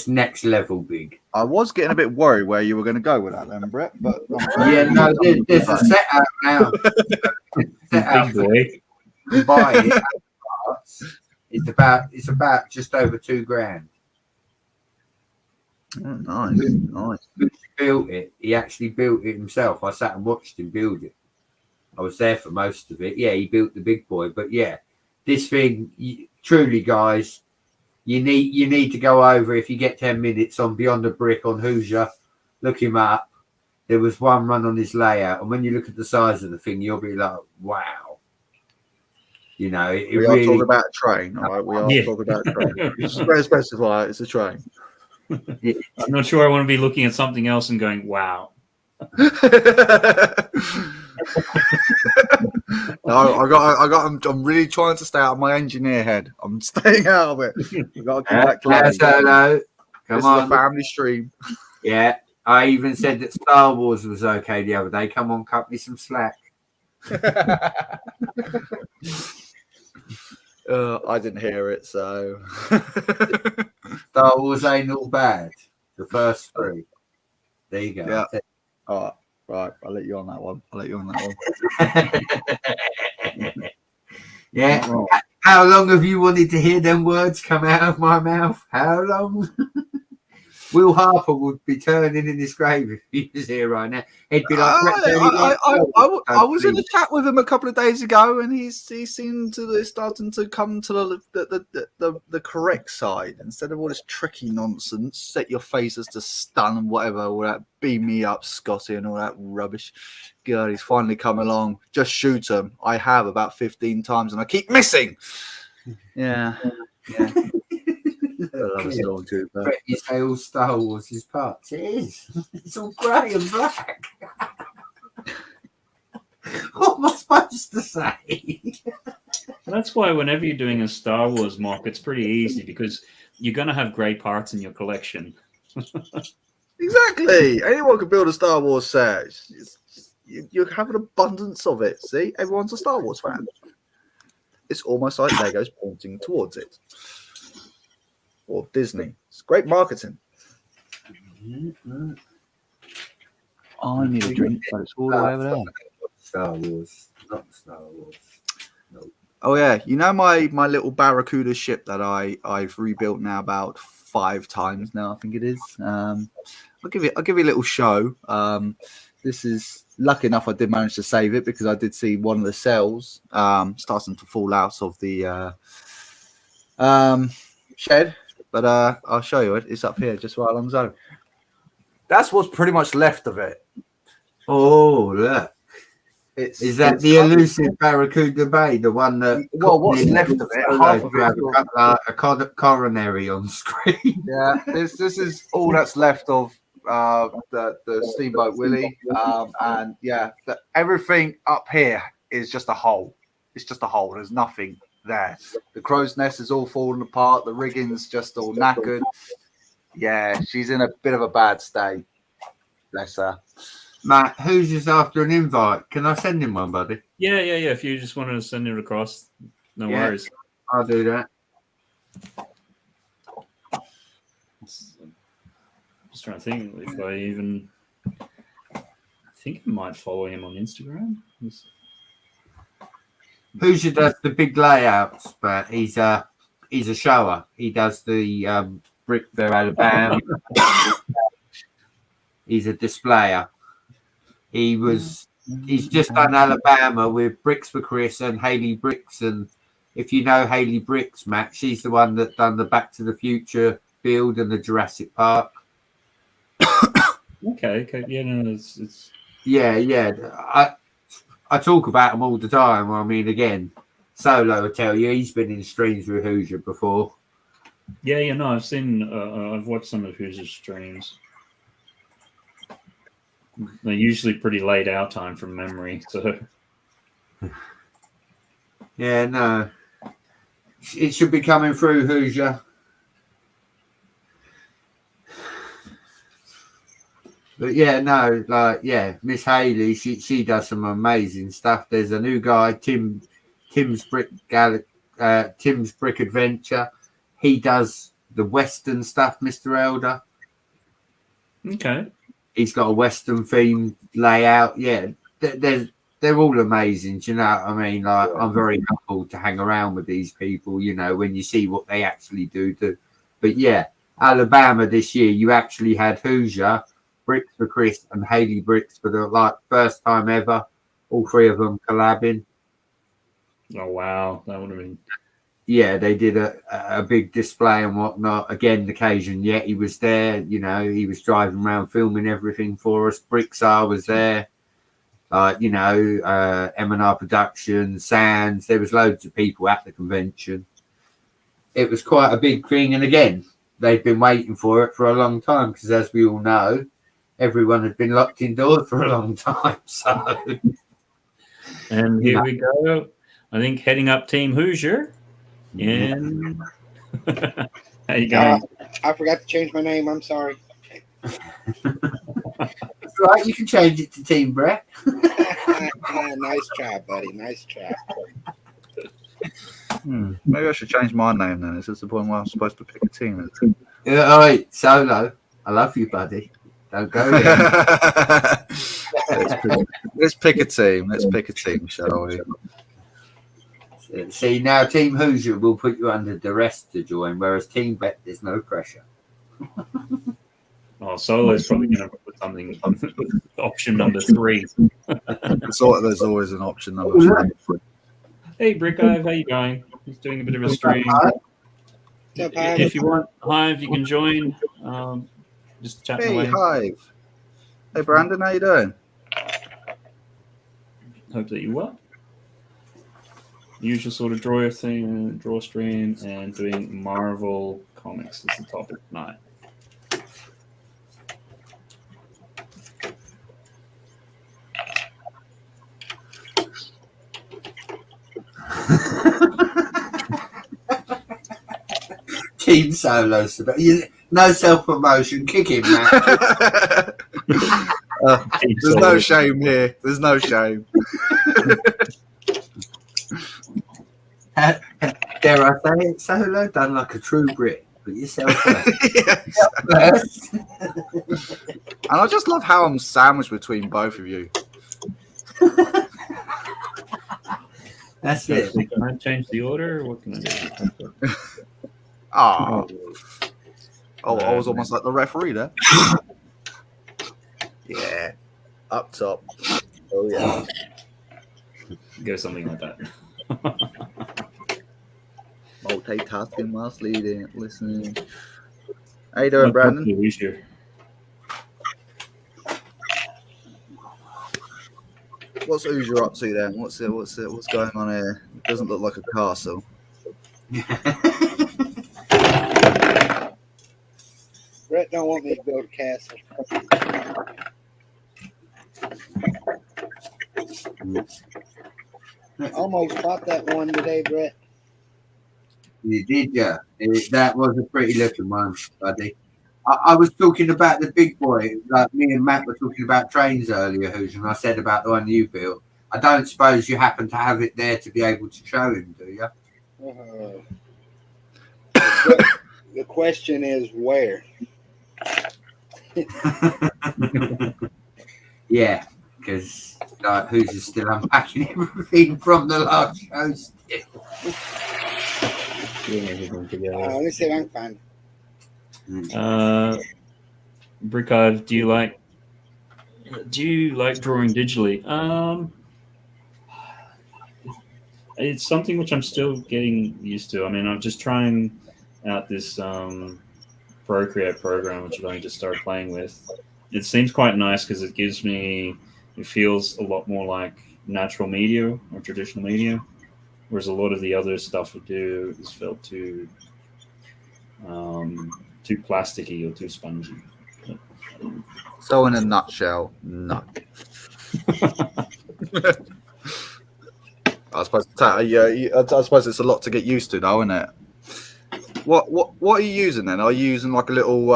next level big. I was getting a bit worried where you were going to go with that then, Brett. But no, there's a setup now. Big boy. To buy it. It's about just over $2,000. Oh, nice. He built it. He actually built it himself. I sat and watched him build it. I was there for most of it. Yeah, he built the big boy. But yeah, this thing, truly, guys, you need to go over if you get 10 minutes on Beyond the Brick on Hoosier. Look him up. There was one run on his layout, and when you look at the size of the thing, you'll be like, wow. You know, we are talking about a train, all right? We are talking about a train. It's very specified. It's a train. I'm not sure I want to be looking at something else and going, wow. No, I'm really trying to stay out of my engineer head. I'm staying out of it. I've got to keep that clear. This is a family stream. Yeah, I even said that Star Wars was okay the other day. Come on, cut me some slack. I didn't hear it, so Star Wars ain't all bad. The first 3. There you go. Yeah. All right. Right, I'll let you on that one. Yeah. Oh. How long have you wanted to hear them words come out of my mouth? How long? Will Harper would be turning in his grave if he was here right now. He'd be like, I was in a chat with him a couple of days ago, and he seemed to be starting to come to the correct side instead of all this tricky nonsense. Set your faces to stun and whatever, all that beam me up, Scotty, and all that rubbish. God, he's finally come along. Just shoot him. I have about 15 times, and I keep missing. Yeah. You say all Star Wars is parts. It is. It's all grey and black. What am I supposed to say? That's why whenever you're doing a Star Wars mock, it's pretty easy because you're going to have grey parts in your collection. Exactly. Anyone can build a Star Wars set. You have an abundance of it. See, everyone's a Star Wars fan. It's almost like Lego's pointing towards it. Or Disney. It's great marketing. I need a drink, but it's all the way over there. Star Wars. Not Star Wars. No. Oh yeah, you know my little Barracuda ship that I've rebuilt now about 5 times now, I think it is. I'll give you a little show. this is lucky enough. I did manage to save it because I did see one of the cells starting to fall out of the shed. But I'll show you it. It's up here, just right along zone. That's what's pretty much left of it. Oh, look. Is that the elusive Barracuda Bay, the one that? Well, what's left of it? Half of it. A coronary on screen. Yeah, this is all that's left of the Steamboat Willie, and yeah, everything up here is just a hole. It's just a hole. There's nothing there. The crow's nest is all falling apart. The rigging's just all knackered. Yeah, she's in a bit of a bad state. Bless her. Matt, who's just after an invite? Can I send him one, buddy? Yeah. If you just want to send it across, no worries. I'll do that. Just trying to think if I even. I think I might follow him on Instagram. Hoosier does the big layouts, but he's a shower. He does the brick for Alabama. He's a displayer. He's just done Alabama with Bricks for Chris and Haley Bricks. And if you know Haley Bricks, Matt, she's the one that done the Back to the Future build and the Jurassic Park. Okay. Yeah, no, it's. Yeah. I talk about him all the time. I mean, again, Solo will tell you he's been in streams with Hoosier before. Yeah, no, I've watched some of Hoosier's streams. They're usually pretty late our time from memory, so. Yeah, no. It should be coming through, Hoosier. But yeah, no, Miss Haley, she does some amazing stuff. There's a new guy, Tim's Brick Adventure. He does the Western stuff, Mr. Elder. Okay. He's got a Western themed layout. Yeah, they're all amazing. Do you know what I mean? Like, I'm very humbled to hang around with these people, you know, when you see what they actually do. But yeah, Alabama this year, you actually had Hoosier, Bricks for Chris, and Haley Bricks for the first time ever. All three of them collabing. Oh wow, that would have been. Yeah, they did a big display and whatnot. Again, the occasion, he was there. You know, he was driving around filming everything for us. Bricksar was there. M&R Productions, Sands. There was loads of people at the convention. It was quite a big thing. And again, they've been waiting for it for a long time because, as we all know, everyone had been locked indoors for a long time. So, and here we go. I think heading up Team Hoosier. And how you going? I forgot to change my name. I'm sorry. That's right. You can change it to Team Brett. Nice job, buddy. Nice job. Maybe I should change my name then. Is this the point where I'm supposed to pick a team? All right, Solo. I love you, buddy. Don't go there. Let's pick a team. Let's pick a team, shall we? See, now Team Hoosier will put you under duress to join, whereas Team Bet, there's no pressure. Oh, Solo's probably going to put something option number 3. There's always an option number 3. Hey, Brick Hive, how you going? He's doing a bit of a stream. If you want, Hive, you can join. Just chat away. Hey, Hive. Hey, Brandon, how you doing? Hope that you well. Usual sort of draw stream, and doing Marvel comics is the topic tonight. Team Solo, no self-promotion. Kick him, man. There's no shame here. There's no shame. Dare I say it, Solo? Done like a true Brit. Put yourself first. Yes. And I just love how I'm sandwiched between both of you. That's it. Can I change the order? What can I do? I was almost like the referee there. Yeah. Up top. Oh yeah. Go something like that. Multitasking whilst listening. How you doing, Brandon? What's Hoosier up to then? What's going on here? It doesn't look like a castle. Brett don't want me to build a castle. Almost bought that one today, Brett. You did, yeah. That was a pretty looking one, buddy. I was talking about the big boy, like me and Matt were talking about trains earlier, and I said about the one you built. I don't suppose you happen to have it there to be able to show him, do you? The question is where? Yeah, because who's just still unpacking everything from the last show still. Let me see if I can find it. Brick Hive, do you like drawing digitally? It's something which I'm still getting used to. I mean, I'm just trying out this Procreate program, which I've only just started playing with. It seems quite nice because it feels a lot more like natural media or traditional media, whereas a lot of the other stuff we do is felt too plasticky or too spongy. So in a nutshell, no. I suppose it's a lot to get used to, though, isn't it? What are you using then? Are you using like a little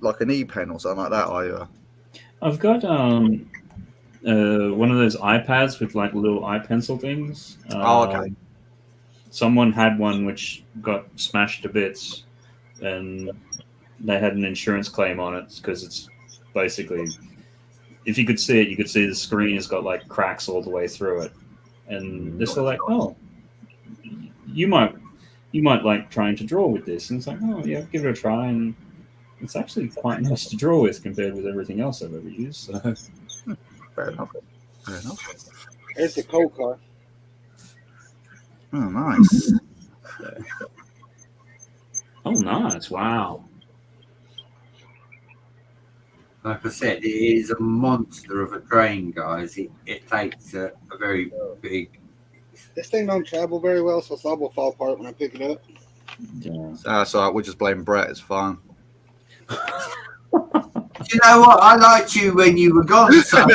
like an e-pen or something like that? Are you? I've got one of those iPads with like little iPencil things. Okay. Someone had one which got smashed to bits, and they had an insurance claim on it because it's basically, if you could see it, you could see the screen has got like cracks all the way through it, and they're still like, oh, you might like trying to draw with this, and it's like, oh yeah, give it a try, and it's actually quite nice to draw with compared with everything else I've ever used. So. Fair enough. There's the coal car. Oh, nice. Oh, nice! Wow. Like I said, it is a monster of a train, guys. It takes a very big. This thing don't travel very well, so some will fall apart when I pick it up. Yeah. That's all right. We'll just blame Brett. It's fine. You know what? I liked you when you were gone, son.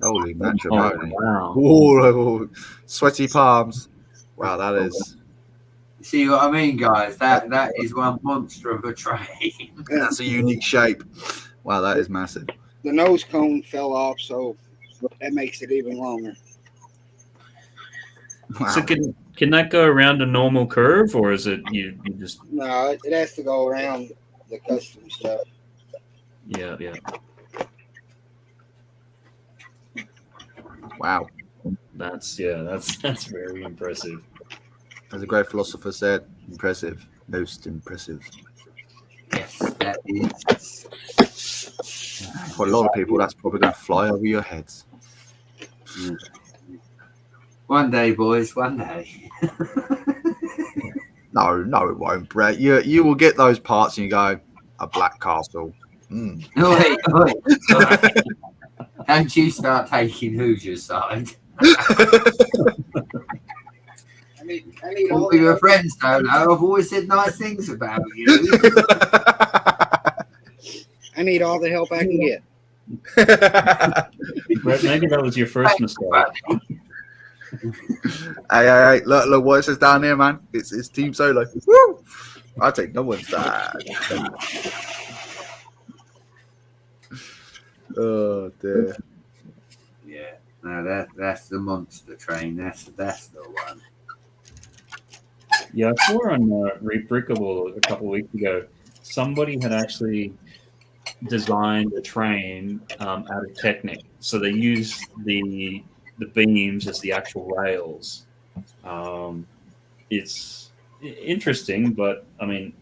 Holy matrimony. Wow. Ooh, sweaty palms. Wow, that is. See what I mean, guys? That is one monster of a train. That's a unique shape. Wow, that is massive. The nose cone fell off, so that makes it even longer. Wow. So can that go around a normal curve, or is it you just? No, it has to go around the custom stuff. Yeah. Wow. That's very impressive. As a great philosopher said, impressive. Most impressive. Yes, that is. For a lot of people, that's probably going to fly over your heads. One day, boys, one day. No, it won't, Brett. You will get those parts and you go, a black castle. Wait. Don't you start taking Hoosier's side. I need all All your friends don't know. I've always said nice things about you. I need all the help I can get. Brett, maybe that was your first mistake. Hey, look what it says down here, man. It's Team Solo. Woo! I take no one's side. Oh dear. Yeah, no, that's the monster train. That's the one. Yeah, I saw on Rebrickable a couple of weeks ago, somebody had actually designed a train out of Technic. So they used the beams as the actual rails. it's interesting, but I mean,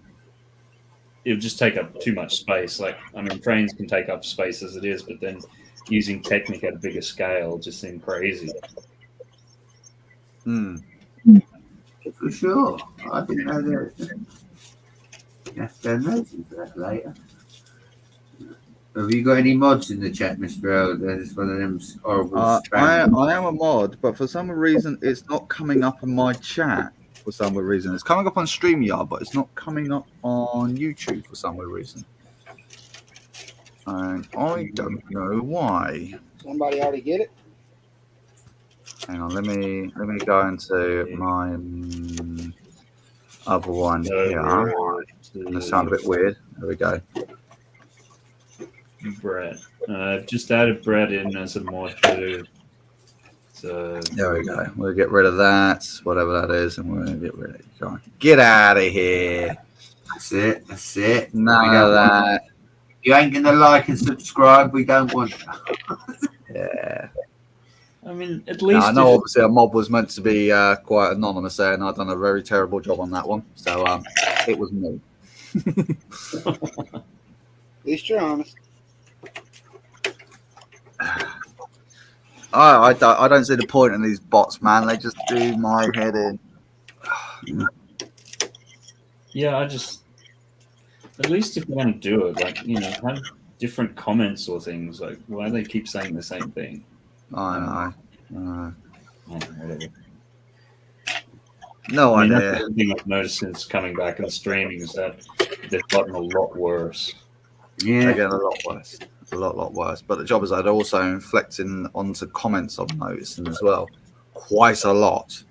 it would just take up too much space. Like, I mean, trains can take up space as it is, but then using Technic at a bigger scale just seemed crazy. For sure. I didn't know that. You have to notice that later. Have you got any mods in the chat, Mr. Elder? It's one of them horrible I am a mod, but for some reason it's not coming up in my chat. For some reason, it's coming up on StreamYard, but it's not coming up on YouTube for some reason, and I don't know why. Somebody already get it? Hang on, let me go into my other one here. That sound a bit weird. There we go. Brett. I've just added Brett in as a mod too. So There we go. We'll get rid of that, whatever that is, and we're gonna get rid of it. Go on. Get out of here. That's it. That's it. None of that. You ain't gonna like and subscribe. We don't want that. Yeah. I mean, at least Now, I know obviously a mob was meant to be quite anonymous there, and I've done a very terrible job on that one. So it was me. At least you're honest. I don't see the point in these bots, man. They just do my head in. yeah, I just at least if you're going to do it, like, you know, have different comments or things. Like, why do they keep saying the same thing? I know. Whatever. No I mean, idea. that's the thing I've noticed since coming back and streaming is that they've gotten a lot worse. They're Yeah. getting a lot worse. A lot worse. But the job is that they're also inflecting onto comments I'm noticing as well. Quite a lot.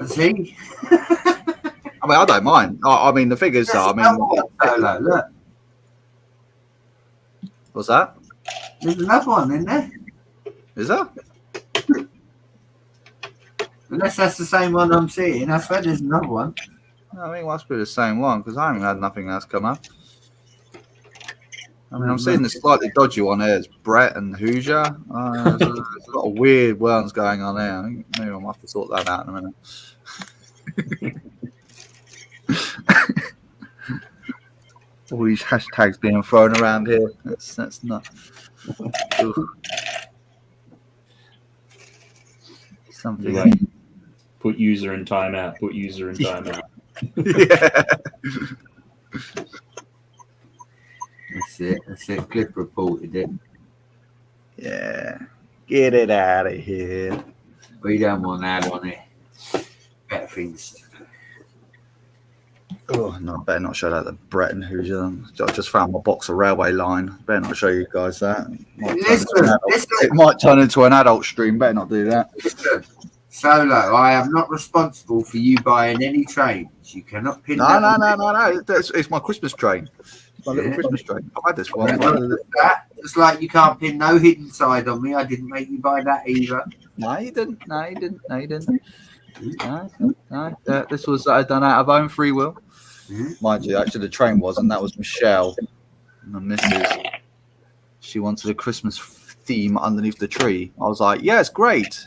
See? I mean, I don't mind. I mean, the figures are. I mean, Solo, look. what's that? There's another one in there. Is that? Unless that's the same one I'm seeing. I swear there's another one. I mean, it must be the same one because I haven't had nothing else come up. I mean, I'm seeing this slightly dodgy one here. It's Brett and Hoosier. There's a lot of weird ones going on there. I think maybe I'll have to sort that out in a minute. All these hashtags being thrown around here. That's not. Something. Like, put user in timeout. Put user in timeout. Yeah. That's it. Cliff reported it. Yeah. Get it out of here. We don't want that on it. Better things. Oh, no, I better not show that to Brett and Hoosier. I just found my box of railway line. Better not show you guys that. It might turn into an adult stream. Better not do that. Listen. Solo, I am not responsible for you buying any trains. You cannot pin No. It's my Christmas train. It's my little Christmas train. I've had this one. That, just like you can't pin no hidden side on me. I didn't make you buy that either. No, you didn't. No. This was done out of own free will. Mind you, actually, the train wasn't. That was Michelle, my missus. She wanted a Christmas theme underneath the tree. I was like, yeah, it's great.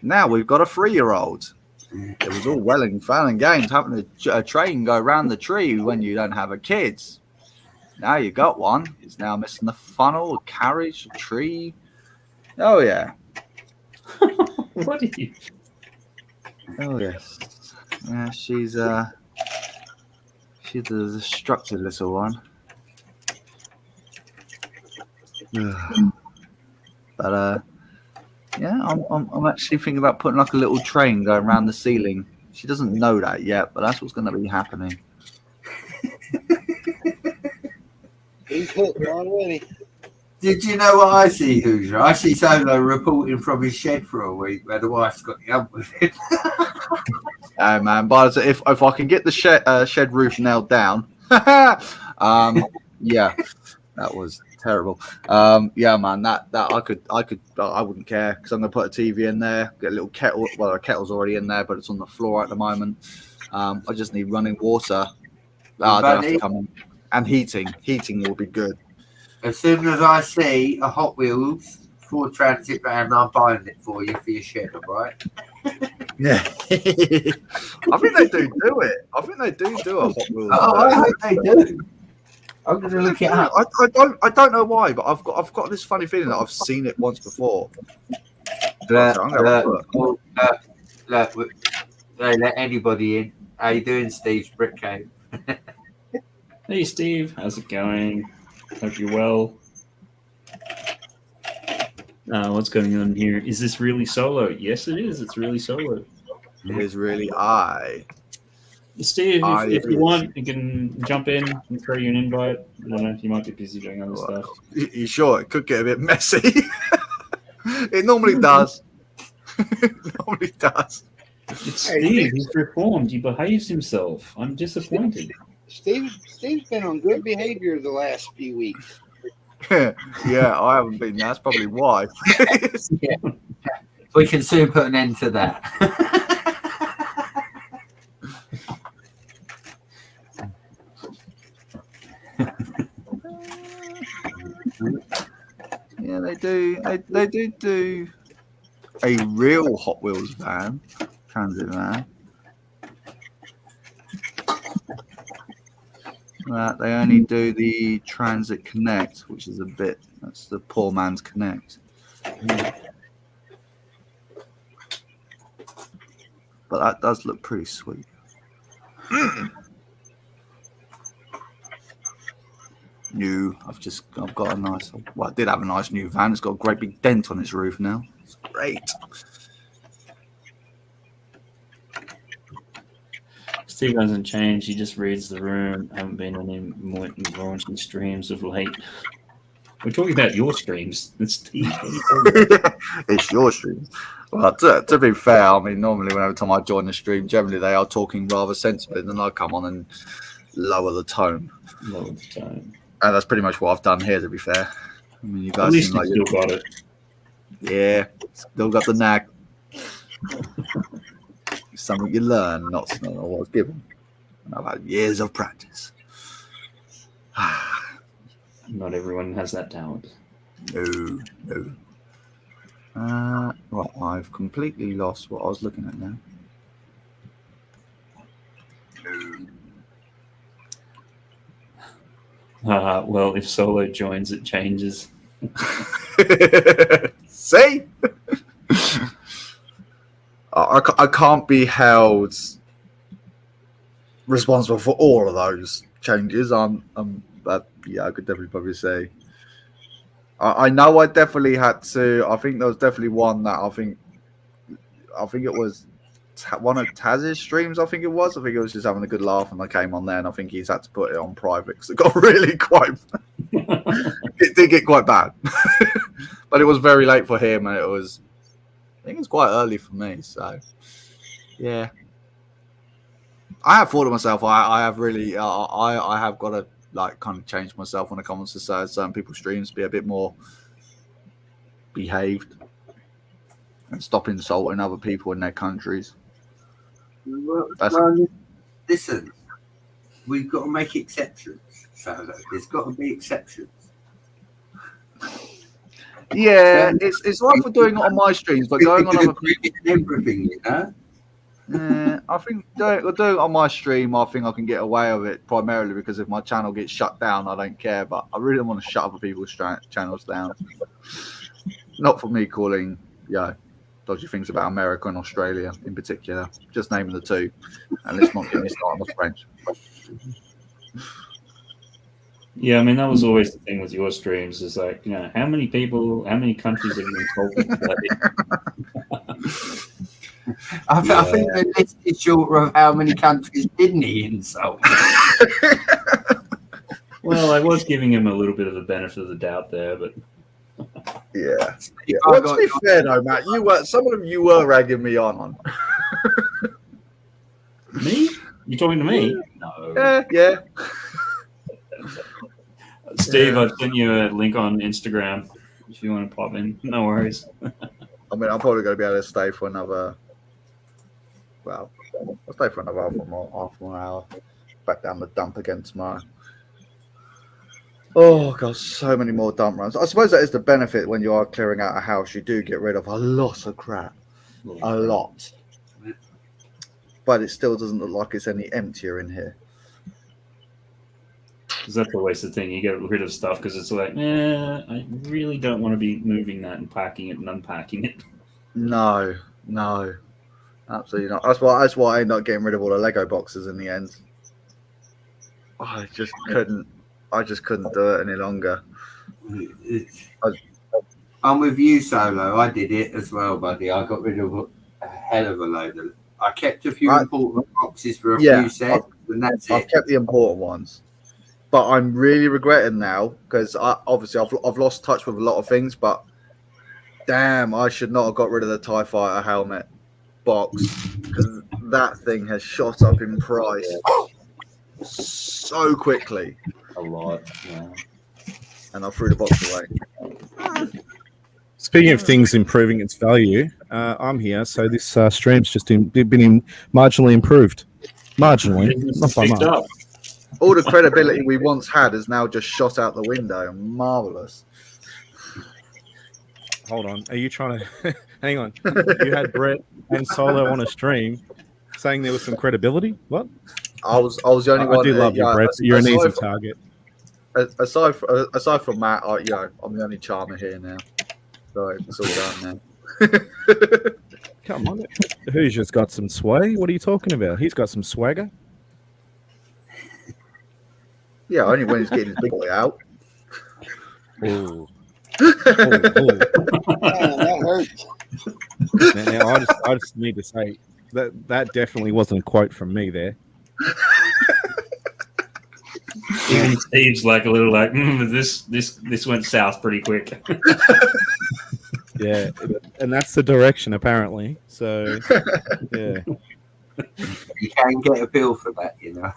Now we've got a 3-year-old. It was all well and fun and games having a train go around the tree when you don't have a kid. Now you got one. It's now missing the funnel, a carriage, a tree. Oh, yeah. What are you? Oh, yes. Yeah, she's a destructive little one. But yeah, I'm actually thinking about putting like a little train going around the ceiling. She doesn't know that yet, but that's what's going to be happening. He's hooked already. Did you know what I see, Hoosier? I see Solo reporting from his shed for a week where the wife's got the hump with him. Oh man, but if I can get the shed roof nailed down, yeah, that was terrible. Yeah, man, that I wouldn't care because I'm gonna put a TV in there, get a little kettle. Well, a kettle's already in there, but it's on the floor at the moment. I just need running water. I don't have to come in. And heating will be good. As soon as I see a Hot Wheels Ford Transit van, I'm buying it for you for your shed, all right? Yeah. I think they do it. I think they do a Hot Wheels. Oh, I hope they do. I'm going to look it up. I don't know why, but I've got this funny feeling that I've seen it once before. Look, they let anybody in. How you doing, Steve's Brick Cave? Hey, Steve. How's it going? Hope you're well. What's going on here? Is this really solo? Yes, it is. It's really solo. It is really I. Steve, if you want, you can jump in and throw you an invite. I don't know if you might be busy doing other stuff. You sure? It could get a bit messy. It normally does. It normally does. It's Steve. He's reformed. He behaves himself. I'm disappointed. Steve's been on good behavior the last few weeks. Yeah, I haven't been. That's probably why. Yeah. We can soon put an end to that. Yeah, they do. They do a real Hot Wheels van, transit van. They only do the Transit Connect, which is that's the poor man's Connect. But that does look pretty sweet. I've got a nice, well, I did have a nice new van. It's got a great big dent on its roof now. It's great. Steve hasn't changed. He just reads the room. Haven't been on any more raunchy streams of late. We're talking about your streams. It's Steve. It's your stream. Well, to be fair, I mean, normally every time I join the stream, generally they are talking rather sensibly, and then I come on and lower the tone. Lower the tone. And that's pretty much what I've done here, to be fair. I mean, you guys At least seem like you still got it. Yeah, still got the knack. It's something you learn, not what's given. And I've had years of practice. Not everyone has that talent. No. Right, I've completely lost what I was looking at now. Well, if Solo joins, it changes. See? I can't be held responsible for all of those changes. But yeah, I could definitely probably say. I know I definitely had to. I think there was definitely one that I think it was one of Taz's streams. I think it was just having a good laugh, and I came on there, and I think he's had to put it on private because it got really quite. It did get quite bad, but it was very late for him, and I think it was quite early for me. So yeah, I have thought to myself, I have really, I have got to like kind of change myself when it comes to certain people's streams, be a bit more behaved and stop insulting other people in their countries. Listen, we've got to make exceptions. So there's got to be exceptions. Yeah, it's like for doing it on my streams, but going on other people's everything, you know. I think doing it on my stream, I think I can get away with it primarily because if my channel gets shut down, I don't care. But I really don't want to shut other people's channels down. Not for me calling, dodgy things about America and Australia in particular. Just naming the two, and let's not get me started on French. Yeah, I mean, that was always the thing with your streams is like, how many countries have you insulted? I think the list is short of how many countries didn't he insult? Well, I was giving him a little bit of the benefit of the doubt there, but yeah. Well, to be fair though, Matt, some of them you were ragging me on. Me? You talking to me? No. Yeah. Steve, I've sent you a link on Instagram if you want to pop in. No worries. I mean, I'm probably going to be able to stay for another. Well, I'll stay for another half more hour. Back down the dump again tomorrow. Oh, God, so many more dump runs. I suppose that is the benefit when you are clearing out a house. You do get rid of a lot of crap. A lot. but it still doesn't look like it's any emptier in here. Because that's always the thing. You get rid of stuff because it's like, I really don't want to be moving that and packing it and unpacking it. No, absolutely not. That's why I ended up getting rid of all the Lego boxes in the end. I just couldn't do it any longer. I'm with you, Solo. I did it as well, buddy. I got rid of a hell of a load of. I kept a few important boxes for a few sets, and that's it. I've kept the important ones, but I'm really regretting now because I've lost touch with a lot of things. But damn, I should not have got rid of the TIE Fighter helmet box because that thing has shot up in price so quickly. A lot, yeah. And I threw the box away. Speaking of things improving its value, I'm here, so this stream's just been marginally improved. Marginally, not by much. All the credibility we once had is now just shot out the window. Marvelous. Hold on, are you trying to... Hang on. You had Brett and Solo on a stream saying there was some credibility? What? I was the only one. I do love you, Brett. You're an easy target. Aside from Matt, I'm the only charmer here now. So it's all done now. Come on. Who's just got some sway? What are you talking about? He's got some swagger. Yeah, only when he's getting his big boy out. Ooh. That hurts. Now, I just need to say that definitely wasn't a quote from me there. Even Steve's like a little like, this went south pretty quick. Yeah, and that's the direction apparently. So, yeah. You can get a bill for that, you know.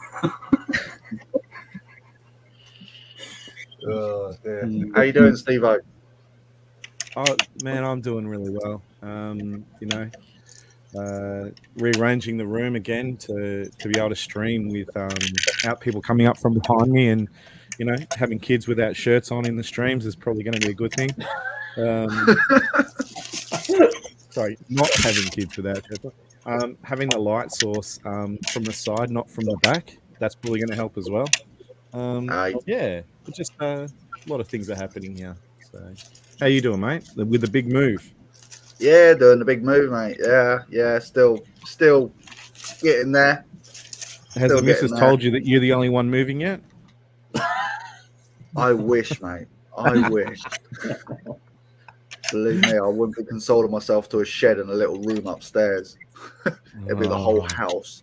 Oh, dear. How you doing, Steve-O? Oh man, I'm doing really well. Rearranging the room again to be able to stream without people coming up from behind me, and having kids without shirts on in the streams is probably going to be a good thing. Sorry, not having kids without shirts on. Having the light source from the side, not from the back, that's probably going to help as well. Yeah, it's just a lot of things are happening here. So, how you doing, mate? With the big move? Yeah, doing the big move, mate. Yeah, still getting there. Has the missus told you that you're the only one moving yet? I wish, mate. I wish. Believe me, I wouldn't be consoling myself to a shed and a little room upstairs. It'd be the whole house.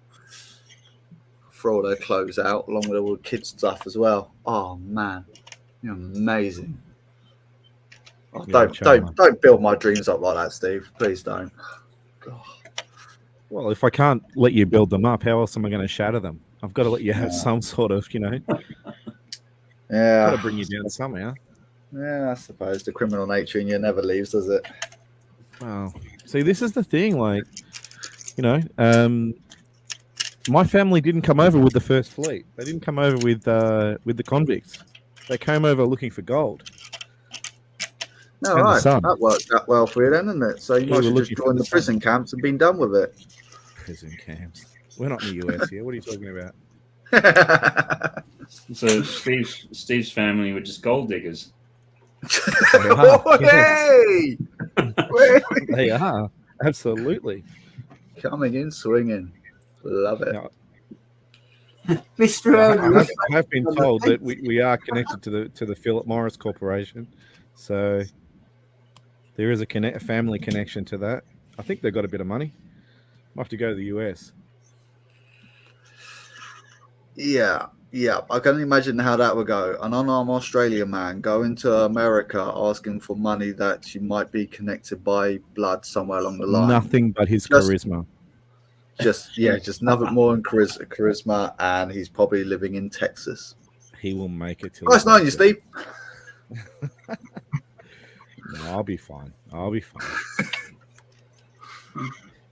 Throw all their clothes out along with all the kids' stuff as well. Oh man, you're amazing. Oh, don't build my dreams up like that, Steve. Please don't. God. Well, if I can't let you build them up, how else am I going to shatter them? I've got to let you have some sort of, Yeah. Got to bring you down somehow. Yeah, I suppose the criminal nature in you never leaves, does it? Wow. See, this is the thing. Like, my family didn't come over with the First Fleet. They didn't come over with the convicts. They came over looking for gold. No, right. That worked out well for you then, didn't it? So you might have just joined the prison camps and been done with it. Prison camps. We're not in the US here. What are you talking about? So Steve's family were just gold diggers. Hey! They are. Absolutely. Coming in swinging. Love it. Now, Mr. I have been told that we are connected to the Philip Morris Corporation, so there is a family connection to that. I think they've got a bit of money. Might have to go to the US. Yeah. I can imagine how that would go. An unarmed Australian man going to America asking for money that she might be connected by blood somewhere along the line. Nothing but his charisma. Just nothing more than charisma, and he's probably living in Texas. He will make it to. Nice knowing you, Steve. No, I'll be fine.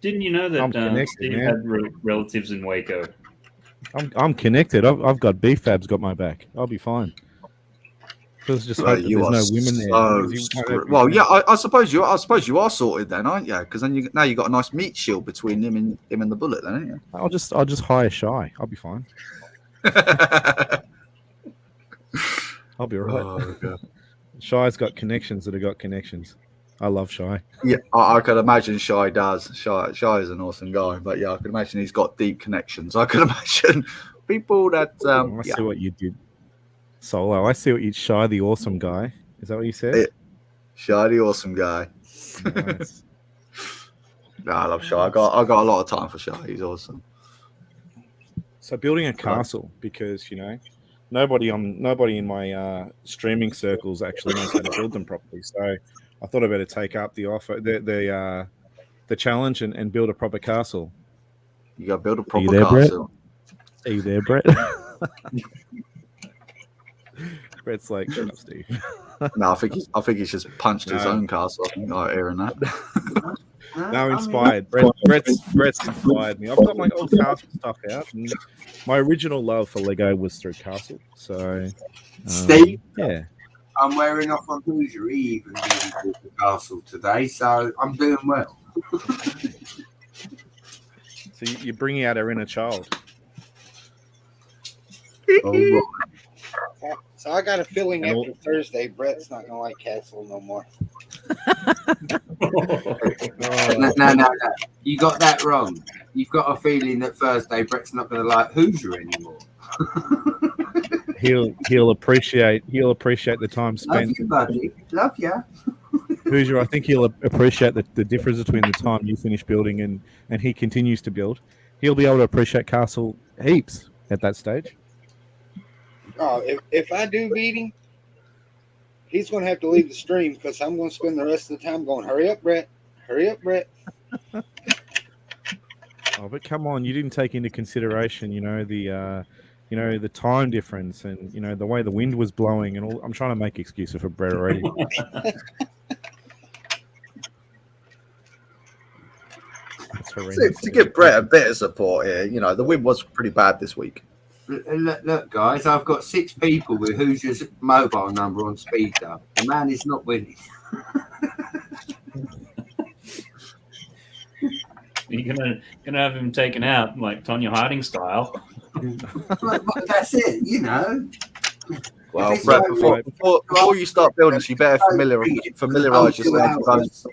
Didn't you know that Steve had relatives in Waco? I'm connected. I've got BFAB's got my back. I'll be fine. Let's just Right, hope that you there's are no women there. so because you won't screwed. have Well, any- yeah, I suppose you are sorted then, aren't you? Because then now you got a nice meat shield between him and the bullet, then, haven't I'll just hire Shy. I'll be fine. you? I'll be all right. Oh, God. Shy's got connections that have got connections. I love Shy. Yeah, I could imagine Shy does. Shy is an awesome guy, but yeah, I can imagine he's got deep connections. I can imagine people that I see what you did, Solo. I see what you Shy, the awesome guy. Is that what you said? Shy, the awesome guy. Nice. No, I love Shy. I got a lot of time for Shy. He's awesome. So building a castle, because nobody in my streaming circles actually knows how to build them properly. So I thought I better take up the offer, the challenge, and build a proper castle. You got to build a proper there, castle. Are you there, Brett? Brett's like, shut up, Steve. No, I think he's just punched his own castle. I think I'm hearing that. Now inspired. Brett's inspired me. I've got my old castle stuff out. And my original love for Lego was through castle. So, Steve, yeah. I'm wearing off on Hoosier. He even really bought the castle today, so I'm doing well. So you're bringing out our inner child. All right. So I got a feeling And after Thursday, Brett's not gonna like Castle no more. No. You got that wrong. You've got a feeling that Thursday Brett's not going to like Hoosier anymore. He'll appreciate the time Love spent. you, buddy. Love you. Hoosier, I think he'll appreciate the difference between the time you finish building and he continues to build. He'll be able to appreciate Castle heaps at that stage. Oh, if I do beat him, he's going to have to leave the stream because I'm going to spend the rest of the time going, hurry up, Brett. Hurry up, Brett. Oh, but come on, you didn't take into consideration, the time difference and the way the wind was blowing and all. I'm trying to make excuses for Brett already. That's horrendous. To give Brett a bit of support here, the wind was pretty bad this week. Look, guys, I've got 6 people with Hoosier's mobile number on speed dial. The man is not winning. You're gonna have him taken out like Tonya Harding style. But that's it, Well, If Brett, it's before you start building, you better familiarize yourself with those.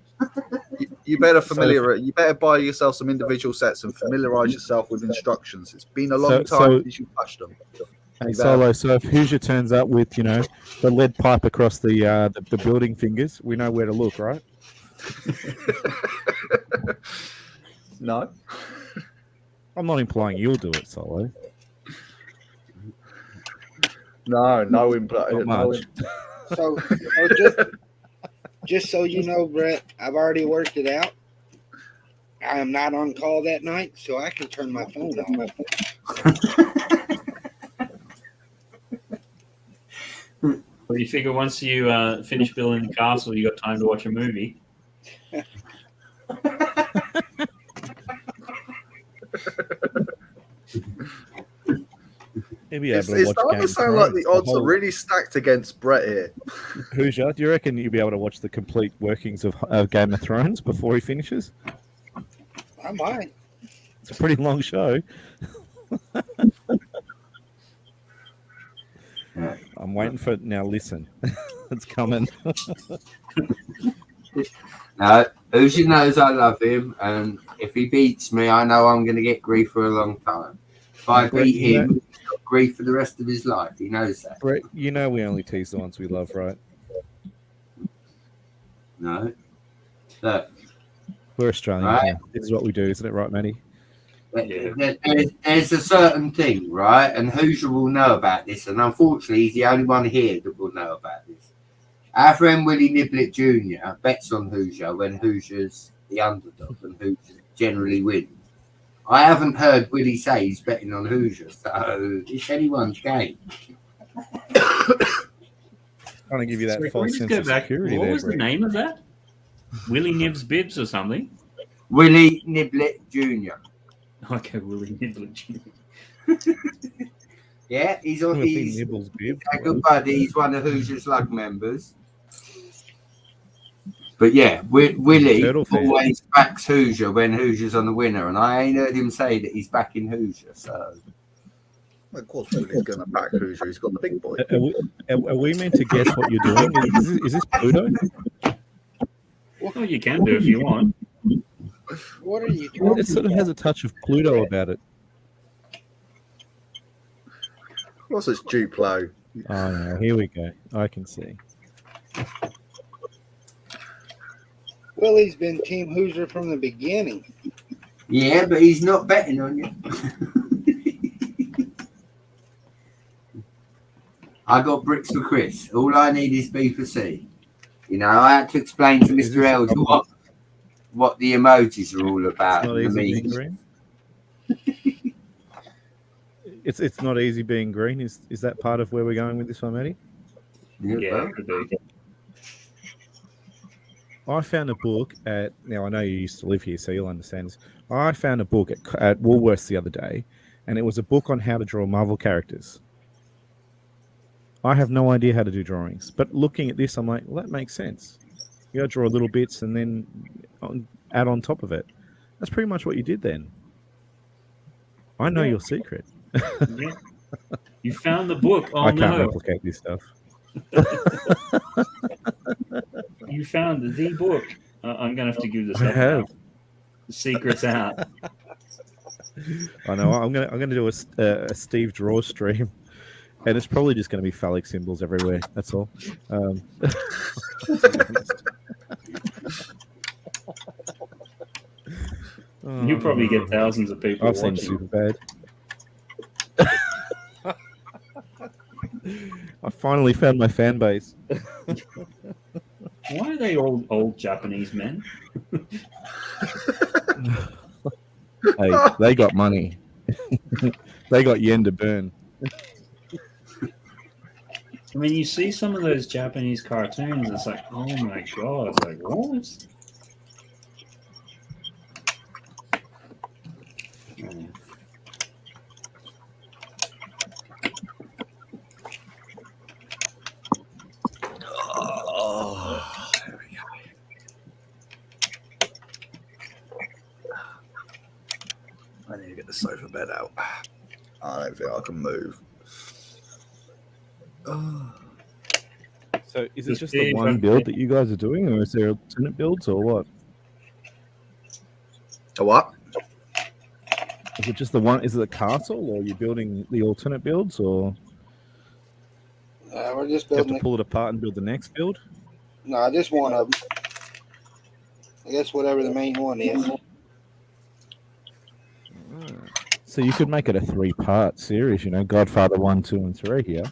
You better buy yourself some individual sets and familiarize yourself with instructions. It's been a long time since you touched them. Hey, Solo, so if Hoosier turns up with, the lead pipe across the building fingers, we know where to look, right? No. I'm not implying you'll do it, Solo. No. Not much. So just so you know, Brett, I've already worked it out. I am not on call that night, so I can turn my phone off. Well, you figure once you finish building the castle, you got time to watch a movie. It's starting to sound like the odds are really stacked against Brett here. Hoosier, do you reckon you'll be able to watch the complete workings of Game of Thrones before he finishes? I might. It's a pretty long show. I'm waiting for it. Now listen. It's coming. No, Hoosier knows I love him, and if he beats me, I know I'm going to get grief for a long time. If I beat him, he's got grief for the rest of his life. He knows that. Brett, we only tease the ones we love, right? No. Look, We're Australian. Right. Yeah. This is what we do, isn't it, right, Matty? there's a certain thing, right? And Hoosier will know about this, and unfortunately, he's the only one here that will know about this. Our friend Willie Niblett Jr. bets on Hoosier when Hoosier's the underdog and Hoosier generally wins. I haven't heard Willie say he's betting on Hoosier, so it's anyone's game. Trying to give you that Sorry, false sense of security what there, was the Brett. name of that? Willie Nibs Bibs or something? Willie Niblett Jr. Okay, Willie Niblett Jr. Yeah, he's on. Well, if he He's nibbles bib, a good buddy. He's one of Hoosiers Lug members. But yeah, Willie Turtle fan. always backs Hoosier when Hoosier's on the winner, and I ain't heard him say that he's backing Hoosier. So, Of course, Willie's going to back Hoosier. He's got the big boy. Are we meant to guess what you're doing? Is this Pluto? Well, you can do if you want. What are you doing? It sort of has a touch of Pluto about it. What's this Duplo? Oh no, here we go. I can see. Willie's been Team Hoosier from the beginning. yeah, but he's not betting on you. I got bricks for Chris. All I need is B for C. You know, I had to explain to Mr. Elder what the emojis are all about. It's not easy being green. It's not easy being green. Is that part of where we're going with this one, Matty? Yeah, it could be. I found a book at. Now I know you used to live here, so you'll understand this. I found a book at Woolworths the other day, and it was a book on how to draw Marvel characters. I have no idea how to do drawings, but looking at this, I'm like, well, that makes sense. You gotta draw little bits and then add on top of it. That's pretty much what you did then. I know your secret. Yeah. You found the book. Oh, I can't no. replicate this stuff. You found the book. I'm going to have to give this I up have. now. The secret's out. I know. I'm gonna do a Steve Draw stream, and it's probably just going to be phallic symbols everywhere. That's all. You probably get thousands of people I've seen watching. Superbad. I finally found my fan base. Why are they all old Japanese men? Hey, they got money. They got yen to burn. I mean, you see some of those Japanese cartoons, it's like, oh my god, like, what? Oh, there we go. I need to get the sofa bed out. I don't think I can move. Oh. So is it Just just the big, one okay. build that you guys are doing, or is there alternate builds, or what? A what? Is it just the one? Is it the castle, or are you building the alternate builds, or We're just you have building to it. pull it apart and build the next build? No, just one of them. I guess whatever the main one is. So you could make it a 3-part series, you know, Godfather 1, 2, and 3 here.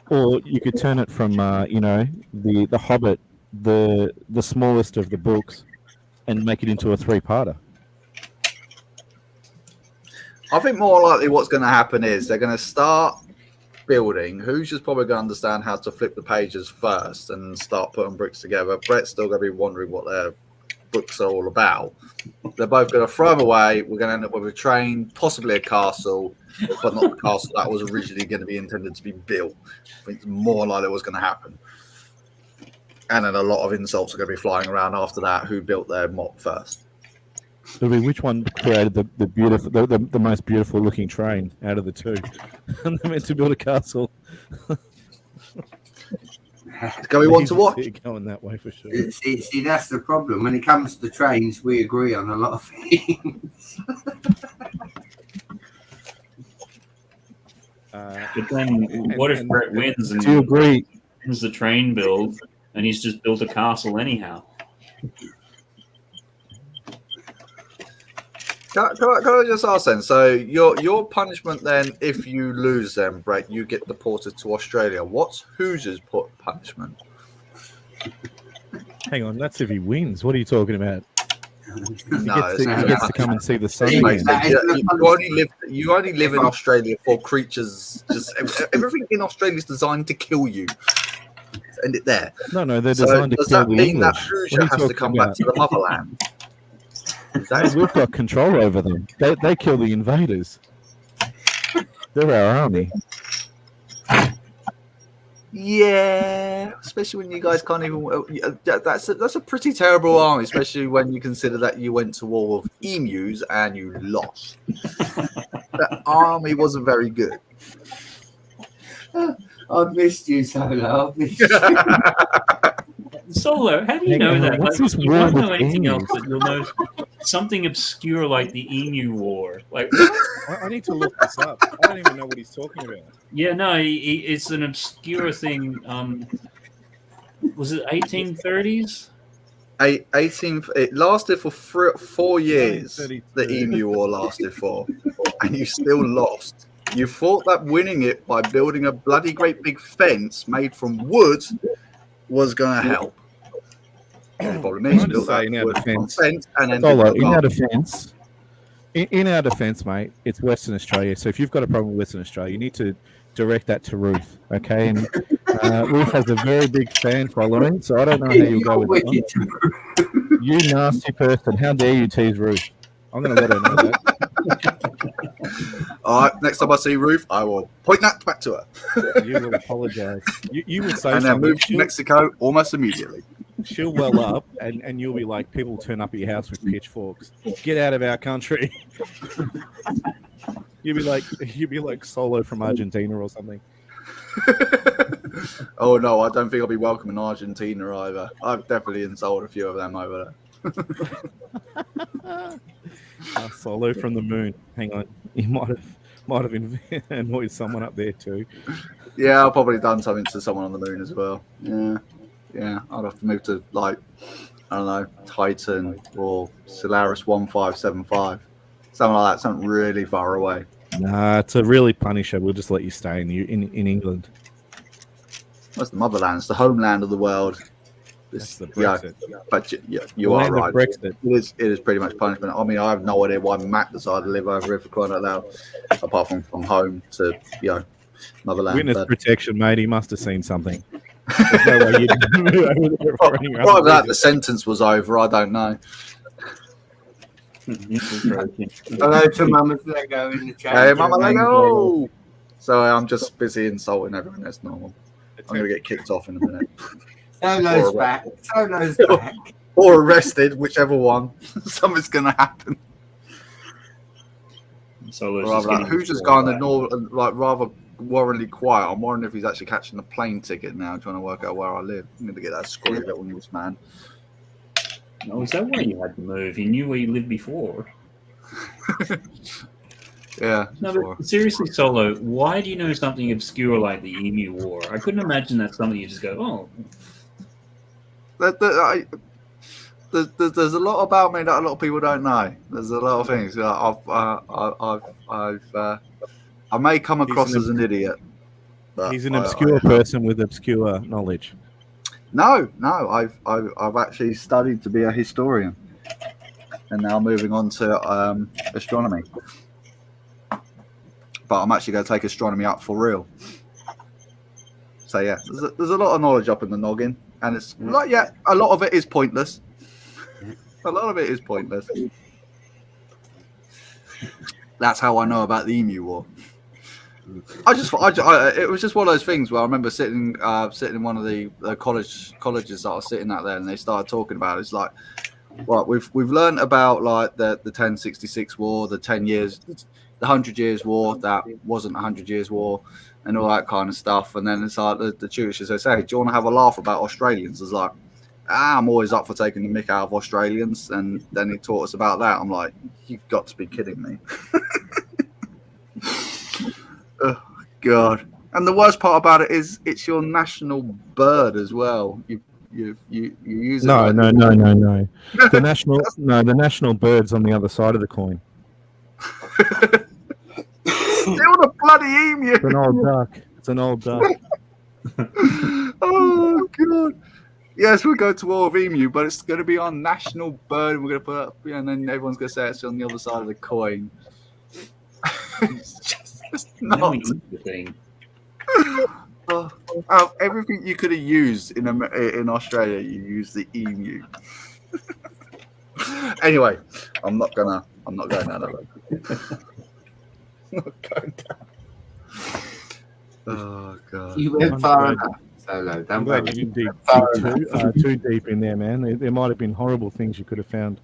Or you could turn it from, you know, the Hobbit, the smallest of the books, and make it into a 3-parter. I think more likely what's going to happen is they're going to start building. Hoosier's probably going to understand how to flip the pages first and start putting bricks together. Brett's still going to be wondering what their books are all about. They're both going to throw them away. We're going to end up with a train, possibly a castle, but not the castle that was originally going to be intended to be built. I think it's more likely what's going to happen. And then a lot of insults are going to be flying around after that. Who built their mob first? It'll be which one created the beautiful, the most beautiful looking train out of the two, and they're meant to build a castle. It's going to be one to watch. It's going that way for sure. See, that's the problem. When it comes to trains, we agree on a lot of things. But then, what if Brett wins and Do you agree? wins the train build, and he's just built a castle anyhow? Can I just ask then? So your punishment then, if you lose them, Brett, you get deported to Australia. What's Hoosier's punishment? Hang on, that's if he wins. What are you talking about? He No, gets to come and see the sun Anyways, again. you only live in Australia for creatures. Just everything in Australia is designed to kill you. End it there. No, they're So designed to does kill that the mean that English. Hoosier What are has you to come talking back about? to the motherland? Hey, we've got control over them. They kill the invaders. They're our army. Yeah, especially when you guys can't even. That's a pretty terrible army, especially when you consider that you went to war with emus and you lost. That army wasn't very good. I've missed you, Solo. I've missed you. Solo, how do you Hang know on, that? what's Like, this you war won't with know anything emus? else, but you'll know something obscure like the Emu War. Like, I need to look this up. I don't even know what he's talking about. yeah, no, it's an obscure thing. Was it 1830s? 18. It lasted for 4 years. 1832. The Emu War lasted for, and you still lost. You thought that winning it by building a bloody great big fence made from wood was going to help. The problem is, I'm built just that saying, our wood defense. fence and then Solo, didn't in look our after. defense, in our defense, mate, it's Western Australia. So if you've got a problem with Western Australia, you need to direct that to Ruth, okay? And Ruth has a very big fan following, so I don't know how you'll go with that one. You nasty person! How dare you tease Ruth? I'm going to let her know that. All right, next time I see Ruth, I will point that back to her. You will apologise. You will say And then something. move to Mexico almost immediately. She'll well up, and you'll be like, people turn up at your house with pitchforks. Get out of our country. You'll be like Solo from Argentina or something. Oh no, I don't think I'll be welcome in Argentina either. I've definitely insulted a few of them over there. Solo from the moon. Hang on, you might have annoyed someone up there too. Yeah, I've probably done something to someone on the moon as well. Yeah, I'd have to move to like, I don't know, Titan or Solaris 1575, something like that, something really far away. Nah, it's a really Punisher. We'll just let you stay in England. That's the motherland. It's the homeland of the world. That's the Brexit. But you are Land of right. Brexit. It is pretty much punishment. I mean, I have no idea why Matt decided to live over here for crying out loud, apart from home to motherland. Witness but protection, mate. He must have seen something. There's no way you'd move over there for any other Right, that reason. the sentence was over. I don't know. Hello to Mama's Lego in the chat. Hey, Mama Lego. So I'm just busy insulting everyone. That's normal. I'm going to get kicked off in a minute. Solo's back. Solo's back. Or arrested, whichever one. Something's going to happen. Who's just gone rather worryingly quiet. I'm wondering if he's actually catching a plane ticket now, trying to work out where I live. I'm going to get that screwy little newsman. Oh, is that why you had to move? You knew where you lived before. Yeah. No, but seriously, Solo, why do you know something obscure like the Emu War? I couldn't imagine that's something you just go, oh. There's a lot about me that a lot of people don't know. There's a lot of things. I may come across as an idiot. But He's an obscure person with obscure knowledge. No. I've actually studied to be a historian, and now moving on to astronomy. But I'm actually going to take astronomy up for real. So yeah, there's a lot of knowledge up in the noggin, and it's like a lot of it is pointless. A lot of it is pointless. That's how I know about the Emu War. It was just one of those things where I remember sitting in one of the colleges that I was sitting at there, and they started talking about it. It's like, right, we've learned about like the 1066 war, the 10 years, the 100 years war that wasn't 100 years war, and all that kind of stuff. And then it's like the tutor says, "Hey, do you want to have a laugh about Australians?" It's like, I'm always up for taking the mick out of Australians, and then he taught us about that. I'm like, you've got to be kidding me. Oh, God. And the worst part about it is it's your national bird as well. You use it. No. The national bird's on the other side of the coin. Still the bloody emu. It's an old duck. Oh, God. Yes, we'll go to war with emu, but it's going to be our national bird. We're going to put up, and then everyone's going to say it's on the other side of the coin. It's just not. Everything you could have used in Australia, you use the emu. Anyway, I'm not going down that road. I'm not going down. Oh god. You went I'm far glad- enough. Solo, I'm don't glad worry. you didn't Far dig too deep in there, man. There might have been horrible things you could have found.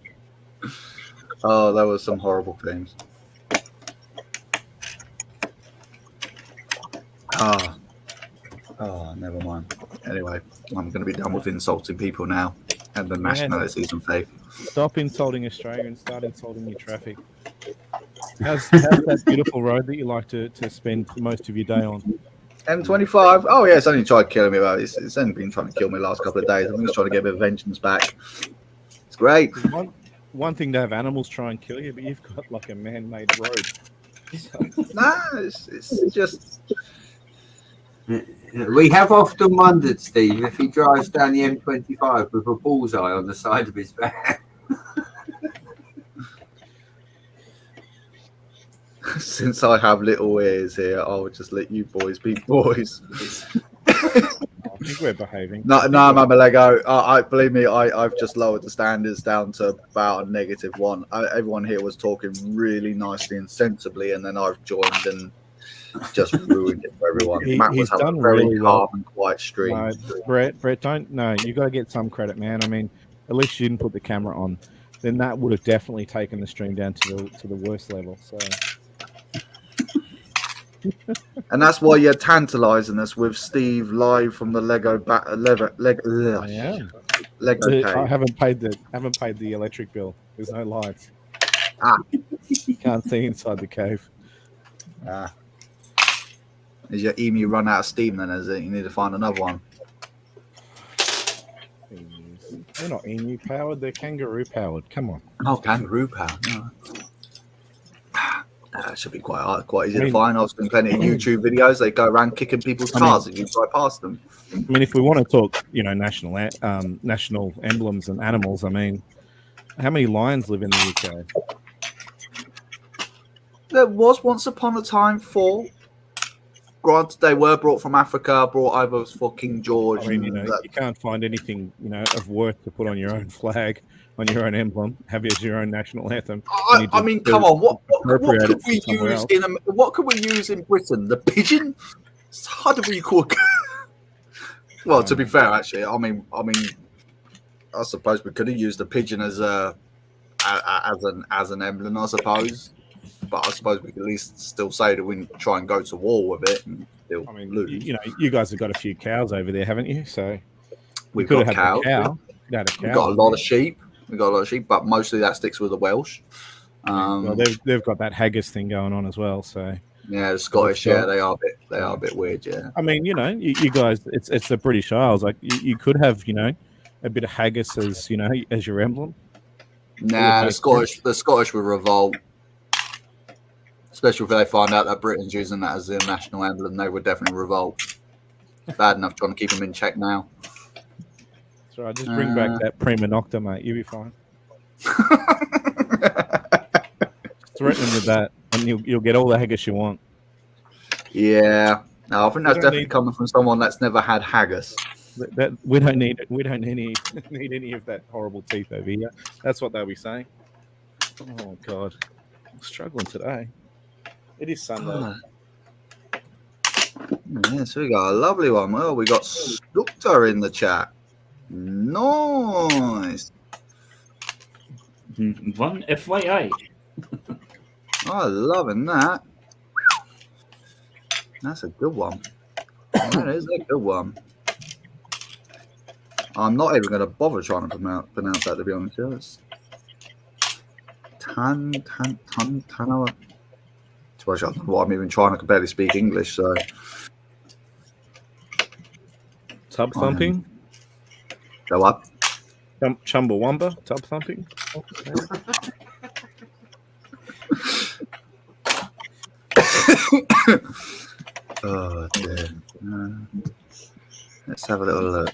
Oh, there were some horrible things. Oh, never mind. Anyway, I'm going to be done with insulting people now and the nationalities and faith. Stop insulting Australia and start insulting your traffic. How's that beautiful road that you like to spend most of your day on? M25. Oh yeah, it's only tried killing me. It's only been trying to kill me the last couple of days. I'm just trying to get a bit of vengeance back. It's great. One thing to have animals try and kill you, but you've got like a man-made road. Nah, it's just. We have often wondered, Steve, if he drives down the M25 with a bullseye on the side of his back. Since I have little ears here, I'll just let you boys be boys. I think we're behaving. No, Mama Lego. I believe me. I've just lowered the standards down to about a -1. Everyone here was talking really nicely and sensibly, and then I've joined and just ruined it for everyone. Matt was He's having done a very really calm well. and quiet stream. No, Brett, don't. No, you got to get some credit, man. I mean, at least you didn't put the camera on. Then that would have definitely taken the stream down to the worst level. So. And that's why you're tantalising us with Steve live from the Lego I am. Lego I cave. haven't paid the electric bill. There's no lights. You can't see inside the cave. Is your emu run out of steam then? Is it? You need to find another one. They're not emu powered. They're kangaroo powered. Come on. Oh, kangaroo power. No. That should be quite easy to find. I've seen plenty of YouTube videos. They go around kicking people's cars and you drive past them. I mean, if we want to talk, national emblems and animals. I mean, how many lions live in the UK? There was once upon a time 4. Granted, they were brought from Africa, brought over for King George. I mean, you can't find anything, of worth to put on your own flag, on your own emblem, have it as your own national anthem. I mean, come on, what could we use what could we use in Britain? The pigeon? It's hard to recall. Well, to be fair, actually, I mean, I suppose we could have used the pigeon as an emblem, I suppose. But I suppose we could at least still say that we try and go to war with it and still lose. You guys have got a few cows over there, haven't you? So we've got cows. We've got a lot of sheep. But mostly that sticks with the Welsh. Well, they've got that haggis thing going on as well. So yeah, the Scottish, they are a bit weird. Yeah, I mean, you guys, it's the British Isles. Like you could have, a bit of haggis as as your emblem. Nah, the Scottish will revolt. Especially if they find out that Britain's using that as their national emblem, they would definitely revolt. Bad enough trying to keep them in check now. That's right. Just bring back that prima nocta, mate. You'll be fine. Threaten them with that, and you'll get all the haggis you want. Yeah, no, I think that's definitely coming from someone that's never had haggis. We don't need it. We don't need any of that horrible teeth over here. That's what they'll be saying. Oh God, I'm struggling today. It is Sunday. Yeah, so we got a lovely one. Well, we got Stukter in the chat. Nice. One FYI. Oh, loving that. That's a good one. That is a good one. I'm not even going to bother trying to pronounce that, to be honest. Yes. Tanawa. I don't know why I'm even trying. I can barely speak English, so. Tub thumping. Go up. Chumbawamba. Tub thumping. Oh dear. Let's have a little look.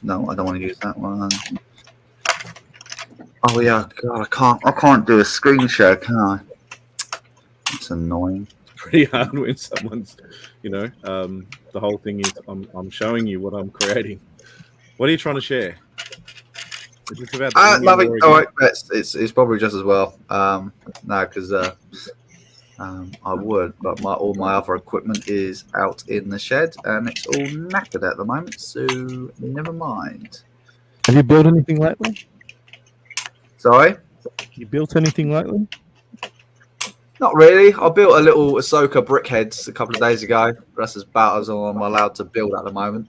No, I don't want to use that one. Oh yeah, God, I can't do a screen share, can I? It's annoying. It's pretty hard when someone's, the whole thing is I'm showing you what I'm creating. What are you trying to share? It's about nothing. All right, it's probably just as well. No, because I would, but all my other equipment is out in the shed, and it's all knackered at the moment. So never mind. Have you built anything lately? Sorry, You built anything lately? not really. I built a little Ahsoka brickheads a couple of days ago. That's about as all I'm allowed to build at the moment.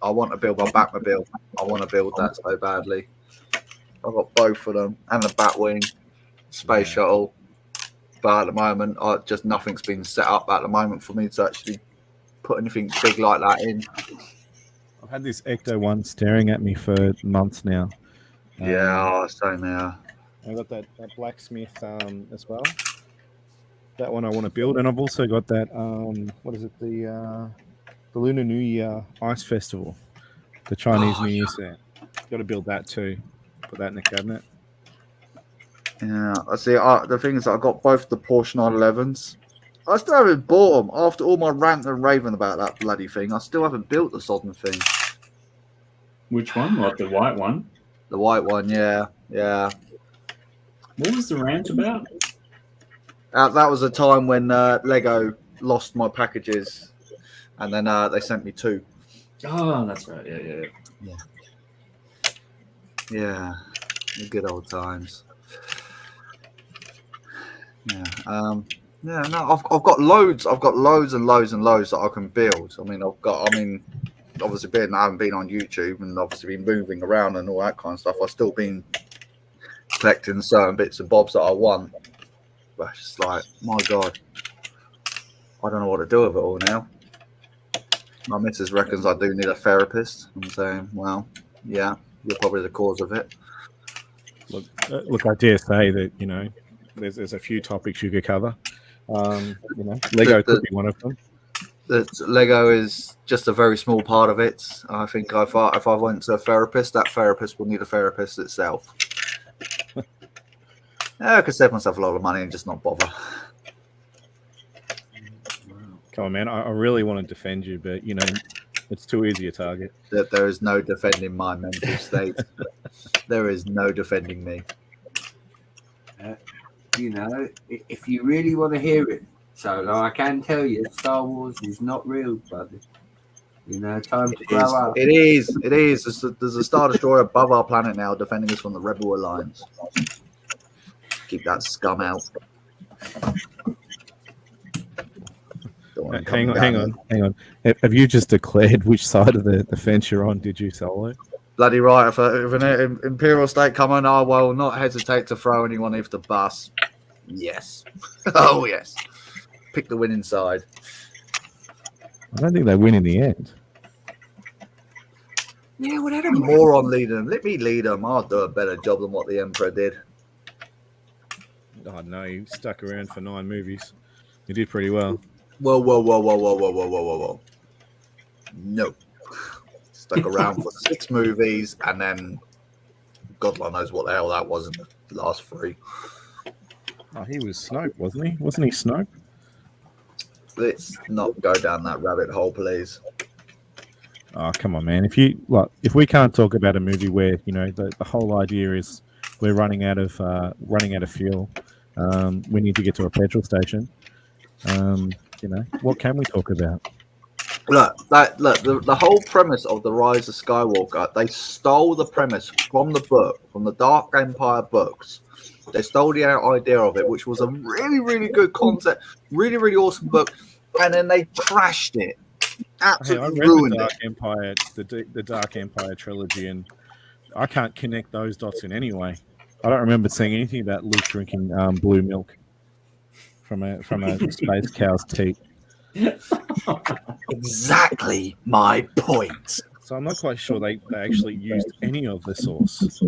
I want to build my Batmobile. I want to build that so badly. I've got both of them and the Batwing, space shuttle. But at the moment, just nothing's been set up at the moment for me to actually put anything big like that in. I've had this Ecto one staring at me for months now. Same here. I've got that blacksmith as well. That one I want to build, and I've also got that what is it, the Lunar New Year Ice Festival, the Chinese New Year set. Got to build that too. Put that in the cabinet. Yeah, I see. The thing is, I got both the Porsche 911s. I still haven't bought them after all my rant and raving about that bloody thing. I still haven't built the sodden thing. Which one? Like the white one? The white one, yeah. What was the rant about? That was a time when Lego lost my packages, and then they sent me 2. Oh, that's right. Yeah. The good old times. Yeah. No, I've got loads. I've got loads and loads and loads that I can build. I mean, obviously I haven't been on YouTube and obviously been moving around and all that kind of stuff. I've still been collecting certain bits and bobs that I want. But it's just like, my God, I don't know what to do with it all now. My missus reckons I do need a therapist. I'm saying, well, yeah, you're probably the cause of it. Look, I dare say that, you know, there's a few topics you could cover. You know, Lego could be one of them. Lego is just a very small part of it. I think if I went to a therapist, that therapist will need a therapist itself. I could save myself a lot of money and just not bother. Come on, man. I really want to defend you, but, you know, it's too easy a target. There is no defending my mental state. There is no defending me. You know, if you really want to hear it, Solo, I can tell you Star Wars is not real, buddy. You know, time to grow up. It is. There's a Star Destroyer above our planet now defending us from the Rebel Alliance. Keep that scum out. Hang on. Have you just declared which side of the fence you're on, did you, Solo? Bloody right. If an Imperial state come on, I will not hesitate to throw anyone off the bus. Yes. Oh, yes. Pick the winning side. I don't think they win in the end. Yeah, well, let a moron lead them. Let me lead them. I'll do a better job than what the Emperor did. Oh, no, he stuck around for 9 movies. He did pretty well. Whoa. No. Stuck around for 6 movies, and then God knows what the hell that was in the last 3. Oh, he was Snoke, wasn't he? Wasn't he Snoke? Let's not go down that rabbit hole, please. Oh, come on, man. If we can't talk about a movie where, you know, the whole idea is we're running out of fuel, we need to get to a petrol station. You know, what can we talk about? Look, the whole premise of the Rise of Skywalker, they stole the premise from the book, from the Dark Empire books. They stole the idea of it, which was a really, really good concept, really, really awesome book, and then they trashed it. Absolutely ruined it. The Dark Empire trilogy, and I can't connect those dots in any way. I don't remember seeing anything about Luke drinking blue milk from a space cow's teat. Exactly my point. So I'm not quite sure they actually used any of the source.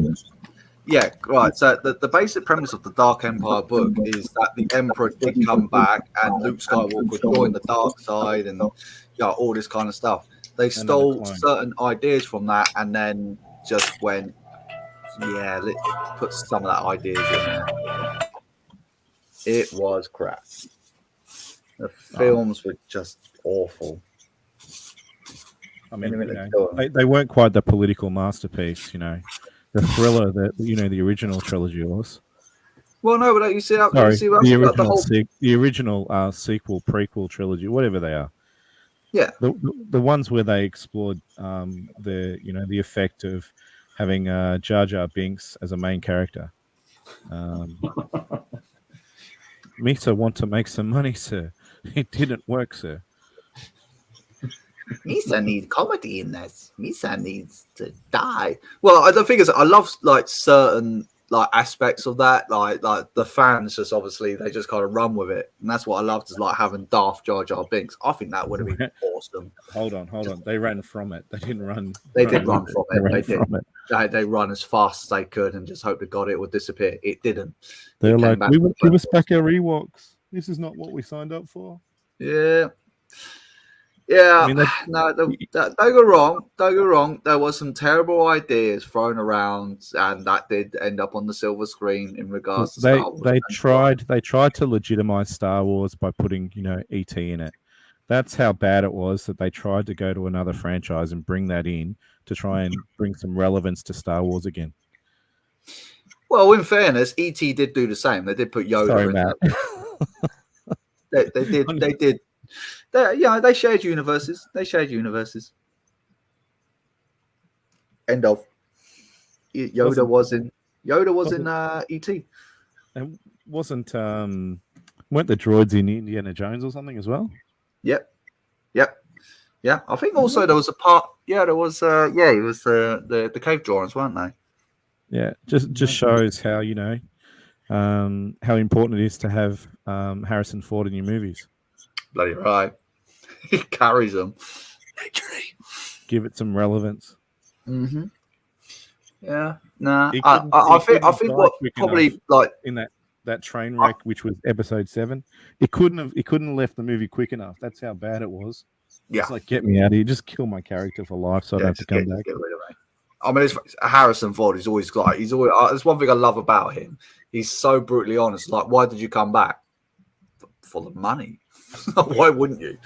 Yeah, right. So the basic premise of the Dark Empire book is that the Emperor did come back and Luke Skywalker joined the dark side and all this kind of stuff. They stole certain ideas from that and then just went, yeah, let's put some of that ideas in there. It was crap. The films were just awful. I mean, you know, they weren't quite the political masterpiece, you know. the thriller that the original trilogy was. Well, no, but you see, Sorry, the original sequel, prequel trilogy, whatever they are. Yeah, the ones where they explored the effect of having Jar Jar Binks as a main character. Misa want to make some money, sir. It didn't work, sir. Misa needs comedy in this. Misa needs to die. Well, the thing is, I love like certain like aspects of that. Like the fans just obviously they just kind of run with it, and that's what I loved is like having Darth Jar Jar Binks. I think that would have been awesome. Hold on. They ran from it. They didn't run. They did run from it. They run as fast as they could and just hope to God it would disappear. It didn't. They're like, we would give us back our Ewoks. This is not what we signed up for. Yeah. Yeah, I mean, don't go wrong. Don't go wrong. There was some terrible ideas thrown around, and that did end up on the silver screen in regards to Star Wars. They tried to legitimize Star Wars by putting ET in it. That's how bad it was that they tried to go to another franchise and bring that in to try and bring some relevance to Star Wars again. Well, in fairness, ET did do the same. They did put Yoda in Matt. They did. They shared universes. End of. Yoda was in ET. And weren't the droids in Indiana Jones or something as well? Yep. Yeah, I think also there was a part. Yeah, there was. It was the cave drawings, weren't they? Yeah, just shows how how important it is to have Harrison Ford in your movies. Bloody right. He carries them. Literally. Give it some relevance. Mm-hmm. Yeah. Nah. I think what probably like in that train wreck, which was episode 7, it couldn't have left the movie quick enough. That's how bad it was. Yeah. It's like, get me out of here. Just kill my character for life so I don't have to come back. Get rid of me. I mean, Harrison Ford. He's always there's one thing I love about him. He's so brutally honest. Like, why did you come back? For the money. Why wouldn't you?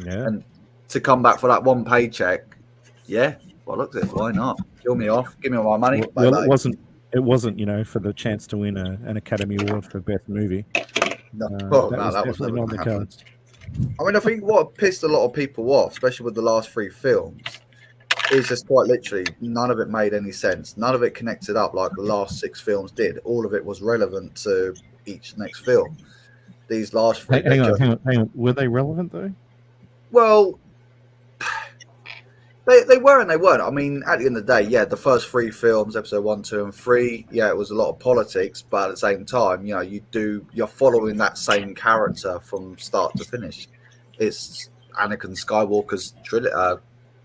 Yeah. And to come back for that one paycheck, yeah. Well, look, why not? Kill me off. Give me all my money. Well, it wasn't. For the chance to win an Academy Award for Best Movie. No, that was definitely on the cards. I mean, I think what pissed a lot of people off, especially with the last 3 films, is just quite literally none of it made any sense. None of it connected up like the last 6 films did. All of it was relevant to each next film. These last 3. Hang on. Were they relevant though? Well, they were and they weren't. I mean, at the end of the day, yeah, the first 3 films, episode 1, 2, and 3, yeah, it was a lot of politics, but at the same time, you're following that same character from start to finish. It's Anakin Skywalker's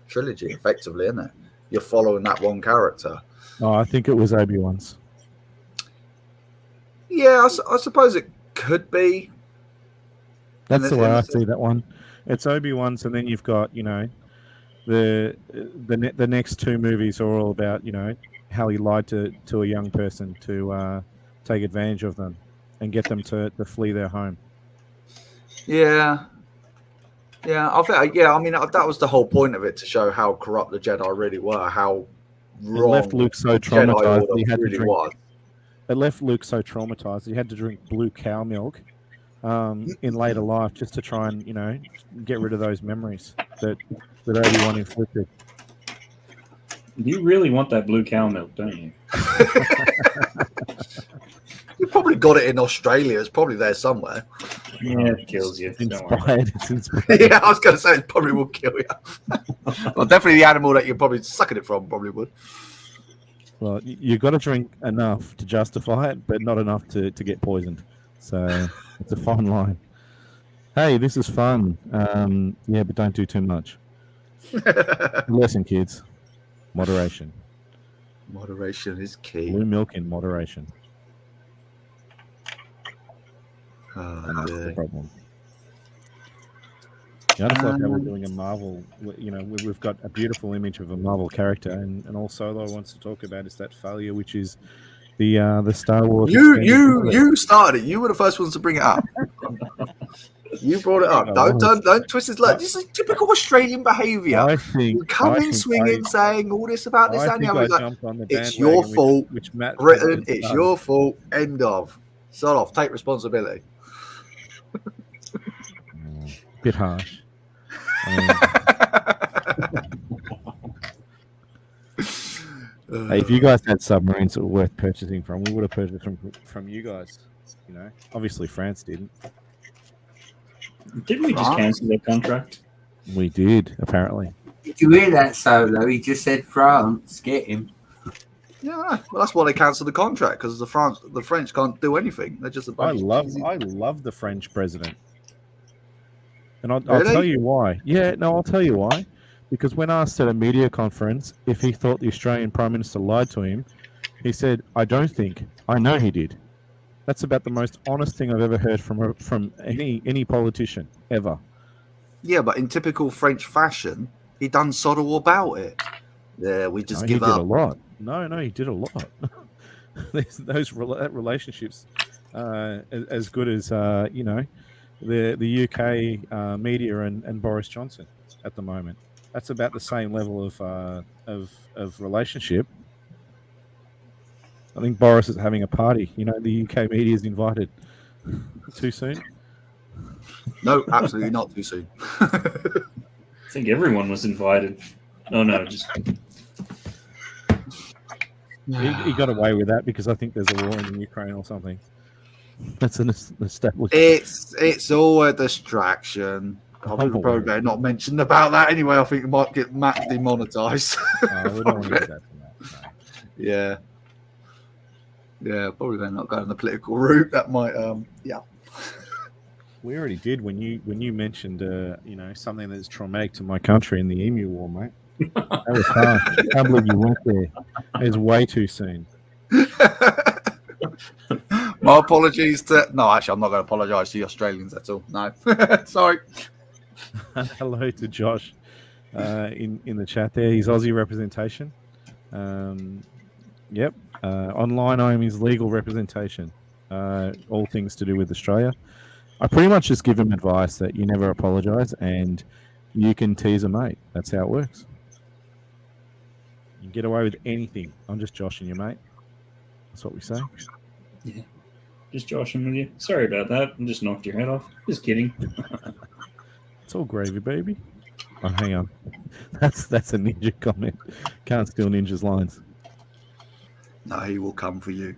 trilogy, effectively, isn't it? You're following that one character. Oh, I think it was Obi-Wan's. Yeah, I suppose it could be. That's the way I see that one. It's Obi-Wan's, and then you've got, the next 2 movies are all about, how he lied to a young person to take advantage of them and get them to flee their home. Yeah. Yeah, I think. Yeah, I mean that was the whole point of it, to show how corrupt the Jedi really were, how wrong. It left Luke so traumatized he had really to drink. Was. It left Luke so traumatized he had to drink blue cow milk in later life just to try and get rid of those memories that Obi-Wan inflicted. You really want that blue cow milk, don't you? You probably got it in Australia. It's probably there somewhere. Yeah, it kills you. It's inspired. Yeah, I was going to say it probably will kill you. Well, definitely the animal that you're probably sucking it from probably would. Well, you've got to drink enough to justify it, but not enough to get poisoned. So it's a fine line. Hey, this is fun. Yeah, but don't do too much. Listen, kids. Moderation. Moderation is key. Blue milk in moderation. That's the problem. I just love how we're doing a Marvel. We've got a beautiful image of a Marvel character, and all Solo wants to talk about is that failure, which is the Star Wars. You started it. You were the first ones to bring it up. You brought it up. Don't twist his leg. This is typical Australian behaviour. I think You come in swinging, saying all this about this I and the think other. I Like, jumped on the it's your bandwagon, fault, which Matt Britain. It's your fault. End of. Sod off. Take responsibility. Bit harsh. Hey, if you guys had submarines that were worth purchasing from, we would have purchased from you guys. You know, obviously France didn't. Didn't we just cancel their contract? We did, apparently. Did you hear that, Solo? He just said France. Get him. Yeah, well, that's why they cancelled the contract, because the French can't do anything. They're just a bunch I love the French president, and I'll Really? tell you why. Yeah, no, I'll tell you why. Because when asked at a media conference if he thought the Australian Prime Minister lied to him, he said, "I don't think. I know he did." That's about the most honest thing I've ever heard from any politician ever. Yeah, but in typical French fashion, he done sod all about it. Yeah, we just give he did up. a lot. No, he did a lot. Those relationships, as good as the UK media and Boris Johnson at the moment. That's about the same level of relationship. I think Boris is having a party. You know, the UK media is invited. Too soon? No, absolutely not too soon. I think everyone was invited. Oh no, just he got away with that because I think there's a war in Ukraine or something. That's an established. It's all a distraction. I think we're probably not mentioned about that anyway. I think it might get Matt demonetized. We don't want to do that. No. Yeah. Yeah, probably they're not going the political route. That might, yeah. We already did when you mentioned, something that's traumatic to my country in the Emu War, mate. That was hard. I can't believe you went there. It was way too soon. My apologies to. No, actually, I'm not going to apologise to the Australians at all. No, sorry. Hello to Josh in the chat there. He's Aussie representation. Yep. Online I am his legal representation. All things to do with Australia. I pretty much just give him advice that you never apologise and you can tease a mate. That's how it works. You can get away with anything. I'm just joshing you, mate. That's what we say. yeah, just joshing with you. Sorry about that. I just knocked your head off. Just kidding. It's all gravy, baby. Oh, hang on. That's a ninja comment. Can't steal ninja's lines. No, he will come for you.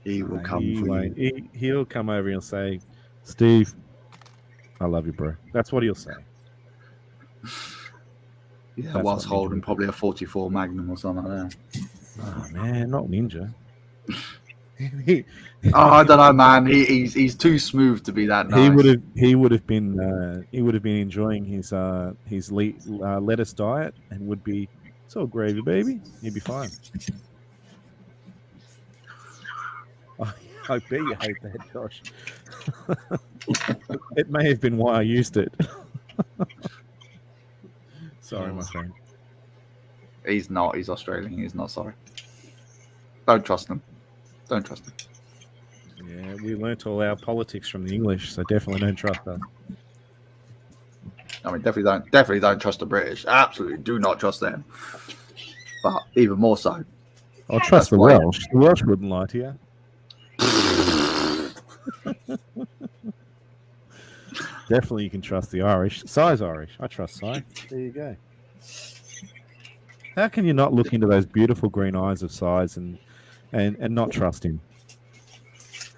He will come for you. He'll come over and say, Steve, I love you, bro. That's what he'll say. Yeah, That's whilst what holding Ninja probably a 44 Magnum or something like that. Oh man, not ninja. I don't know, man. He's too smooth to be that nice. He would have been enjoying his lettuce diet and would be, it's all gravy, baby. He'd be fine. I bet you hate that, Josh. It may have been why I used it. Sorry, my friend. He's not. He's Australian. He's not sorry. Don't trust him. Don't trust him. Yeah, we learnt all our politics from the English, so definitely don't trust us. I mean, definitely don't trust the British. Absolutely do not trust them. But even more so. I'll trust the Welsh. The Welsh wouldn't lie to you. Definitely you can trust the Irish. Si's Irish. I trust Si. There you go. How can you not look into those beautiful green eyes of Si's and not trust him?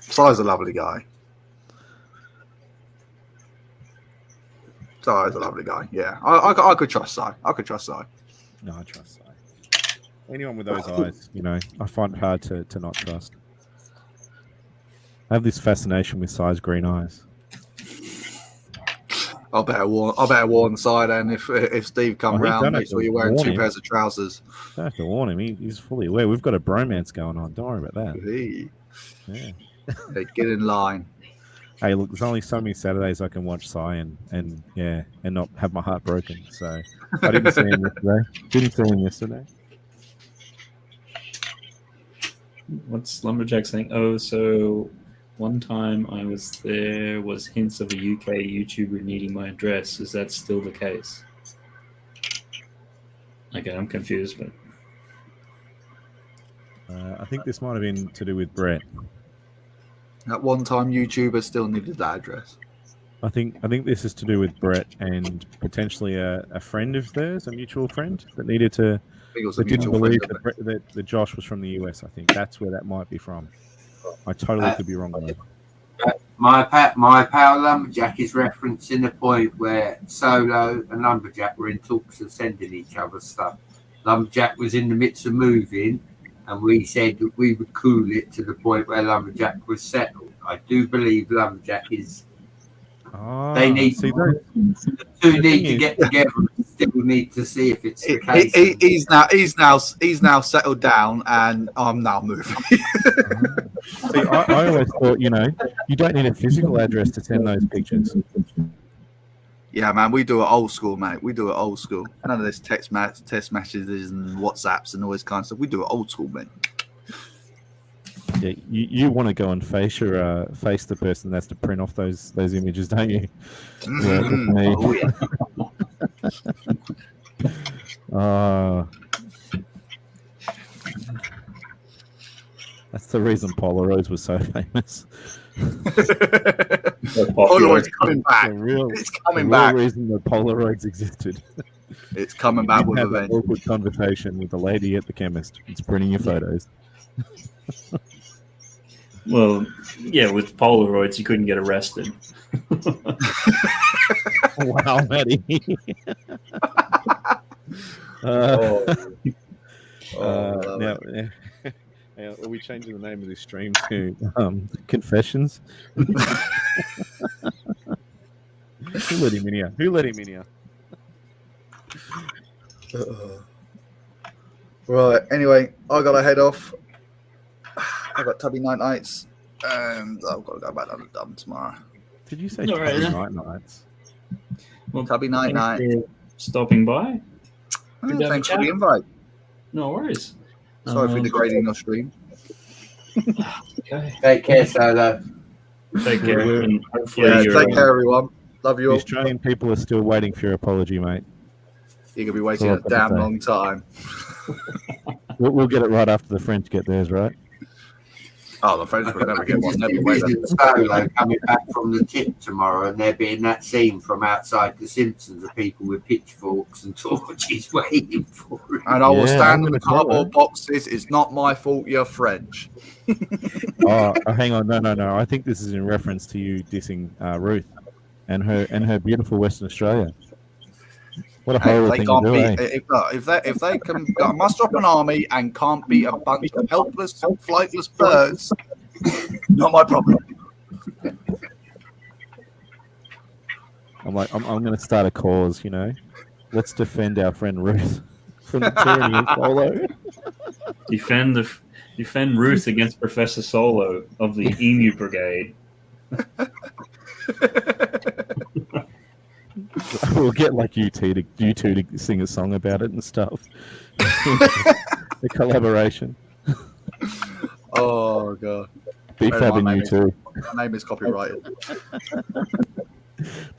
Si's a lovely guy. Si's a lovely guy. Yeah. I could trust Si. I could trust Si. No, I trust Si. Anyone with those eyes, I find it hard to not trust. I have this fascination with Si's green eyes. I better warn Si then if Steve comes round, make sure you're wearing two pairs of trousers. Don't have to warn him. He's fully aware. We've got a bromance going on. Don't worry about that. Hey. Yeah. Hey, get in line. Hey, look, there's only so many Saturdays I can watch Si and not have my heart broken. So I didn't see him yesterday. What's Lumberjack saying? Oh, so One time I was there was hints of a UK YouTuber needing my address. Is that still the case? Okay, I'm confused, but I think this might have been to do with Brett. At one time, YouTuber still needed that address. I think this is to do with Brett and potentially a friend of theirs, a mutual friend that needed to. I think it was a That didn't mutual believe friend. that Josh was from the US. I think that's where that might be from. I totally could be wrong though. My pal Lumberjack is referencing the point where Solo and Lumberjack were in talks of sending each other stuff. Lumberjack was in the midst of moving, and we said that we would cool it to the point where Lumberjack was settled. I do believe Lumberjack is. They need the two need to get together and still need to see if it's the case. He's now settled down, and I'm now moving. See, I always thought, you don't need a physical address to send those pictures. Yeah, man, we do it old school, mate. We do it old school. None of this text messages and WhatsApps and all this kind of stuff. We do it old school, mate. Yeah, you want to go and face the person that's to print off those images, don't you? Oh, yeah. That's the reason Polaroids was so famous. Polaroid's coming back. It's coming back. The reason the Polaroids existed. It's coming back with have a an awkward conversation with the lady at the chemist. It's printing your photos. well, yeah, with Polaroids you couldn't get arrested. Wow, Maddie. Now, are we changing the name of this stream to Confessions? Who let him in here? Right. Anyway, I gotta head off. I got Tubby nights, and I've got to go back on the dump tomorrow. Did you say All right, Tubby nights? Well, Tubby thanks night. for stopping by. Thanks for the invite. No worries. Sorry for degrading your stream. Okay. Take care, Solo. Take care. And hopefully Yeah, you're, take care, everyone. Love you The all. Australian people are still waiting for your apology, mate. You're gonna be waiting a damn long time. We'll get it right after the French get theirs, right? Oh, the French will never get one. Never wait. Solo coming back from the tip tomorrow, and there being that scene from outside The Simpsons of people with pitchforks and torches waiting for it. And I will stand in the I'm gonna cardboard boxes. It's not my fault you're French. Oh, hang on, no. I think this is in reference to you dissing Ruth and her beautiful Western Australia. What a horrible thing to do, eh? If they can muster up an army and can't beat a bunch of helpless, flightless birds, not my problem. I'm going to start a cause, Let's defend our friend Ruth from the tyranny of Solo. defend Ruth against Professor Solo of the Emu Brigade. We'll get like you two to sing a song about it and stuff. The collaboration. Oh god. BFAB and you two. My name is copyrighted.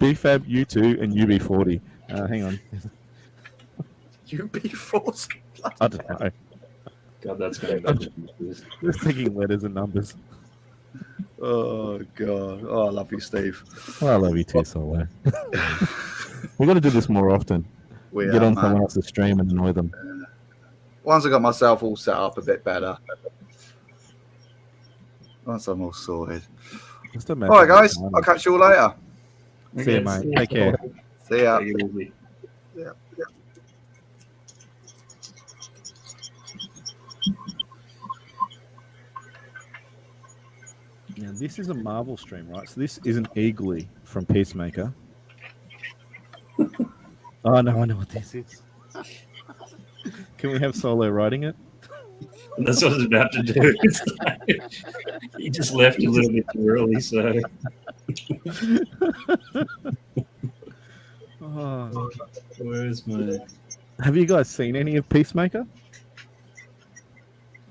BFAB, you two, and UB40. Hang on. UB40. I don't know. God, that's going to be Just thinking letters and numbers. Oh god. Oh, I love you, Steve. Oh, I love you too, Solo. We've got to do this more often. Get on someone else's stream and annoy them. Once I got myself all set up a bit better. Once I'm all sorted. All right, guys. I'll catch you all later. See you, mate. Take care. See ya. Take it easy. Yeah. Now, this is a Marvel stream, right? So this isn't Eagly from Peacemaker. Oh, no, I know what this is. Can we have Solo writing it? That's what I was about to do. He just left a little bit too early, so. Oh. Where's my... Have you guys seen any of Peacemaker?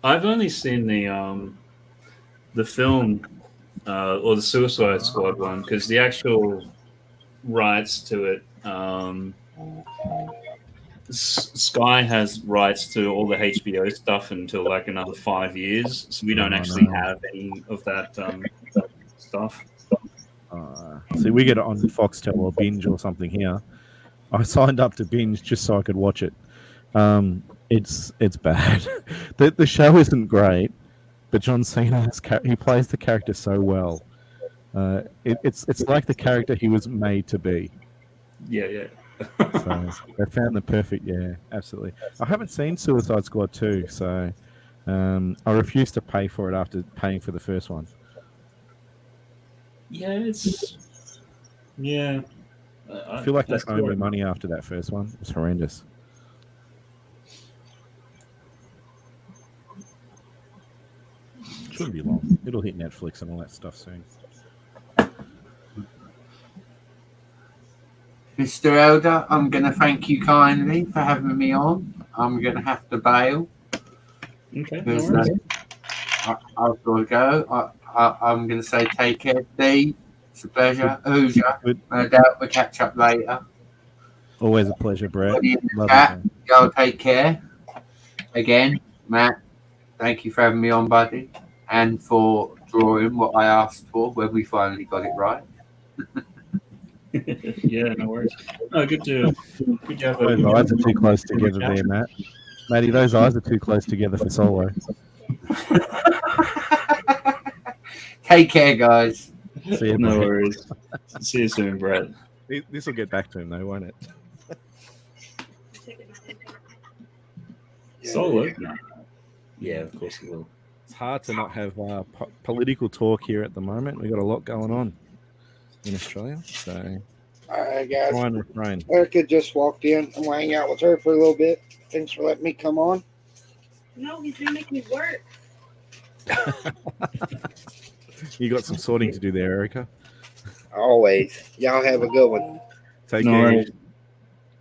I've only seen the film or the Suicide Squad one, because the actual rights to it, Sky has rights to all the HBO stuff until like another 5 years, so we don't actually have any of that stuff. See, we get it on Foxtel or Binge or something here. I signed up to Binge just so I could watch it. It's bad. The show isn't great, but John Cena he plays the character so well. It's like the character he was made to be. Yeah. So they found the perfect, absolutely. I haven't seen Suicide Squad 2, so I refuse to pay for it after paying for the first one. Yeah, I feel like they owe me money after that first one. It's horrendous. Shouldn't be long. It'll hit Netflix and all that stuff soon. Mr. Elder, I'm going to thank you kindly for having me on. I'm going to have to bail. Okay. I've got to go. I'm going to say take care, Steve. It's a pleasure. Hoosier. No doubt we'll catch up later. Always a pleasure, Brett. Y'all take care. Again, Matt, thank you for having me on, buddy, and for drawing what I asked for when we finally got it right. Yeah, no worries. No, good to have those eyes are too close together there, Matt. Matty, those eyes are too close together for Solo. Take care, guys. See you, no worries. See you soon, Brett. This will get back to him, though, won't it? Solo? No. Yeah, of course he will. It's hard to not have political talk here at the moment. We've got a lot going on in Australia, so all right, guys. Try and refrain. Erica just walked in. I'm going to hang out with her for a little bit. Thanks for letting me come on. No, he's going to make me work. You got some sorting to do there, Erica. Always. Y'all have a good one. Take care. Worries.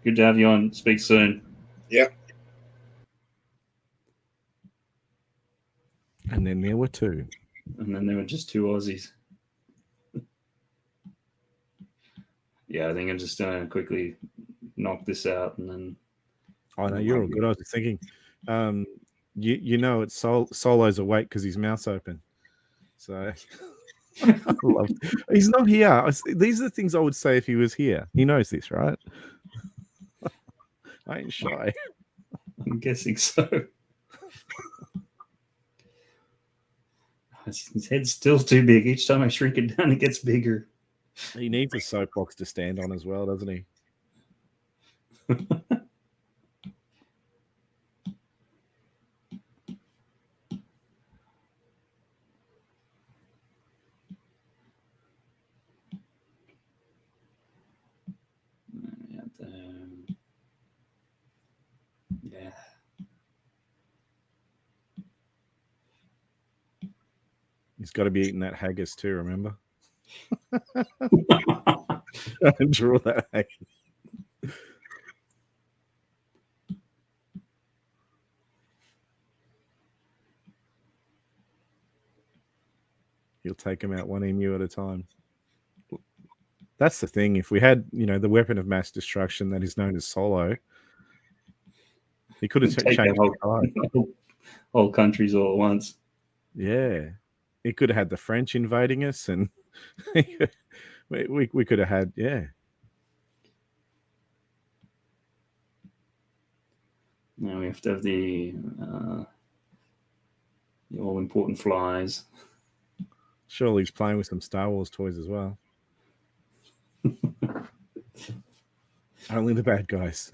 Good to have you on. Speak soon. Yep. And then there were two. And then there were just two Aussies. Yeah, I think I'm just going to quickly knock this out and then. Oh, no, you're all good. I was just thinking, you know, it's Solo's awake because his mouth's open. So he's not here. These are the things I would say if he was here. He knows this, right? I ain't shy. I'm guessing so. His head's still too big. Each time I shrink it down, it gets bigger. He needs a soapbox to stand on as well, doesn't he? Yeah. He's got to be eating that haggis too, remember? Draw that haggis. He'll take him out one emu at a time. That's the thing. If we had, the weapon of mass destruction that is known as Solo, he could have changed whole countries all at once. Yeah. He could have had the French invading us, and we could have had, Now we have to have the all-important flies. Surely he's playing with some Star Wars toys as well. Only the bad guys.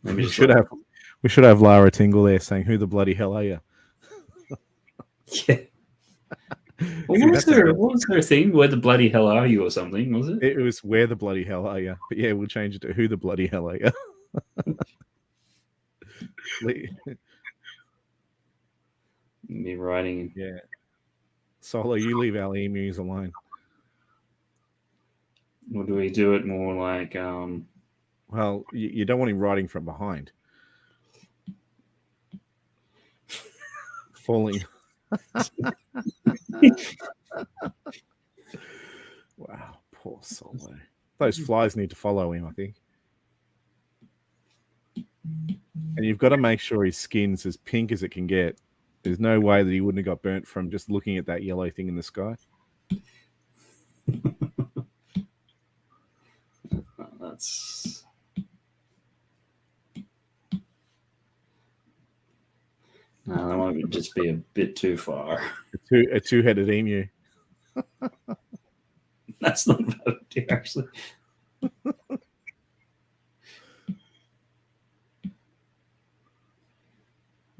Maybe we should have Lara Tingle there saying, "Who the bloody hell are you?" Yeah. What was her theme? Where the bloody hell are you, or something? Was it? It was where the bloody hell are you? But yeah, we'll change it to who the bloody hell are you? Me writing. Yeah. Solo, you leave our emus alone. Or do we do it more like? Well, you don't want him riding from behind. falling. Wow, poor Solo. Those flies need to follow him, I think. And you've got to make sure his skin's as pink as it can get. There's no way that he wouldn't have got burnt from just looking at that yellow thing in the sky. That's... No, that might just be a bit too far. A two-headed emu. That's not a bad idea, actually.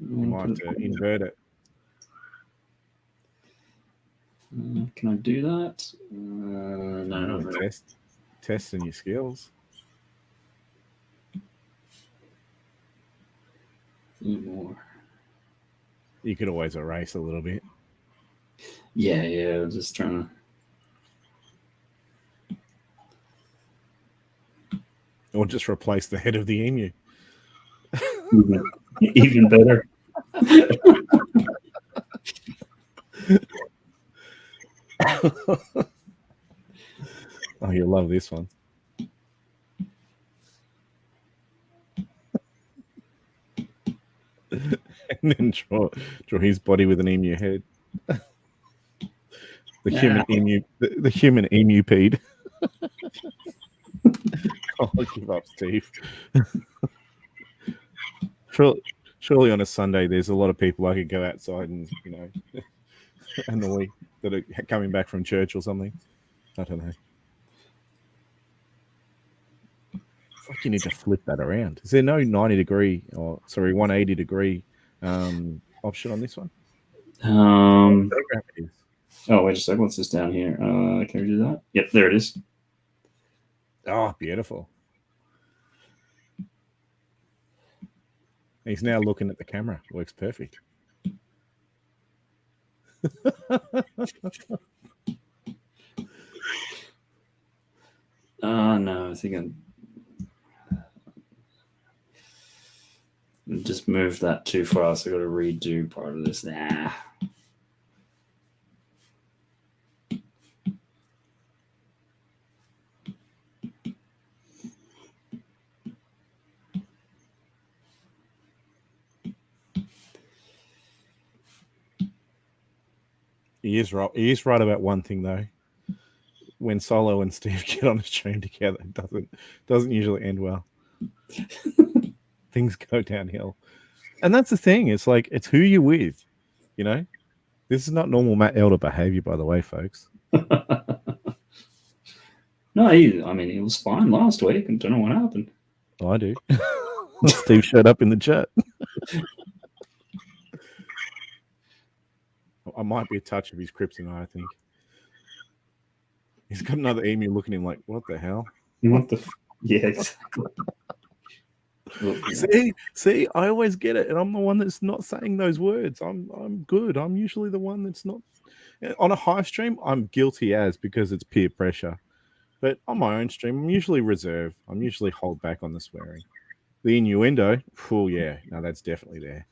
You might have to invert it. Can I do that? No, not really. Testing your skills. A little more. You could always erase a little bit. Yeah, just trying to... Or just replace the head of the emu. Even better. Oh, you'll love this one. And then draw his body with an emu head. Human emu, the human emu peed. Oh, give up, Steve. Surely on a Sunday, there's a lot of people I could go outside and annoy that are coming back from church or something. I don't know. It's like you need to flip that around. Is there no 180 degree option on this one? Oh, wait a second. What's this down here? Can we do that? Yep, there it is. Oh, beautiful. He's now looking at the camera. Works perfect. No, I think I'm just moved that too far, so I got to redo part of this. Nah. He is right. He is right about one thing though. When Solo and Steve get on a stream together, it doesn't usually end well. Things go downhill, and that's the thing. It's like it's who you're with. This is not normal Matt Elder behavior, by the way, folks. No, he was fine last week. I don't know what happened. Oh, I do. Steve showed up in the chat. I might be a touch of his kryptonite, I think. He's got another emu looking at him like, what the hell? What the... Yeah, exactly. See, I always get it, and I'm the one that's not saying those words. I'm good. I'm usually the one that's not... On a hive stream, I'm guilty as because it's peer pressure. But on my own stream, I'm usually reserved. I'm usually hold back on the swearing. The innuendo, oh yeah, no, that's definitely there.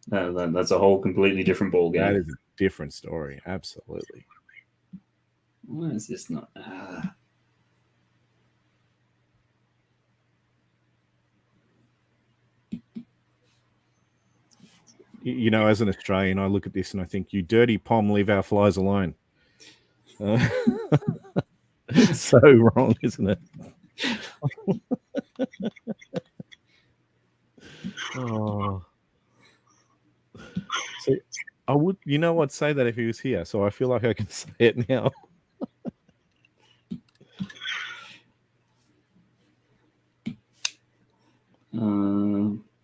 That's a whole completely different ballgame. That is a different story, absolutely. Why is this not? As an Australian, I look at this and I think, you dirty pom, leave our flies alone. So wrong, isn't it? Oh. See, I would, I'd say that if he was here, so I feel like I can say it now.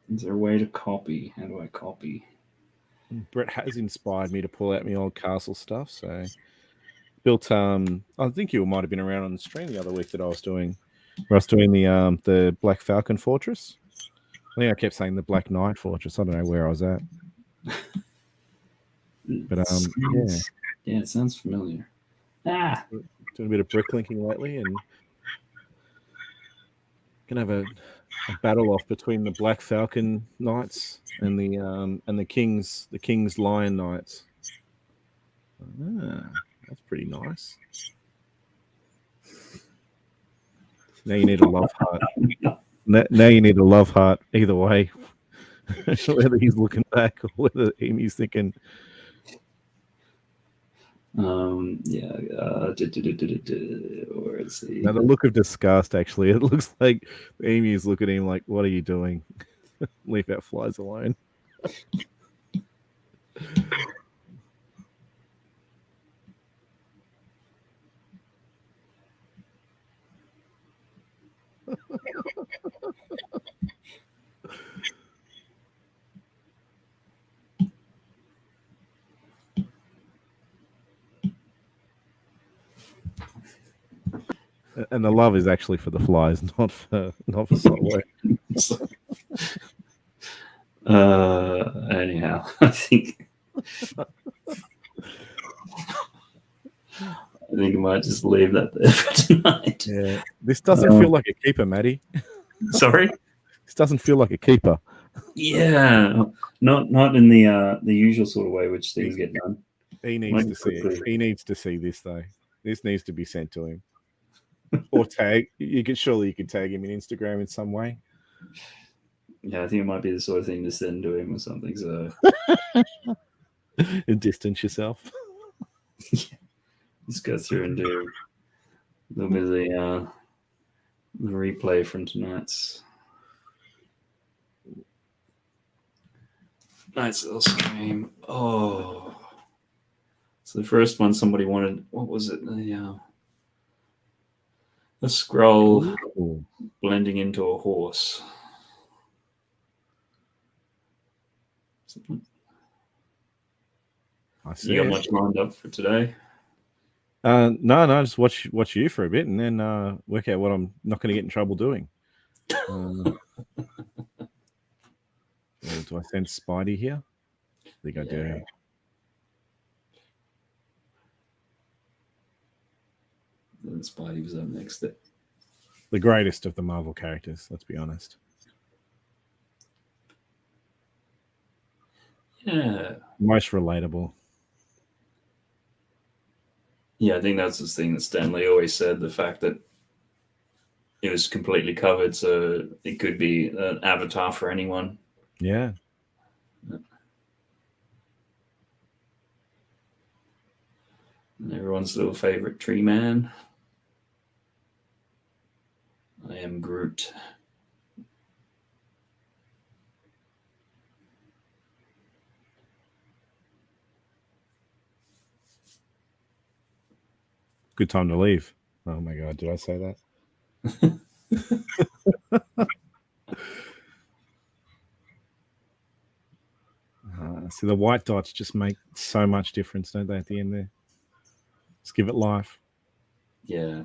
Is there a way to copy? How do I copy? Brett has inspired me to pull out my old castle stuff, so built I think you might have been around on the stream the other week that I was doing the Black Falcon Fortress. I think I kept saying the Black Knight Fortress. I don't know where I was at. But yeah, it sounds familiar. Doing a bit of bricklinking lately, and gonna have battle off between the Black Falcon Knights and the King's Lion Knights. Ah, that's pretty nice. Now you need a love heart. Now you need a love heart either way. Whether he's looking back or whether Amy's thinking. Yeah. Where is he? Now the look of disgust, actually, it looks like Amy's looking at him like, "What are you doing? Leave our flies alone." And the love is actually for the flies, not for Solway. Anyhow, I think I might just leave that there for tonight. Yeah, this doesn't feel like a keeper, Matty. Sorry, this doesn't feel like a keeper. Yeah, not in the usual sort of way which things get done. He needs to see it. He needs to see this though. This needs to be sent to him. Or tag. You could tag him in Instagram in some way. Yeah, I think it might be the sort of thing to send to him or something. So and distance yourself. Let's go through and do a little bit of the replay from tonight's little stream. Oh, so the first one somebody wanted. What was it? A scroll blending into a horse. I see. You got much lined up for today? No, just watch you for a bit and then work out what I'm not going to get in trouble doing. Do I send Spidey here? I think I do. Then Spidey was up next. The greatest of the Marvel characters, let's be honest. Yeah. Most relatable. Yeah, I think that's the thing that Stan Lee always said, the fact that it was completely covered, so it could be an avatar for anyone. Yeah. And everyone's little favorite tree man. I am Groot. Good time to leave. Oh my God, did I say that? See, the white dots just make so much difference, don't they, at the end there? Just give it life. Yeah.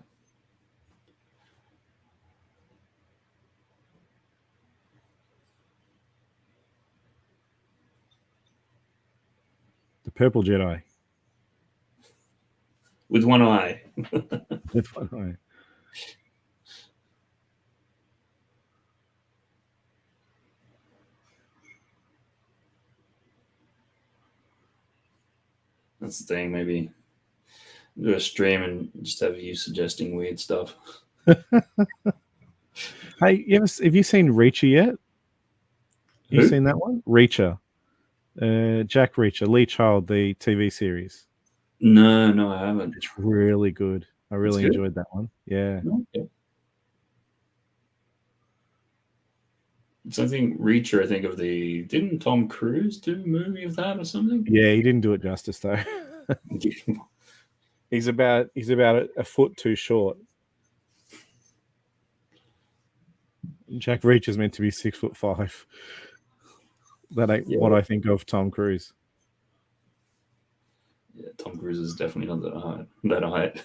The purple Jedi. With one eye. With one eye. That's the thing, maybe do a stream and just have you suggesting weird stuff. Hey, have you seen Reacher yet? You seen that one? Reacher. Jack Reacher, Lee Child, the TV series. No, I haven't. It's really good. I really enjoyed that one. Yeah. Okay. Something Reacher, I think of didn't Tom Cruise do a movie of that or something? Yeah, he didn't do it justice though. He's about a foot too short. Jack Reacher's meant to be 6'5". That ain't what I think of Tom Cruise. Yeah, Tom Cruise is definitely not that height.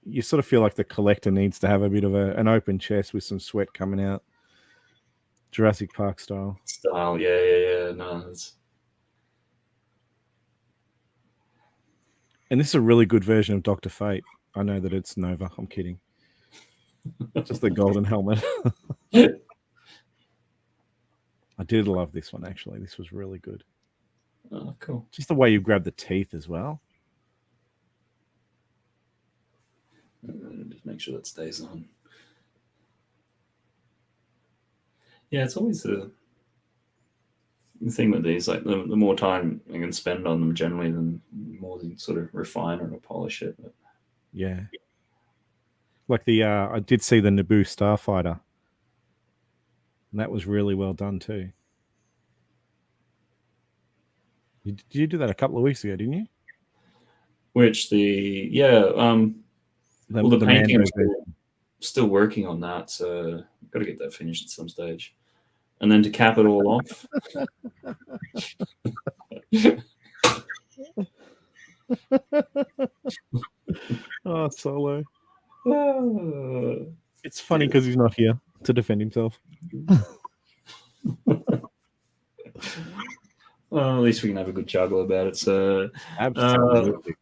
You sort of feel like the collector needs to have a bit of an open chest with some sweat coming out. Jurassic Park style. Yeah. No, and this is a really good version of Dr. Fate. I know that it's Nova. I'm kidding. Just the golden helmet. I did love this one, actually. This was really good. Oh, cool. Just the way you grab the teeth as well. Just make sure that stays on. Yeah, it's always the thing with these, like the more time you can spend on them generally, the more you sort of refine it or polish it. But Yeah. Like the I did see the Naboo Starfighter. And that was really well done too. Did you do that a couple of weeks ago, didn't you? which the painting, Mando I'm still working on that, so I've got to get that finished at some stage. And then to cap it all off, Oh, Solo. uh, It's funny because he's not here to defend himself. well, at least we can have a good juggle about it. So, Absolutely.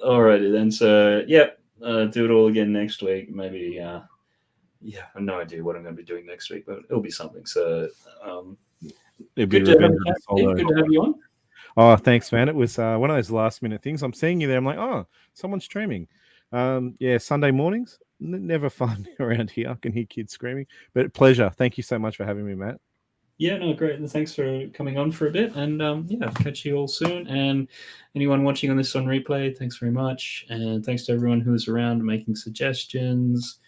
alrighty then. So, yep, do it all again next week. Maybe, yeah, I have no idea what I'm going to be doing next week, but it'll be something. So, It'd be good to have revenge you, of Solo. good to have you on. Oh, thanks, man. It was one of those last minute things. I'm seeing you there. I'm like, oh, someone's streaming. Yeah, Sunday mornings. Never fun around here. I can hear kids screaming, but pleasure. Thank you so much for having me, Matt. Yeah, no, great. And thanks for coming on for a bit. And yeah, I'll catch you all soon. And anyone watching on this on replay, thanks very much. And thanks to everyone who was around making suggestions.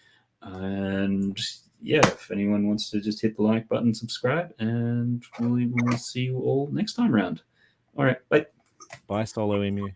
And yeah, if anyone wants to just hit the like button, subscribe, and we'll see you all next time around. All right, bye. Bye, Solo Emu.